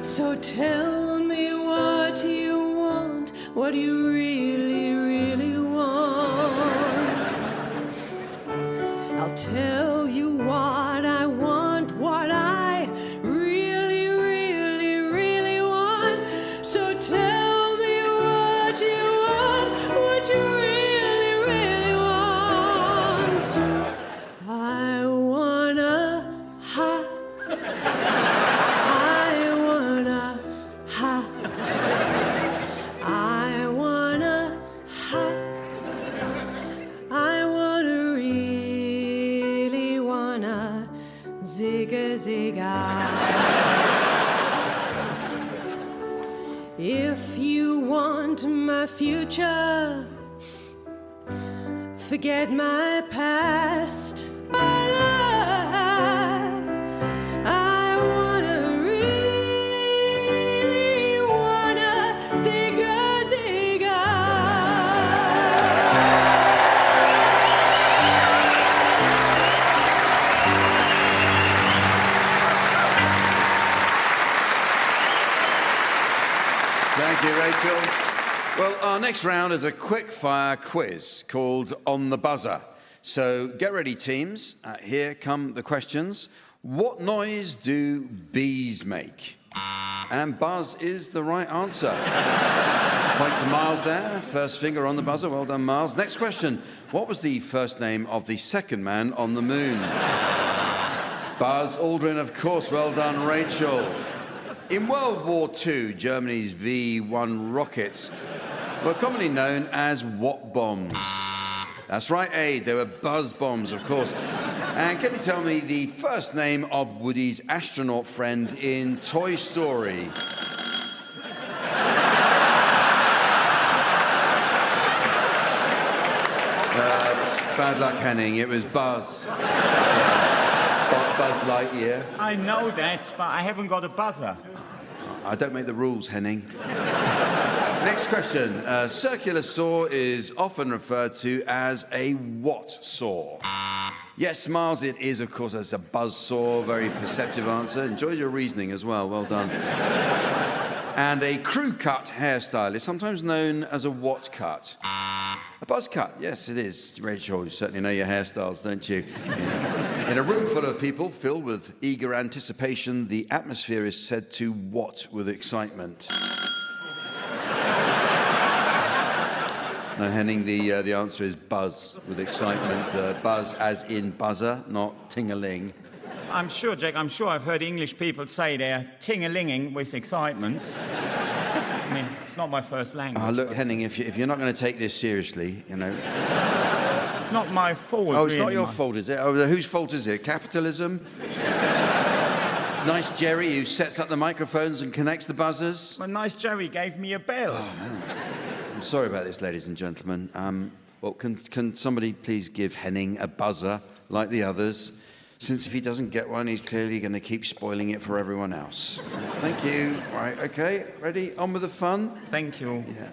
Speaker 9: So tell me what you want, what you really, really want. I'll tell you what I want, what I really, really, really want. So tell me what you want, what you really, really want. I wanna ha. I wanna ha. I wanna ha. I wanna really wanna zigga zigga. If you want my future, forget my past. I wanna really wanna zigga zigga.
Speaker 2: Thank you, Rachel. Well, our next round is a quick-fire quiz called On the Buzzer. So get ready, teams. Here come the questions. What noise do bees make? And buzz is the right answer. Point to Miles there. First finger on the buzzer. Well done, Miles. Next question. What was the first name of the second man on the moon? Buzz Aldrin, of course. Well done, Rachel. In World War II, Germany's V-1 rockets were commonly known as what bombs? That's right, Aid. They were buzz bombs, of course. And can you tell me the first name of Woody's astronaut friend in Toy Story? Bad luck, Henning. It was Buzz. Buzz Lightyear.
Speaker 16: I know that, but I haven't got a buzzer.
Speaker 2: I don't make the rules, Henning. Next question. A circular saw is often referred to as a what saw? Yes, Miles, it is, of course, as a buzz saw. Very perceptive answer. Enjoyed your reasoning as well. Well done. And a crew cut hairstyle is sometimes known as a what cut? A buzz cut. Yes, it is. Rachel, you certainly know your hairstyles, don't you? In a room full of people filled with eager anticipation, the atmosphere is said to what with excitement? No, Henning, the answer is buzz with excitement. Buzz as in buzzer, not ting-a-ling.
Speaker 16: I'm sure, Jack, I'm sure I've heard English people say they're ting-a-linging with excitement. I mean, it's not my first language.
Speaker 2: Look, Henning, if you're not going to take this seriously, you know,
Speaker 16: it's not my fault.
Speaker 2: Oh, it's not
Speaker 16: really,
Speaker 2: your
Speaker 16: Mike.
Speaker 2: fault, is it? Oh, whose fault is it? Capitalism? Nice Jerry who sets up the microphones and connects the buzzers?
Speaker 16: Well, nice Jerry gave me a bell.
Speaker 2: I'm sorry about this, ladies and gentlemen. Well, can somebody please give Henning a buzzer like the others? Since if he doesn't get one, he's clearly going to keep spoiling it for everyone else. Thank you. Right, okay, ready? On with the fun?
Speaker 16: Thank you.
Speaker 2: Yeah.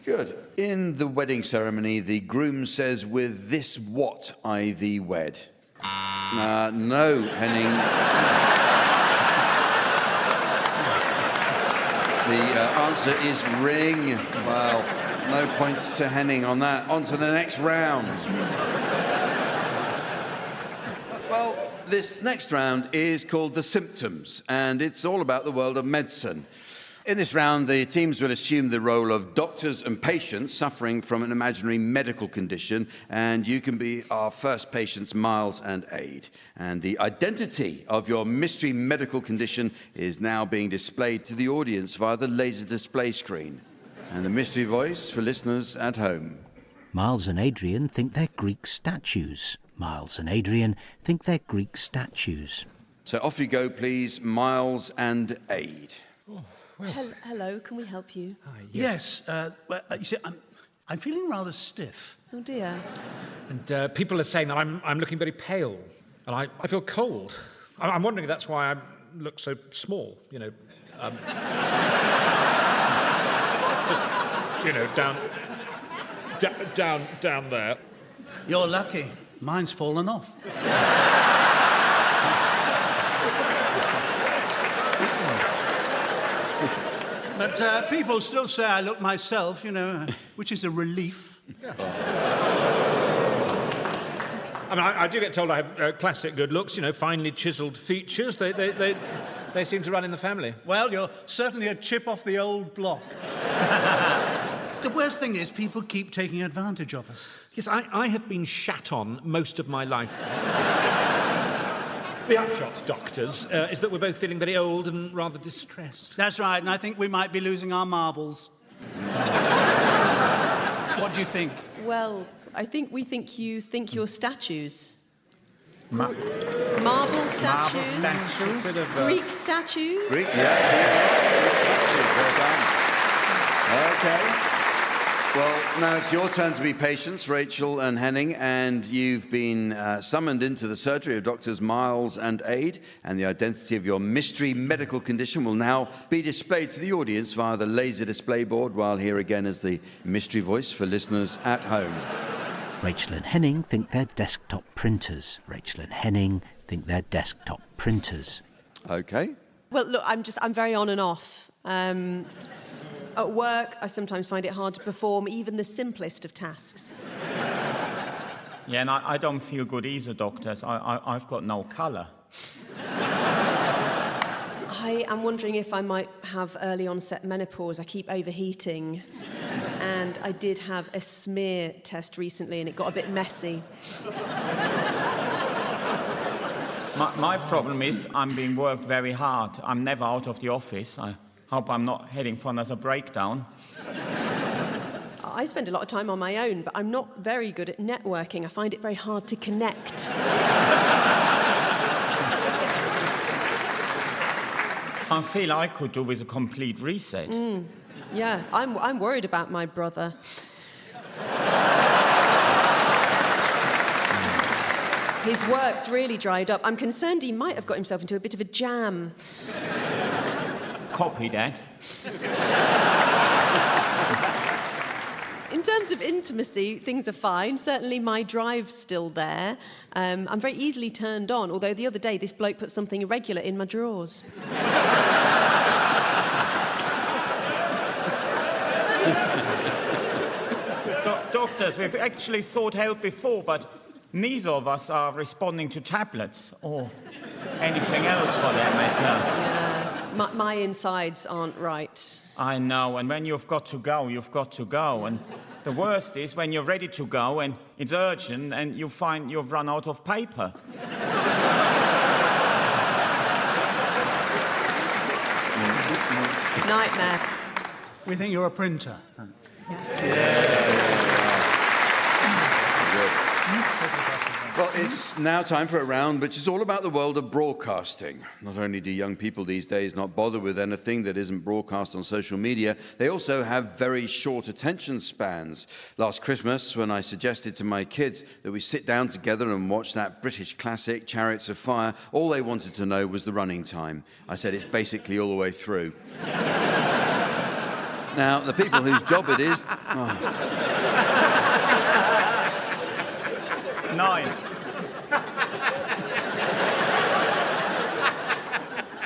Speaker 2: Good. In the wedding ceremony, the groom says, "With this what I thee wed?" No, Henning. The answer is ring. Well, no points to Henning on that. On to the next round. Well, this next round is called The Symptoms, and it's all about the world of medicine. In this round, the teams will assume the role of doctors and patients suffering from an imaginary medical condition, and you can be our first patients, Miles and Aid. And the identity of your mystery medical condition is now being displayed to the audience via the laser display screen. And the mystery voice for listeners at home.
Speaker 8: Miles and Adrian think they're Greek statues. Miles and Adrian think they're Greek statues.
Speaker 2: So off you go, please, Miles and Aid.
Speaker 15: Oh.
Speaker 17: Hello, can we help you?
Speaker 15: Yes. You see, I'm feeling rather stiff.
Speaker 17: Oh dear.
Speaker 11: And people are saying that I'm looking very pale, and I feel cold. I'm wondering if that's why I look so small, you know. Just, you know, down there.
Speaker 15: You're lucky. Mine's fallen off. But people still say I look myself, you know, which is a relief.
Speaker 11: I mean, I do get told I have classic good looks, you know, finely chiselled features. They seem to run in the family.
Speaker 15: Well, you're certainly a chip off the old block. The worst thing is people keep taking advantage of us.
Speaker 11: Yes, I have been shat on most of my life. The upshot, doctors, is that we're both feeling very old and rather distressed.
Speaker 15: That's right, and I think we might be losing our marbles. What do you think?
Speaker 17: Well, I think we think you think you're statues. Marble statues?
Speaker 11: Bit of,
Speaker 17: Greek statues?
Speaker 2: Greek, well done. Okay. Well, now it's your turn to be patients, Rachel and Henning, and you've been summoned into the surgery of Doctors Miles and Aid, and the identity of your mystery medical condition will now be displayed to the audience via the laser display board, while here again is the mystery voice for listeners at home.
Speaker 8: Rachel and Henning think they're desktop printers. Rachel and Henning think they're desktop printers.
Speaker 2: Okay.
Speaker 17: Well, look, I'm very on and off. At work, I sometimes find it hard to perform even the simplest of tasks.
Speaker 16: Yeah, and I don't feel good either, doctors. I've got no colour.
Speaker 17: I am wondering if I might have early onset menopause. I keep overheating. And I did have a smear test recently and it got a bit messy.
Speaker 16: My problem is I'm being worked very hard. I'm never out of the office. I hope I'm not heading for another breakdown.
Speaker 17: I spend a lot of time on my own, but I'm not very good at networking. I find it very hard to connect.
Speaker 16: I feel I could do with a complete reset.
Speaker 17: Yeah, I'm worried about my brother. His work's really dried up. I'm concerned he might have got himself into a bit of a jam.
Speaker 16: Copy that.
Speaker 17: In terms of intimacy, things are fine. Certainly my drive's still there. I'm very easily turned on, although the other day this bloke put something irregular in my drawers.
Speaker 16: Doctors, we've actually sought help before, but neither of us are responding to tablets or anything else for that matter.
Speaker 17: Yeah, my insides aren't right.
Speaker 16: I know, and when you've got to go, you've got to go. And the worst is when you're ready to go and it's urgent and you find you've run out of paper.
Speaker 17: Nightmare.
Speaker 15: We think you're a printer.
Speaker 2: Yeah. Good. Well, it's now time for a round which is all about the world of broadcasting. Not only do young people these days not bother with anything that isn't broadcast on social media, they also have very short attention spans. Last Christmas, when I suggested to my kids that we sit down together and watch that British classic, Chariots of Fire, all they wanted to know was the running time. I said it's basically all the way through. Now, the people whose job it is...
Speaker 16: Nice.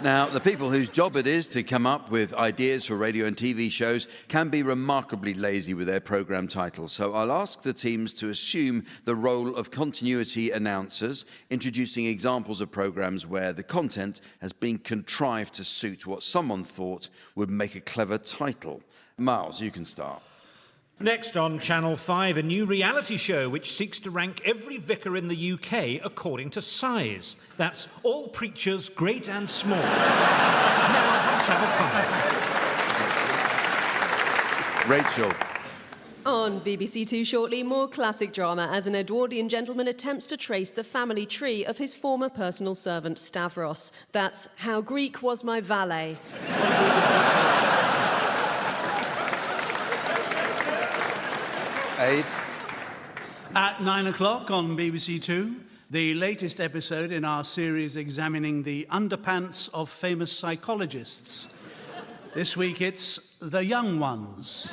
Speaker 2: Now, the people whose job it is to come up with ideas for radio and TV shows can be remarkably lazy with their programme titles. So I'll ask the teams to assume the role of continuity announcers, introducing examples of programmes where the content has been contrived to suit what someone thought would make a clever title. Miles, you can start.
Speaker 11: Next on Channel 5, a new reality show which seeks to rank every vicar in the UK according to size. That's All Preachers, Great and Small. Now on Channel 5.
Speaker 2: Rachel.
Speaker 17: On BBC Two shortly, more classic drama as an Edwardian gentleman attempts to trace the family tree of his former personal servant, Stavros. That's How Greek Was My Valet on BBC Two.
Speaker 15: At 9 o'clock on BBC Two, the latest episode in our series examining the underpants of famous psychologists. This week it's The Young Ones.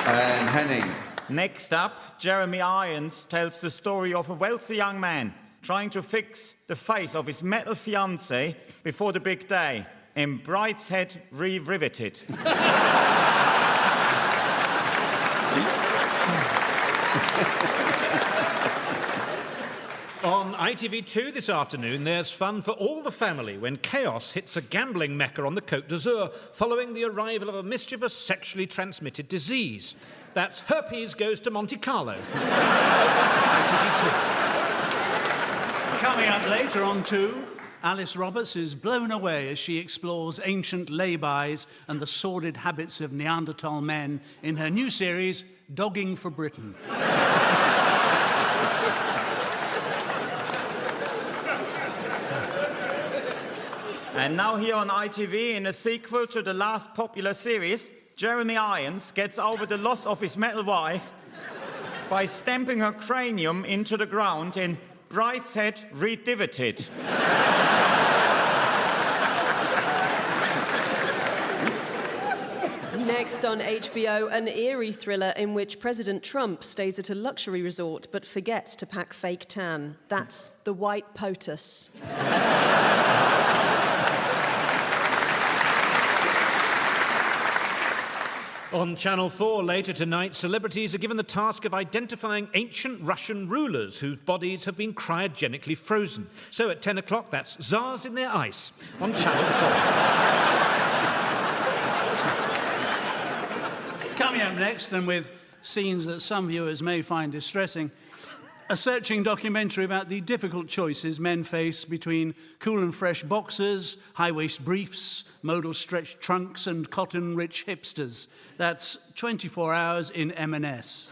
Speaker 2: And Henning.
Speaker 16: Next up, Jeremy Irons tells the story of a wealthy young man trying to fix the face of his metal fiancée before the big day. In Brideshead Re-Riveted.
Speaker 11: On ITV2 this afternoon, there's fun for all the family when chaos hits a gambling mecca on the Côte d'Azur following the arrival of a mischievous sexually transmitted disease. That's Herpes Goes to Monte Carlo. ITV2.
Speaker 15: Coming up later on 2, Alice Roberts is blown away as she explores ancient laybys and the sordid habits of Neanderthal men in her new series, Dogging for Britain.
Speaker 16: And now here on ITV, in a sequel to the last popular series, Jeremy Irons gets over the loss of his metal wife by stamping her cranium into the ground in Brideshead Redivoted.
Speaker 17: Next on HBO, an eerie thriller in which President Trump stays at a luxury resort but forgets to pack fake tan. That's The White POTUS.
Speaker 11: On Channel 4 later tonight, celebrities are given the task of identifying ancient Russian rulers whose bodies have been cryogenically frozen. So at 10 o'clock, that's Tsars in Their Ice on Channel 4.
Speaker 15: Coming up next, and with scenes that some viewers may find distressing, a searching documentary about the difficult choices men face between cool and fresh boxers, high-waist briefs, modal stretched trunks and cotton-rich hipsters. That's 24 Hours in M&S.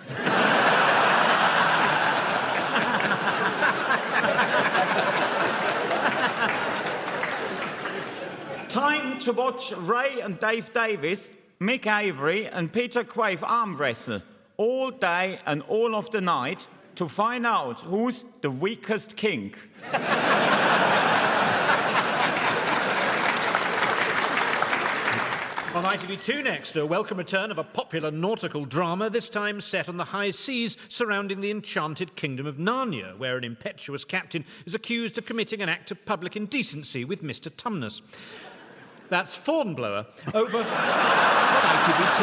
Speaker 16: Time to watch Ray and Dave Davis, Mick Avery and Peter Quaife arm wrestle all day and all of the night to find out who's the weakest kink.
Speaker 11: On ITV2 next, a welcome return of a popular nautical drama, this time set on the high seas surrounding the enchanted kingdom of Narnia, where an impetuous captain is accused of committing an act of public indecency with Mr. Tumnus. That's Fawnblower over on ITV2.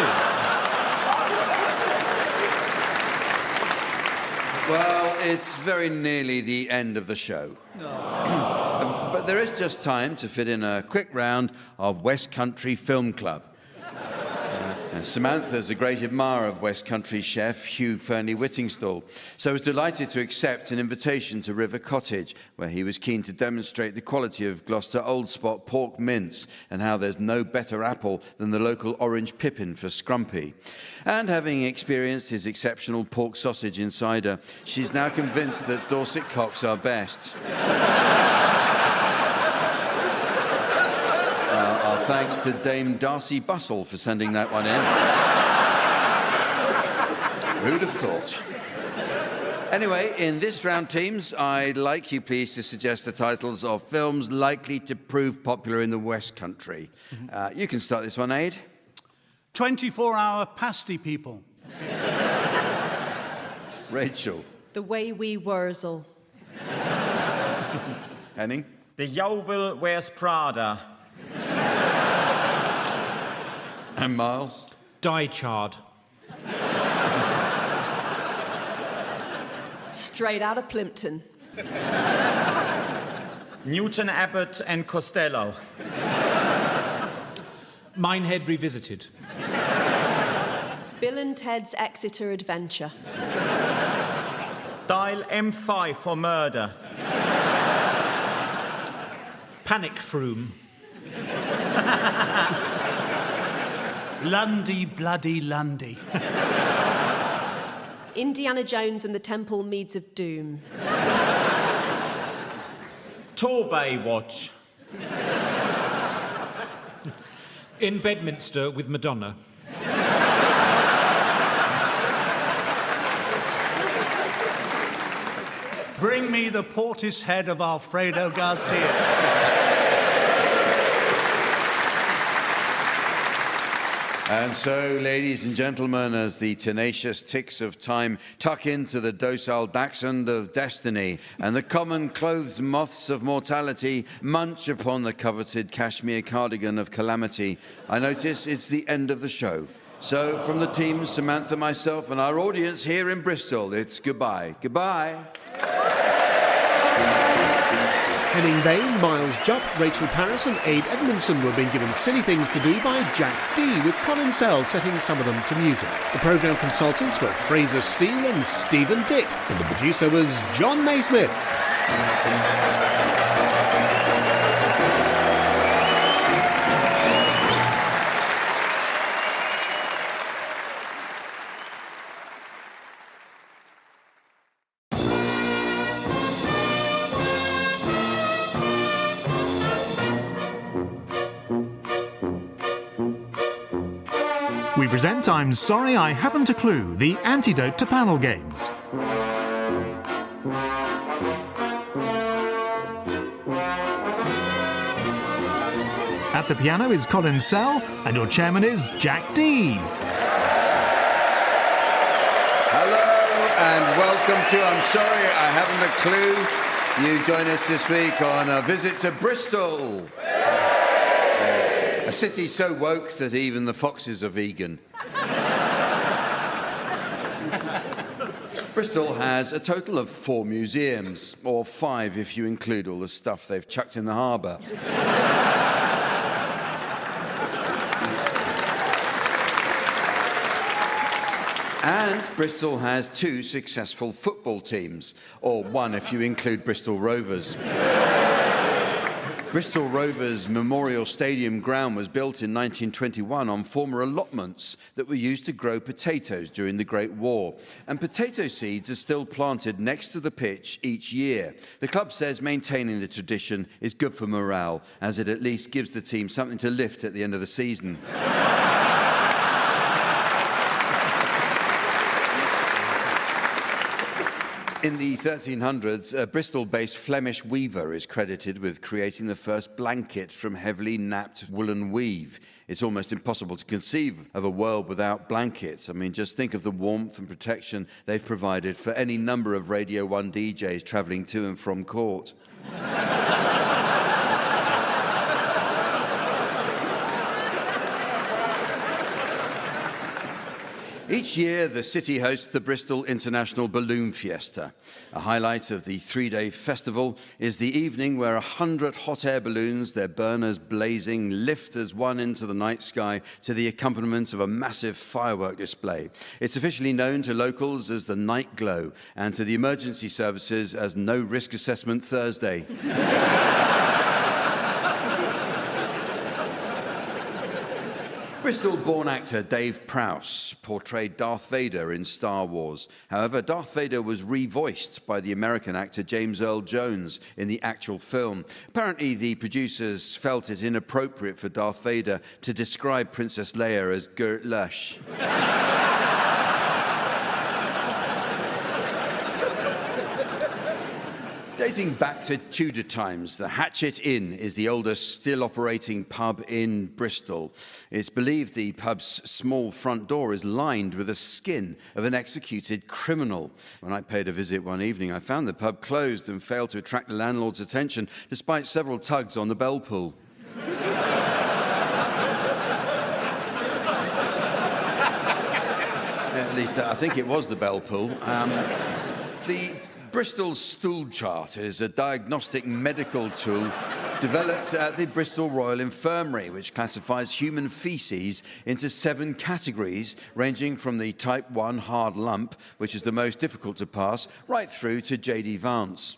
Speaker 2: Well, it's very nearly the end of the show. But there is just time to fit in a quick round of West Country Film Club. Samantha's a great admirer of West Country chef Hugh Fernley-Whittingstall, so was delighted to accept an invitation to River Cottage, where he was keen to demonstrate the quality of Gloucester Old Spot pork mince and how there's no better apple than the local orange pippin for scrumpy. And having experienced his exceptional pork sausage in cider, she's now convinced that Dorset cocks are best. Our thanks to Dame Darcy Bustle for sending that one in. Who'd have thought? Anyway, in this round, teams, I'd like you please to suggest the titles of films likely to prove popular in the West Country. You can start this one, Aid.
Speaker 15: 24-hour pasty people.
Speaker 2: Rachel.
Speaker 17: The Way We Wurzel.
Speaker 2: Henning.
Speaker 16: The Yeovil Wears Prada.
Speaker 2: And Miles.
Speaker 11: Die Chard.
Speaker 17: Straight out of Plimpton.
Speaker 16: Newton Abbot and Costello.
Speaker 11: Minehead Revisited.
Speaker 17: Bill and Ted's Exeter Adventure.
Speaker 16: Dial M5 for murder.
Speaker 11: Panic Froom.
Speaker 15: Lundy, bloody Lundy.
Speaker 17: Indiana Jones and the Temple Meads of Doom.
Speaker 16: Torbay Watch.
Speaker 11: In Bedminster with Madonna.
Speaker 15: Bring me the Portishead of Alfredo Garcia.
Speaker 2: And so, ladies and gentlemen, as the tenacious ticks of time tuck into the docile dachshund of destiny, and the common clothes moths of mortality munch upon the coveted cashmere cardigan of calamity, I notice it's the end of the show. So, from the team, Samantha, myself, and our audience here in Bristol, it's goodbye. Goodbye.
Speaker 7: Henning Bain, Miles Jupp, Rachel Parris and Aid Edmondson were being given Silly Things to Do by Jack D, with Colin Sell setting some of them to music. The programme consultants were Fraser Steele and Stephen Dick, and the producer was John Naismith.
Speaker 1: We present I'm Sorry I Haven't a Clue, the antidote to panel games. At the piano is Colin Sell, and your chairman is Jack D.
Speaker 2: Hello and welcome to I'm Sorry I Haven't a Clue. You join us this week on a visit to Bristol. A city so woke that even the foxes are vegan. Bristol has a total of 4 museums, or 5 if you include all the stuff they've chucked in the harbour. And Bristol has 2 successful football teams, or 1 if you include Bristol Rovers. Bristol Rovers Memorial Stadium ground was built in 1921 on former allotments that were used to grow potatoes during the Great War. And potato seeds are still planted next to the pitch each year. The club says maintaining the tradition is good for morale, as it at least gives the team something to lift at the end of the season. In the 1300s, a Bristol-based Flemish weaver is credited with creating the first blanket from heavily napped woolen weave. It's almost impossible to conceive of a world without blankets. I mean, just think of the warmth and protection they've provided for any number of Radio 1 DJs travelling to and from court. Each year, the city hosts the Bristol International Balloon Fiesta. A highlight of the three-day festival is the evening where 100 hot air balloons, their burners blazing, lift as one into the night sky to the accompaniment of a massive firework display. It's officially known to locals as the Night Glow and to the emergency services as No Risk Assessment Thursday. Bristol-born actor Dave Prowse portrayed Darth Vader in Star Wars. However, Darth Vader was revoiced by the American actor James Earl Jones in the actual film. Apparently, the producers felt it inappropriate for Darth Vader to describe Princess Leia as Gert Lush. Dating back to Tudor times, the Hatchet Inn is the oldest still operating pub in Bristol. It's believed the pub's small front door is lined with the skin of an executed criminal. When I paid a visit one evening, I found the pub closed and failed to attract the landlord's attention, despite several tugs on the bell pull. At least I think it was the bell pull. The Bristol Stool Chart is a diagnostic medical tool developed at the Bristol Royal Infirmary, which classifies human feces into 7 categories, ranging from the type 1 hard lump, which is the most difficult to pass, right through to J.D. Vance.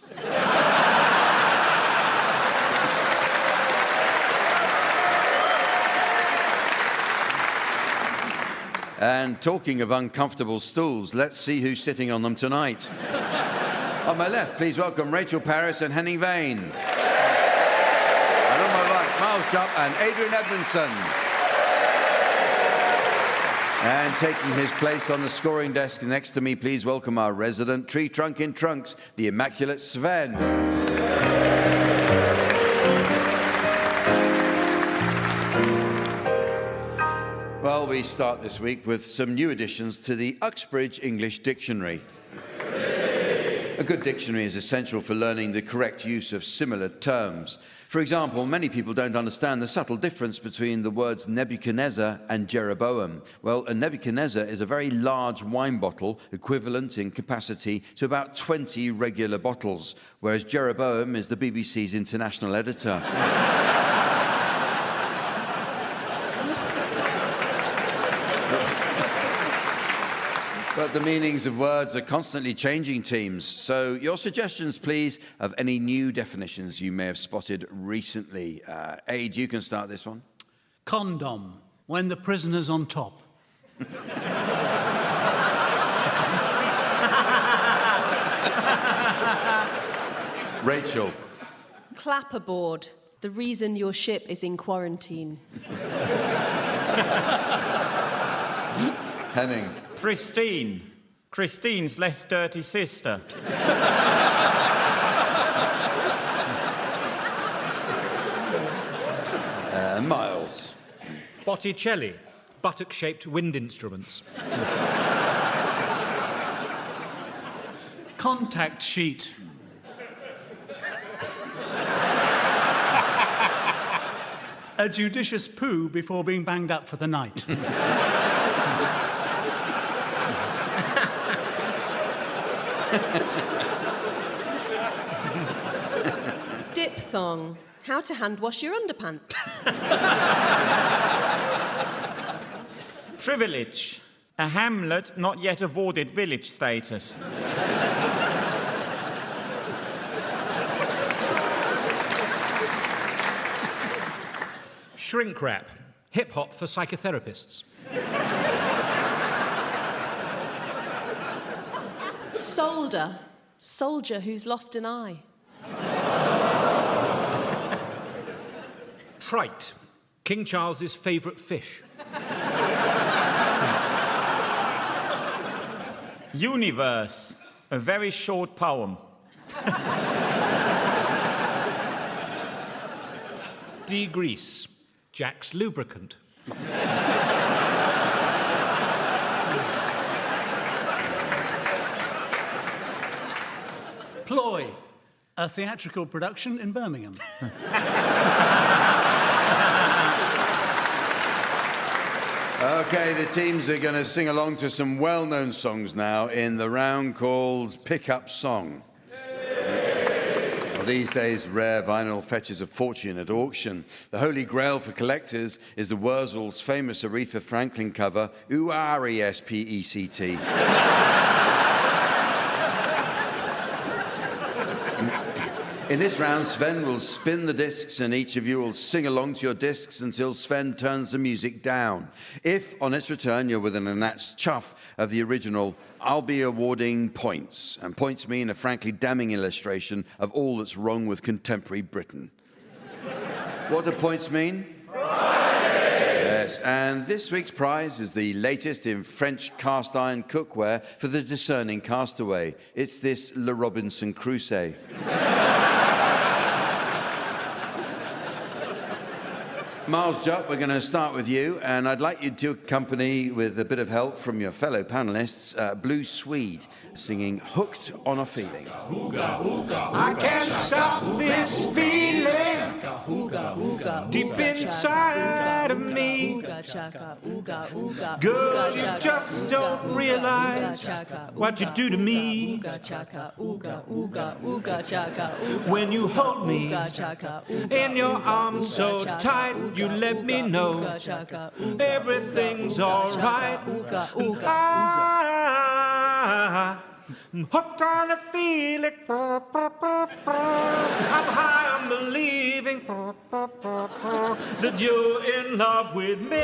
Speaker 2: And talking of uncomfortable stools, let's see who's sitting on them tonight. On my left, please welcome Rachel Parris and Henning Vane. And on my right, Miles Jupp and Adrian Edmondson. And taking his place on the scoring desk next to me, please welcome our resident tree trunk in trunks, the immaculate Sven. Well, we start this week with some new additions to the Uxbridge English Dictionary. A good dictionary is essential for learning the correct use of similar terms. For example, many people don't understand the subtle difference between the words Nebuchadnezzar and Jeroboam. Well, a Nebuchadnezzar is a very large wine bottle, equivalent in capacity to about 20 regular bottles, whereas Jeroboam is the BBC's international editor. But the meanings of words are constantly changing, teams. So your suggestions, please, of any new definitions you may have spotted recently. Ade, you can start this one.
Speaker 15: Condom, when the prisoner's on top.
Speaker 2: Rachel.
Speaker 17: Clapperboard, the reason your ship is in quarantine.
Speaker 2: Henning.
Speaker 16: Pristine. Christine's less dirty sister.
Speaker 2: Miles.
Speaker 11: Botticelli, buttock-shaped wind instruments.
Speaker 15: Contact sheet. A judicious poo before being banged up for the night.
Speaker 17: Diphthong, how to hand wash your underpants.
Speaker 16: Privilege. A hamlet not yet awarded village status.
Speaker 11: Shrink wrap, hip-hop for psychotherapists.
Speaker 17: Solder, soldier who's lost an eye.
Speaker 11: Trite, King Charles's favourite fish.
Speaker 16: Universe. A very short poem.
Speaker 11: Degrease, Jack's lubricant.
Speaker 15: Ploy, a theatrical production in Birmingham.
Speaker 2: Okay, the teams are going to sing along to some well-known songs now in the round called Pick-Up Song. Well, these days, rare vinyl fetches a fortune at auction. The holy grail for collectors is the Wurzels' famous Aretha Franklin cover, U-R-E-S-P-E-C-T. In this round, Sven will spin the discs and each of you will sing along to your discs until Sven turns the music down. If, on its return, you're within a gnat's chuff of the original, I'll be awarding points. And points mean a frankly damning illustration of all that's wrong with contemporary Britain. What do points mean? Yes, and this week's prize is the latest in French cast-iron cookware for the discerning castaway. It's this Le Robinson Crusoe. Miles Jupp, we're going to start with you, and I'd like you to accompany, with a bit of help from your fellow panelists, Blue Swede, singing Hooked on a Feeling.
Speaker 18: I can't stop this feeling deep inside of me. Girl, you just don't realize what you do to me. When you hold me in your arms so tight, you let me know everything's alright. I'm hooked on a feeling. I'm high on believing that you're in love with me.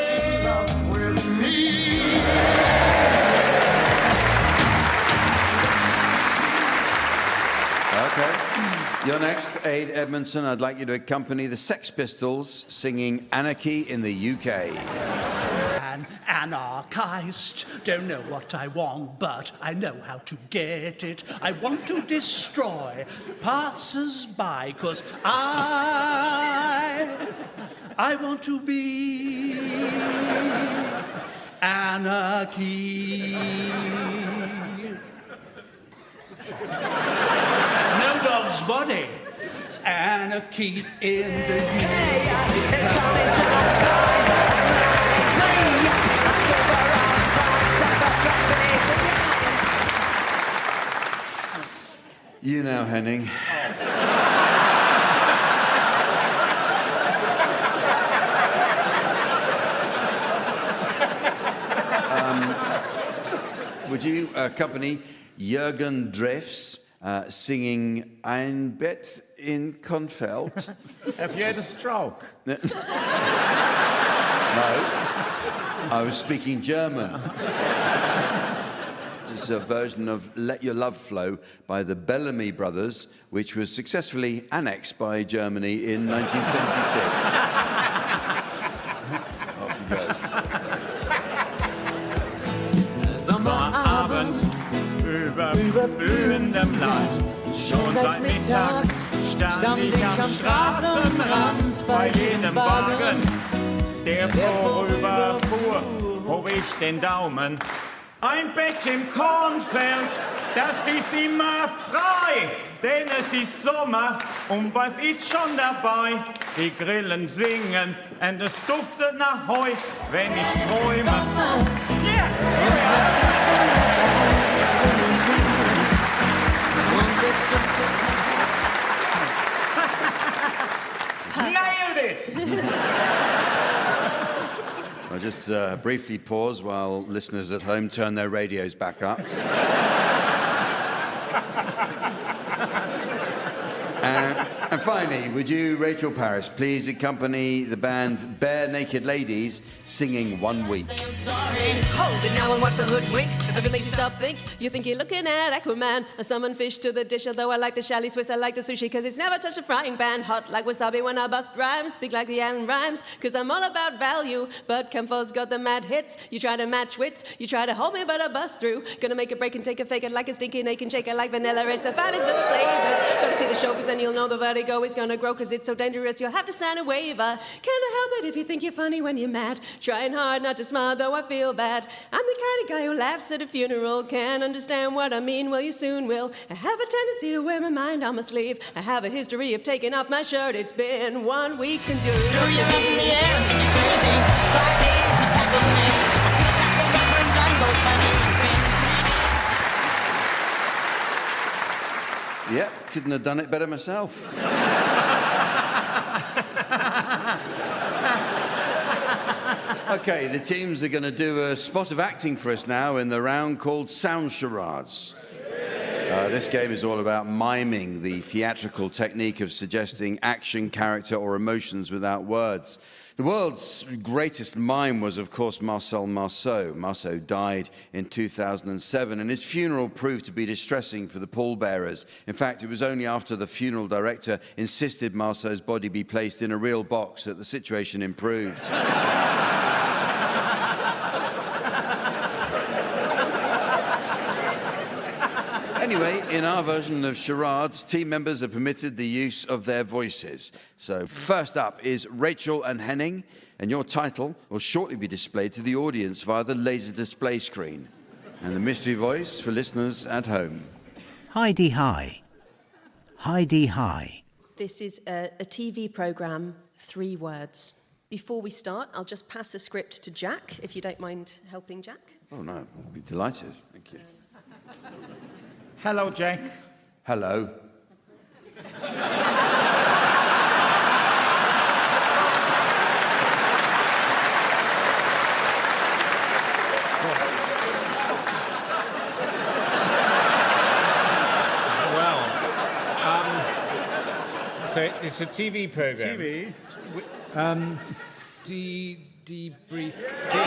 Speaker 2: Okay. You're next, Aid Edmondson. I'd like you to accompany the Sex Pistols singing Anarchy in the UK.
Speaker 19: An anarchist, don't know what I want, but I know how to get it. I want to destroy passers-by, 'cause I want to be anarchy. No dog's body, anarchy in the
Speaker 2: You now, Henning. Would you accompany Jürgen Drefs singing Ein Bett in Konfeld?
Speaker 16: Have you had a stroke?
Speaker 2: No, I was speaking German. This is a version of Let Your Love Flow by the Bellamy Brothers, which was successfully annexed by Germany in 1976. Off you go.
Speaker 18: Sommerabend über blühendem Land. Schon seit Mittag stand ich am Straßenrand. Bei jedem Wagen, der vorüberfuhr, hob ich den Daumen. Ein Bett im Kornfeld, das ist immer frei, denn es ist Sommer und was ist schon dabei? Die Grillen singen und es duftet nach Heu, wenn ich träume. Yeah. Nailed it!
Speaker 2: I'll just briefly pause while listeners at home turn their radios back up. And finally, would you, Rachel Parris, please accompany the band Bare Naked Ladies singing One Week?
Speaker 17: Hold it now and watch the hoodwink. Does it make you stop think? You think you're looking at Aquaman. I summon fish to the dish, although I like the chalet Swiss, I like the sushi, cause it's never touched a frying pan. Hot like wasabi when I bust rhymes. Speak like the Allen rhymes, cause I'm all about value. But Kemfo's got the mad hits. You try to match wits. You try to hold me, but I bust through. Gonna make a break and take a fake it like a stinky naked shaker like vanilla. It's the finest of the flavors. Gotta see the show, cause then you'll know the vertigo is gonna grow, cause it's so dangerous you'll have to sign a waiver. Can't help it if you think you're funny when you're mad. Trying hard not to smile, though I feel bad. I'm the kind of guy who laughs at a funeral. Can't understand what I mean, well you soon will. I have a tendency to wear my mind on my sleeve. I have a history of taking off my shirt. It's been 1 week since you're
Speaker 18: Throw your up in the air, you're crazy. 5 days to tackle me. 'cause my knees been
Speaker 2: Yep, couldn't have done it better myself. Okay, the teams are going to do a spot of acting for us now in the round called Sound Charades. This game is all about miming, the theatrical technique of suggesting action, character, or emotions without words. The world's greatest mime was, of course, Marcel Marceau. Marceau died in 2007, and his funeral proved to be distressing for the pallbearers. In fact, it was only after the funeral director insisted Marceau's body be placed in a real box that the situation improved. Anyway, in our version of charades, team members are permitted the use of their voices. So first up is Rachel and Henning, and your title will shortly be displayed to the audience via the laser display screen. And the mystery voice for listeners at home.
Speaker 8: Hi-de hi. Hi-de hi.
Speaker 17: This is a TV programme, 3 words. Before we start, I'll just pass a script to Jack, if you don't mind helping Jack.
Speaker 2: Oh, no, I'd be delighted. Thank you.
Speaker 16: Hello, Jack.
Speaker 2: Hello.
Speaker 11: So it's a TV program.
Speaker 15: TV?
Speaker 11: Debrief. D.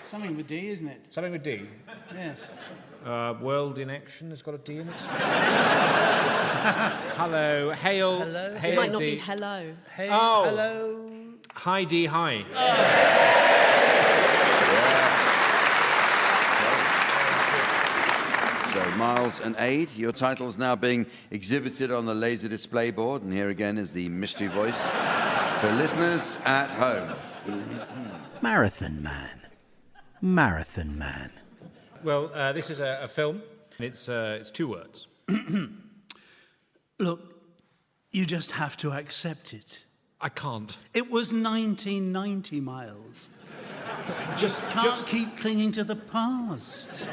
Speaker 15: Something with D, isn't it?
Speaker 11: Something with D.
Speaker 15: Yes.
Speaker 11: World in Action has got a D in it. Hello. Hail.
Speaker 15: Hello.
Speaker 11: Hail
Speaker 17: It might not
Speaker 11: D.
Speaker 17: be hello.
Speaker 15: Hey,
Speaker 11: Oh.
Speaker 15: hello.
Speaker 11: Hi D. Hi.
Speaker 2: So, Miles and Aid, your title's now being exhibited on the laser display board, and here again is the mystery voice for listeners at home.
Speaker 8: Marathon Man. Marathon Man.
Speaker 11: Well, this is a film. It's 2 words.
Speaker 15: Look, you just have to accept it.
Speaker 11: I can't.
Speaker 15: It was 1990, Miles. Just can't keep clinging to the past.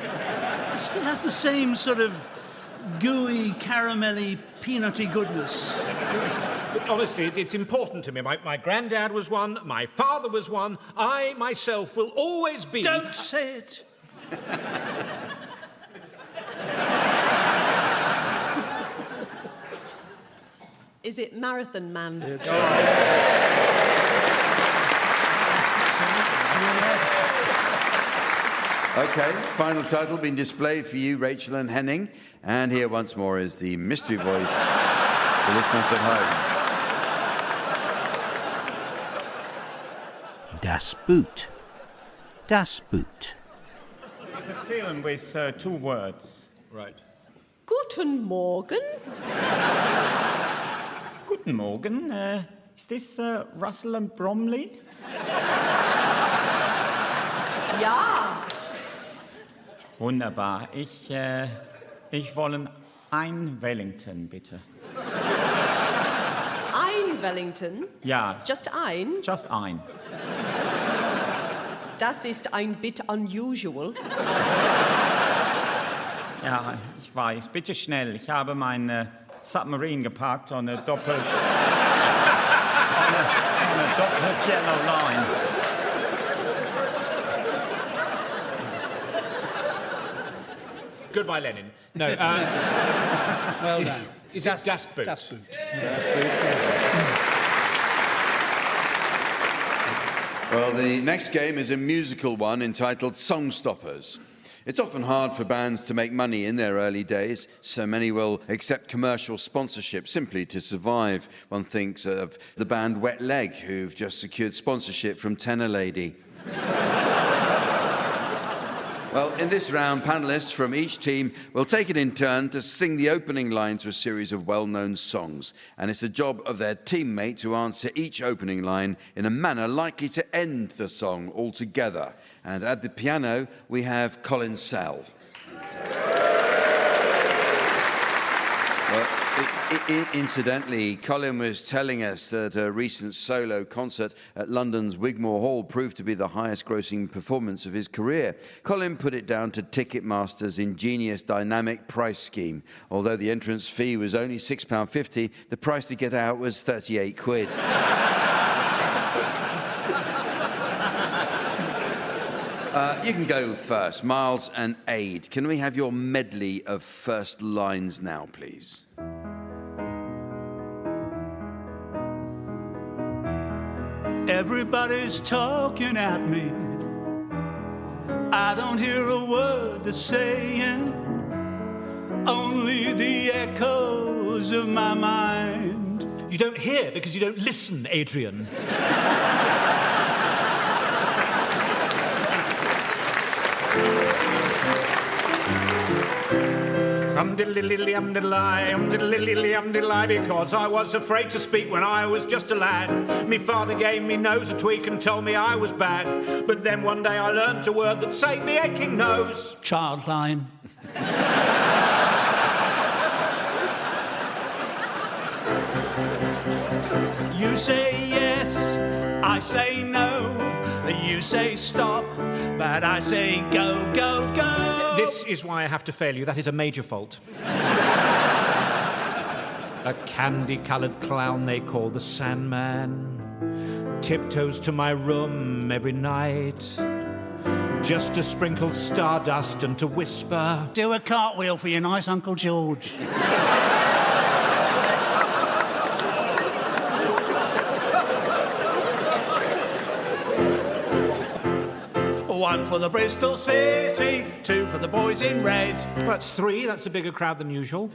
Speaker 15: It still has the same sort of gooey, caramelly, peanutty goodness.
Speaker 11: But honestly, it's important to me. My granddad was one. My father was one. I, myself, will always be...
Speaker 15: Don't say it.
Speaker 17: Is it Marathon Man?
Speaker 2: Okay, final title being displayed for you, Rachel and Henning. And here once more is the mystery voice for listeners at home.
Speaker 8: Das Boot. Das Boot.
Speaker 16: It's a film with 2 words.
Speaker 11: Right.
Speaker 17: Guten Morgen.
Speaker 16: Guten Morgen. Is this Russell and Bromley?
Speaker 17: Ja.
Speaker 16: Wunderbar. Ich wollen ein Wellington, bitte.
Speaker 17: Ein Wellington?
Speaker 16: Ja.
Speaker 17: Just ein?
Speaker 16: Just ein.
Speaker 17: Das ist ein bit unusual.
Speaker 16: Ja, ich weiß. Bitte schnell. Ich habe mein Submarine geparkt on a doppelt... on a doppelt yellow line.
Speaker 11: Goodbye, Lenin. No.
Speaker 15: Well done.
Speaker 11: Is that Das Boot?
Speaker 15: Das Boot.
Speaker 2: Well, the next game is a musical one entitled Songstoppers. It's often hard for bands to make money in their early days, so many will accept commercial sponsorship simply to survive. One thinks of the band Wet Leg, who've just secured sponsorship from Tenor Lady. Well, in this round, panelists from each team will take it in turn to sing the opening line to a series of well-known songs. And it's the job of their teammate to answer each opening line in a manner likely to end the song altogether. And at the piano, we have Colin Sell. Well, Incidentally, Colin was telling us that a recent solo concert at London's Wigmore Hall proved to be the highest-grossing performance of his career. Colin put it down to Ticketmaster's ingenious dynamic price scheme. Although the entrance fee was only £6.50, the price to get out was 38 quid. You can go first. Miles and Aid, can we have your medley of first lines now, please?
Speaker 19: Everybody's talking at me. I don't hear a word they're saying, only the echoes of my mind.
Speaker 11: You don't hear because you don't listen, Adrian. Because I was afraid to speak when I was just a lad. Me father gave me nose a tweak and told me I was bad. But then one day I learnt a word that saved me aching nose.
Speaker 19: Childline. You say yes, I say no. You say stop, but I say go, go, go.
Speaker 11: This is why I have to fail you. That is a major fault. A candy-coloured clown they call the Sandman tiptoes to my room every night just to sprinkle stardust and to whisper,
Speaker 19: do a cartwheel for your nice Uncle George. One for the Bristol City, two for the boys in red.
Speaker 11: That's three. That's a bigger crowd than usual.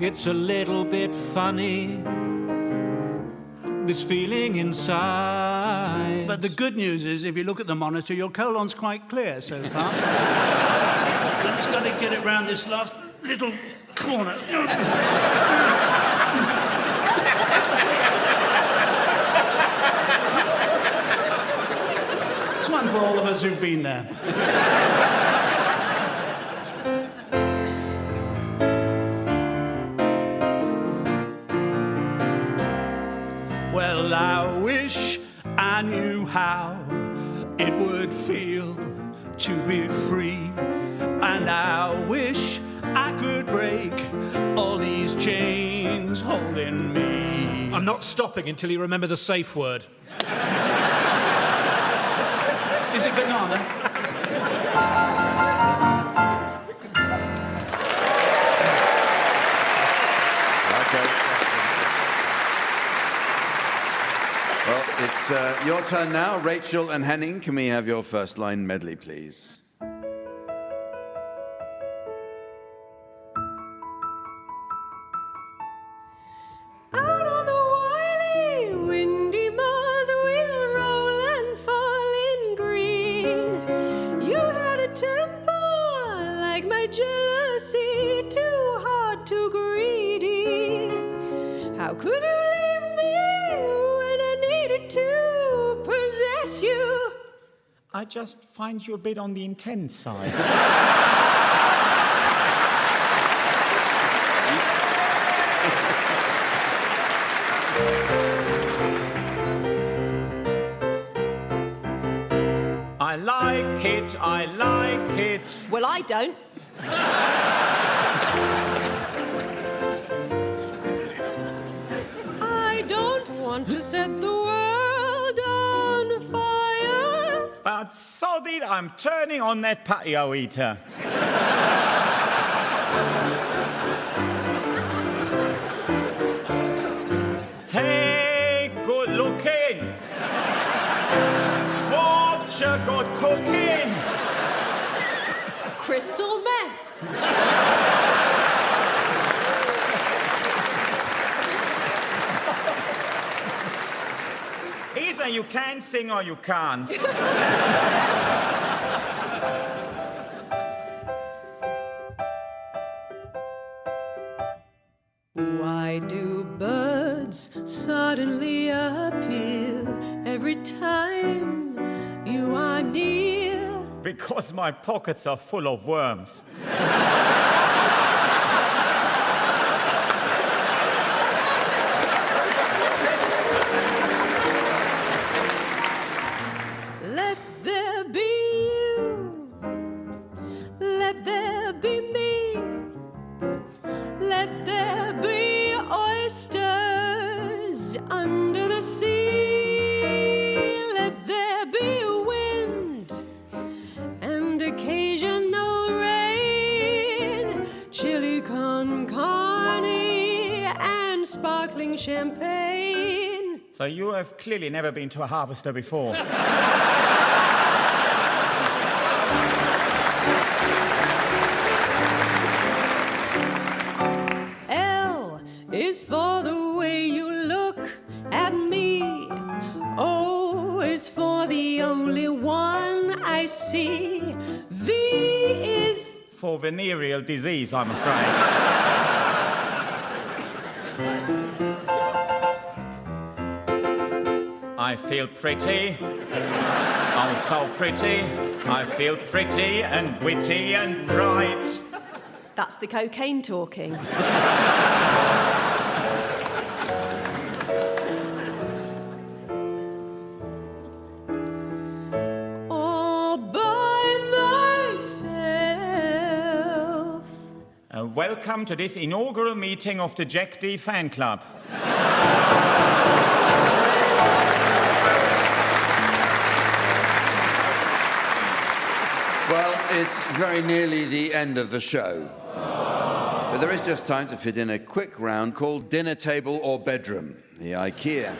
Speaker 11: It's a little bit funny, this feeling inside.
Speaker 19: But the good news is, if you look at the monitor, your colon's quite clear so far. I'm just going to get it round this last little corner. It's one for all of us who've been there. Well, I wish I knew how it would feel to be free, and I wish I could break all these chains holding me.
Speaker 11: I'm not stopping until you remember the safe word.
Speaker 19: Is it banana?
Speaker 2: Okay. Well, it's your turn now. Rachel and Henning, can we have your first line medley, please?
Speaker 9: Out on the wily, windy moors we'll roll and fall in green. You had a temper like my jealousy, too hard, too greedy. How could you leave me when I needed to possess you?
Speaker 16: I just find you a bit on the intense side. I like it, I like it.
Speaker 17: Well, I don't.
Speaker 9: I don't want to set the world on fire.
Speaker 16: But sod it, I'm turning on that patio heater. Hey, good looking. What you got cooking?
Speaker 17: Crystal meth.
Speaker 16: Either you can sing or you can't.
Speaker 9: Why do birds suddenly appear every time
Speaker 16: Because my pockets are full of worms.
Speaker 17: Let there be you. Let there be me. Let there be oysters under the sea. Let there be wind and occasional rain, chili con carne and sparkling champagne.
Speaker 16: So you have clearly never been to a harvester before.
Speaker 17: L is for the way you look at me. O is for the only one I see. V is
Speaker 16: For venereal disease, I'm afraid. I feel pretty. I'm so pretty. I feel pretty and witty and bright.
Speaker 17: That's the cocaine talking. All by myself.
Speaker 16: Welcome to this inaugural meeting of the Jack D Fan Club.
Speaker 2: Well, it's very nearly the end of the show. But there is just time to fit in a quick round called Dinner Table or Bedroom, the IKEA.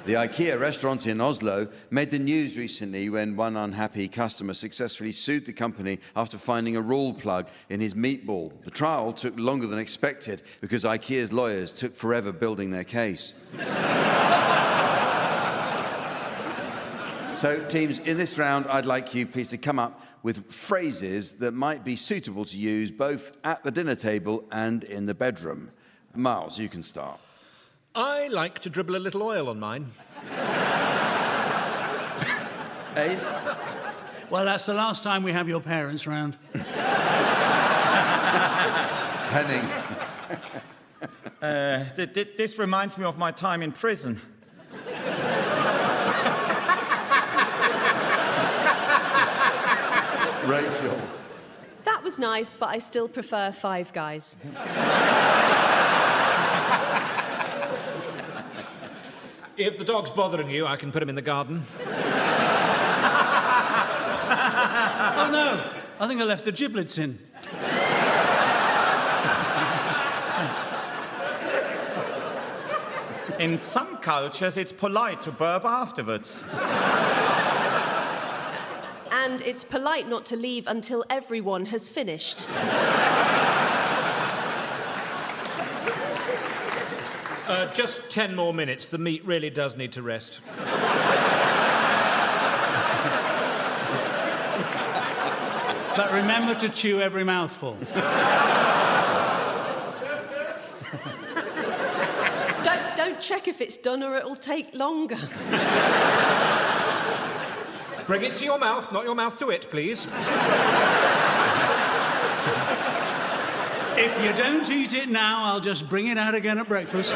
Speaker 2: The IKEA restaurant in Oslo made the news recently when one unhappy customer successfully sued the company after finding a rule plug in his meatball. The trial took longer than expected because IKEA's lawyers took forever building their case. So, teams, in this round, I'd like you please to come up with phrases that might be suitable to use both at the dinner table and in the bedroom. Miles, you can start.
Speaker 11: I like to dribble a little oil on mine.
Speaker 2: Aid?
Speaker 15: Well, that's the last time we have your parents round.
Speaker 2: Henning?
Speaker 16: This reminds me of my time in prison.
Speaker 2: Rachel?
Speaker 17: That was nice, but I still prefer Five Guys.
Speaker 11: If the dog's bothering you, I can put him in the garden.
Speaker 15: Oh, no. I think I left the giblets in.
Speaker 16: In some cultures, it's polite to burp afterwards.
Speaker 17: And it's polite not to leave until everyone has finished.
Speaker 11: Just 10 more minutes. The meat really does need to rest.
Speaker 15: But remember to chew every mouthful.
Speaker 17: Don't check if it's done or it'll take longer.
Speaker 11: Bring it to your mouth, not your mouth to it, please.
Speaker 15: If you don't eat it now, I'll just bring it out again at breakfast.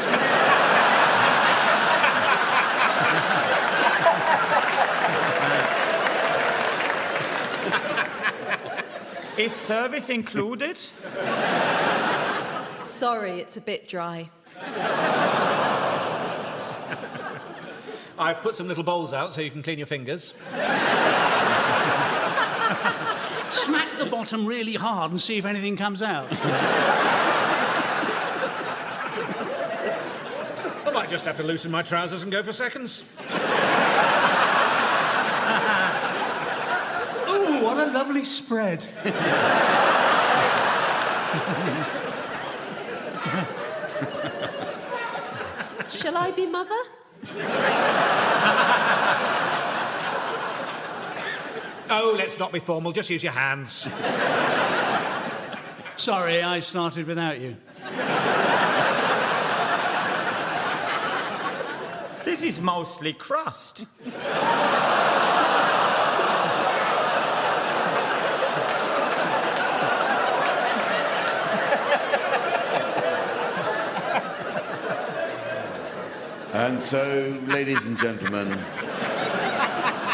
Speaker 16: Is service included?
Speaker 17: Sorry, it's a bit dry.
Speaker 11: I've put some little bowls out so you can clean your fingers.
Speaker 15: Smack the bottom really hard and see if anything comes out.
Speaker 11: I might just have to loosen my trousers and go for seconds.
Speaker 15: Ooh, what a lovely spread.
Speaker 17: Shall I be mother?
Speaker 11: Oh, let's not be formal. Just use your hands.
Speaker 15: Sorry, I started without you.
Speaker 16: This is mostly crust.
Speaker 2: And so, ladies and gentlemen,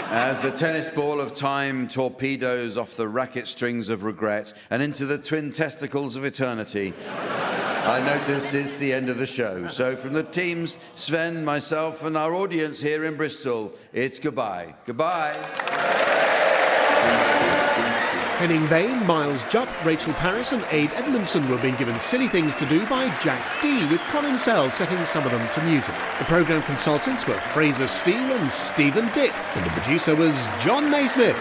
Speaker 2: as the tennis ball of time torpedoes off the racket strings of regret and into the twin testicles of eternity, I notice it's the end of the show. So from the teams, Sven, myself, and our audience here in Bristol, it's goodbye. Goodbye.
Speaker 7: Henning Vane, Miles Jupp, Rachel Parris and Aid Edmondson were being given Silly Things to Do by Jack D, with Colin Sell setting some of them to music. The programme consultants were Fraser Steele and Stephen Dick, and the producer was John Naismith.